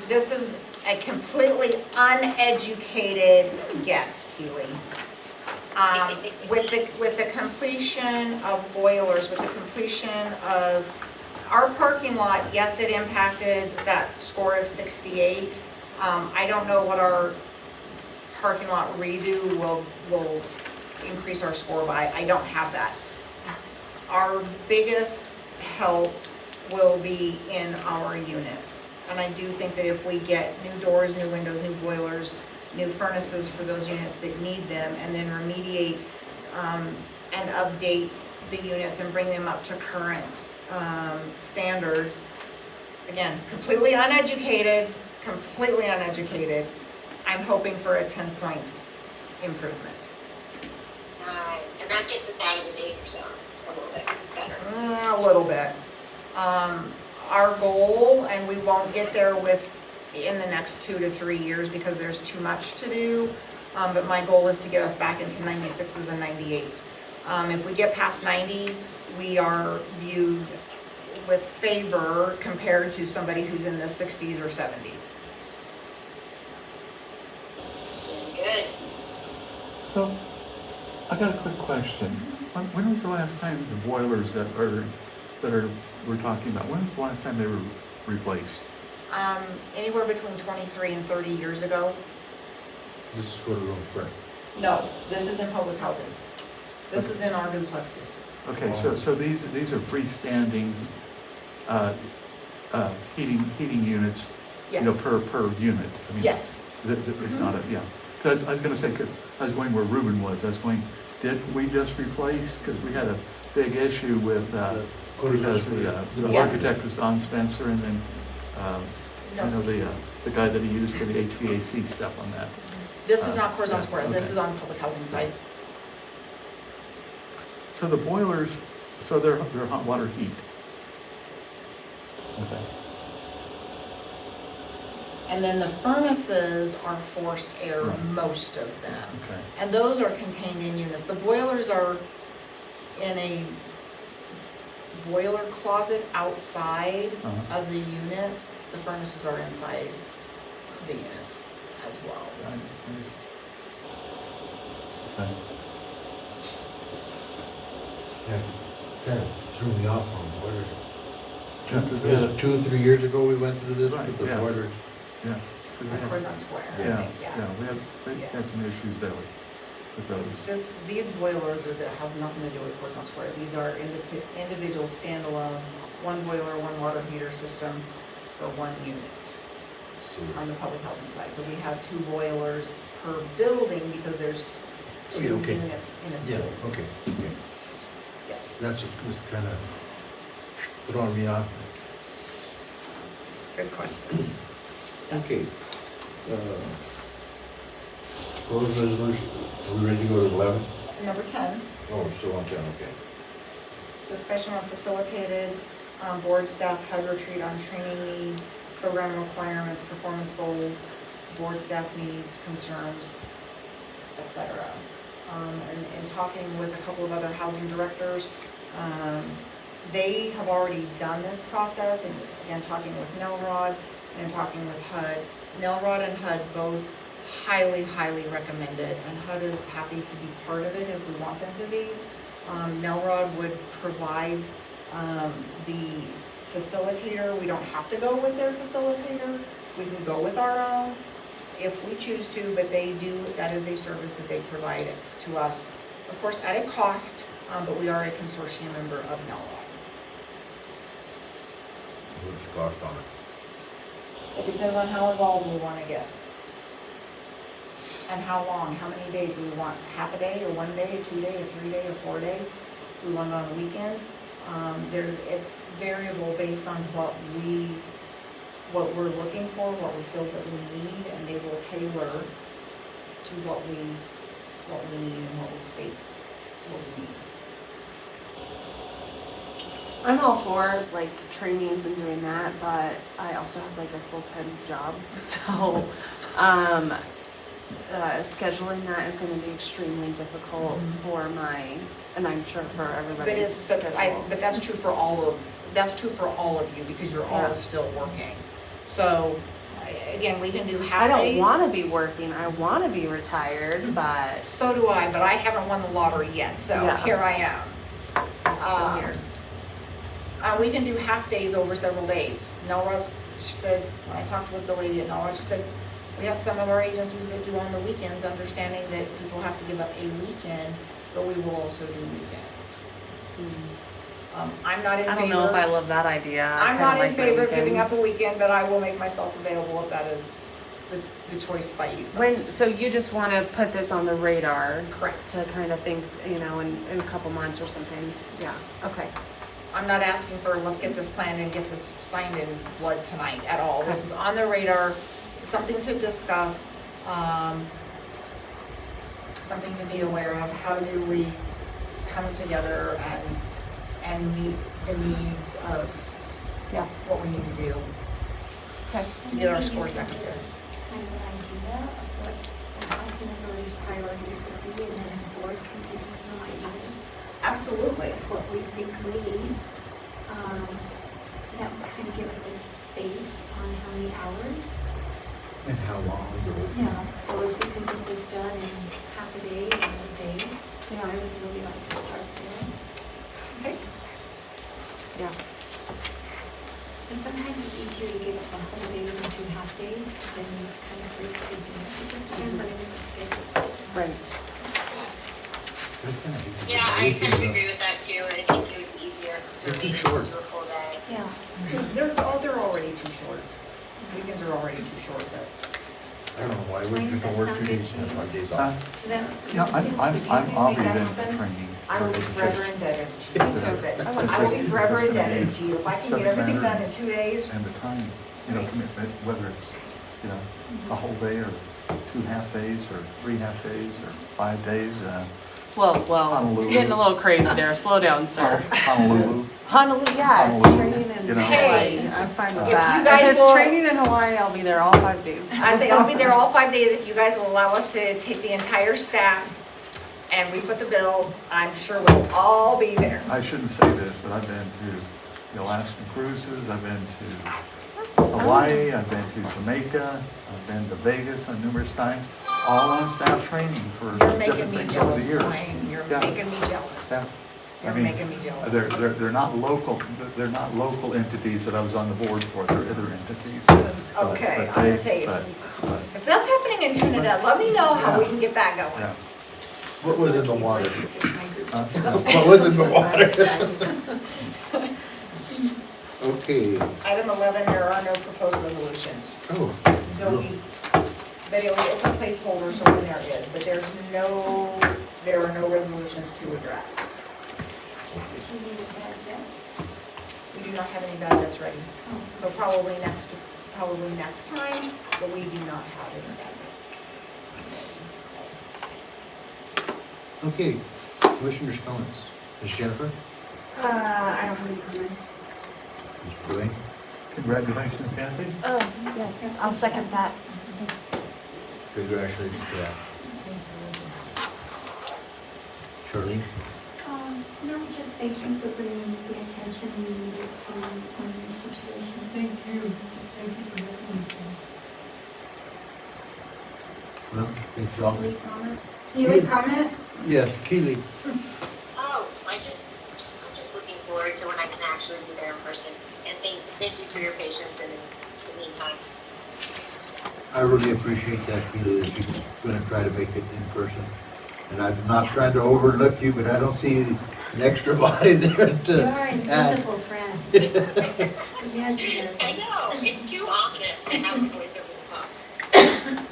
This is a completely uneducated guess, Keely. With the completion of boilers, with the completion of our parking lot, yes, it impacted that score of 68. I don't know what our parking lot redo will increase our score by. I don't have that. Our biggest help will be in our units. And I do think that if we get new doors, new windows, new boilers, new furnaces for those units that need them, and then remediate and update the units and bring them up to current standards. Again, completely uneducated. I'm hoping for a 10-point improvement. Nice. And that gets us out of the danger zone a little bit better. A little bit. Our goal, and we won't get there in the next 2 to 3 years because there's too much to do, but my goal is to get us back into 96s and 98s. If we get past 90, we are viewed with favor compared to somebody who's in the 60s or 70s. Good. So, I got a quick question. When was the last time the boilers that we're talking about, when was the last time they were replaced? Anywhere between 23 and 30 years ago. This is Quarter Room Spring. No, this is in public housing. This is in our duplexes. Okay, so these are freestanding heating units, you know, Yes. per unit. I mean, Yes. It's not yeah. Because I was going to say, because I was going where Ruben was. I was going, did we just replace? Because we had a big issue with because the Yeah. architect was Don Spencer, and then I know the guy that he used for the HVAC stuff on that. This is not Corazon yeah, Square. This okay. is on the public housing side. So the boilers, so they're hot water heat. Okay. And then the furnaces are forced air, Right. most of them. Okay. And those are contained in units. The boilers are in a boiler closet outside Uh-huh. of the units. The furnaces are inside the units as well. Right. Okay. Yeah, kind of threw me off on boilers. Yeah, Was it 2 or 3 years ago we went through this Right, with the yeah. boilers? Yeah. 'Cause we Of had- course, on Square, I Yeah, think, yeah, we Yeah. had some issues there with those. These boilers are, that has nothing to do with Horizon Square. These are individual standalone, one boiler, one water heater system for one unit on the public housing side. So we have 2 boilers per building because there's Oh, 2 yeah, okay. units in a Yeah, building. okay. Yes, That's what was kind of throwing me off. good question. Yes. Okay. Proposed resolution, are we ready to go to 11? Number 10. Oh, still on 10, okay. Discussion on facilitated board staff HUD retreat on training needs, program requirements, performance goals, board staff needs, concerns, etc. And talking with a couple of other housing directors, they have already done this process, and again, talking with Nelrod and talking with HUD. Nelrod and HUD both highly, highly recommend it, and HUD is happy to be part of it if we want them to be. Nelrod would provide the facilitator. We don't have to go with their facilitator. We can go with our own if we choose to, but they do, that is a service that they provide to us. Of course, at a cost, but we are a consortium member of Nelrod. What's the cost on it? It depends on how involved we want to get. And how long, how many days do we want? Half a day, or 1 day, 2 day, or 3 day, or 4 day? We want it on the weekend. It's variable based on what we're looking for, what we feel that we need, and they will tailor to what we need and what we state what we need. I'm all for like trainings and doing that, but I also have like a full-time job, so scheduling that is going to be extremely difficult for my, and I'm sure for everybody's schedule. But that's true for all of you because you're all Yeah. still working. So, again, we can do half I days. don't want to be working. I want to be retired, but So do I, but I haven't won the lottery yet, so Yeah. here I am. still here. We can do half days over several days. Nelrod, she said, when I talked with the lady at Nelrod, she said, we have some of our agencies that do on the weekends, understanding that people have to give up a weekend, but we will also do weekends. I'm not in favor. I don't know if I love that idea. I I'm kinda not in like my favor of giving up a weekends. weekend, but I will make myself available if that is the choice by you When, folks. so you just want to put this on the radar Correct. to kind of think, in a couple months or something. Yeah, okay. I'm not asking for, let's get this planned and get this signed in blood tonight at all. This Okay. is on the radar, something to discuss, something to be aware of. How do we come together and meet the needs of Yeah. what we need to do Okay. to get our scores back up there? Kind of an idea of what the housing authority's priorities would be, and then the board can give you some ideas Absolutely. of what we think we need. That would kind of give us a base on how many hours. And how long ago? So if we can get this done in half a day or a day, Yeah. I would really like to start there. Okay. Yeah. But sometimes it's easier to give up a whole day than 2 half days, because then you kind of break everything up. It just depends on everyone's schedule. Right. Yeah, I kind of agree with that too. I think it would be easier They're for too me to short. do a full day. Yeah. They're already too short. Weekends are already too short, but. I don't know why we Wayne, just don't does work that 2 sound days good and to 5 days Uh, off. Does that? Yeah, if you I'll can be make that in for happen? training. I will be forever indebted to you. I I will be forever indebted to you. If I can get Subject everything matter done in 2 days, And the time, commitment, whether it's, a whole day or 2 half days or 3 half days or 5 days, Well, Honolulu. getting a little crazy there. Slow down, sir. Honolulu, Honolulu, yeah, Honolulu, training in you know. Hawaii, I'm fine with If that. you guys If it's will- training in Hawaii, I'll be there all 5 days. I say I'll be there all 5 days if you guys will allow us to take the entire staff and we put the bill. I'm sure we'll all be there. I shouldn't say this, but I've been to the Alaskan cruises, I've been to Hawaii, I've been to Jamaica, I've been to Vegas on numerous times, all on staff training for You're making different me things over the jealous, years. Dwayne. You're Yeah. making me jealous. Yeah. You're I mean, making me jealous. They're not local entities that I was on the board for, they're other entities. Okay, I was gonna say, if that's happening in Trinidad, let me know how we can get that going. Yeah. What was in the water? Huh? What was in the water? Okay, Item 11, there are no proposed resolutions. oh, So they will open placeholder, so when there is, but there are no resolutions to address. We need a bad debt. We do not have any bad debts ready. So probably next time, but we do not have any bad debts. okay. Commissioners' comments. Ms. Jennifer? I don't have any comments. Mr. Dwayne? Congratulations, Kathy. Oh, yes, I'll second that. Congratulations to that. Charlene? No, just thank you for bringing the attention we needed to on your situation. Thank you for listening to me. Well, thank you all. Any comment? Keely, comment? Yes, Keely. Oh, I'm just looking forward to when I can actually be there in person. And thank you for your patience in the meantime. I really appreciate that, Keely, that you're gonna try to make it in person. And I'm not trying to overlook you, but I don't see an extra body there You're to an ask. invisible friend. Yeah, Jared. I know, it's too ominous to have a voice over the phone.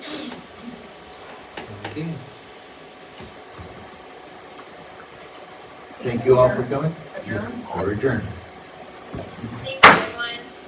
Okay. Thank you all for coming. Adjourn? Or adjourn.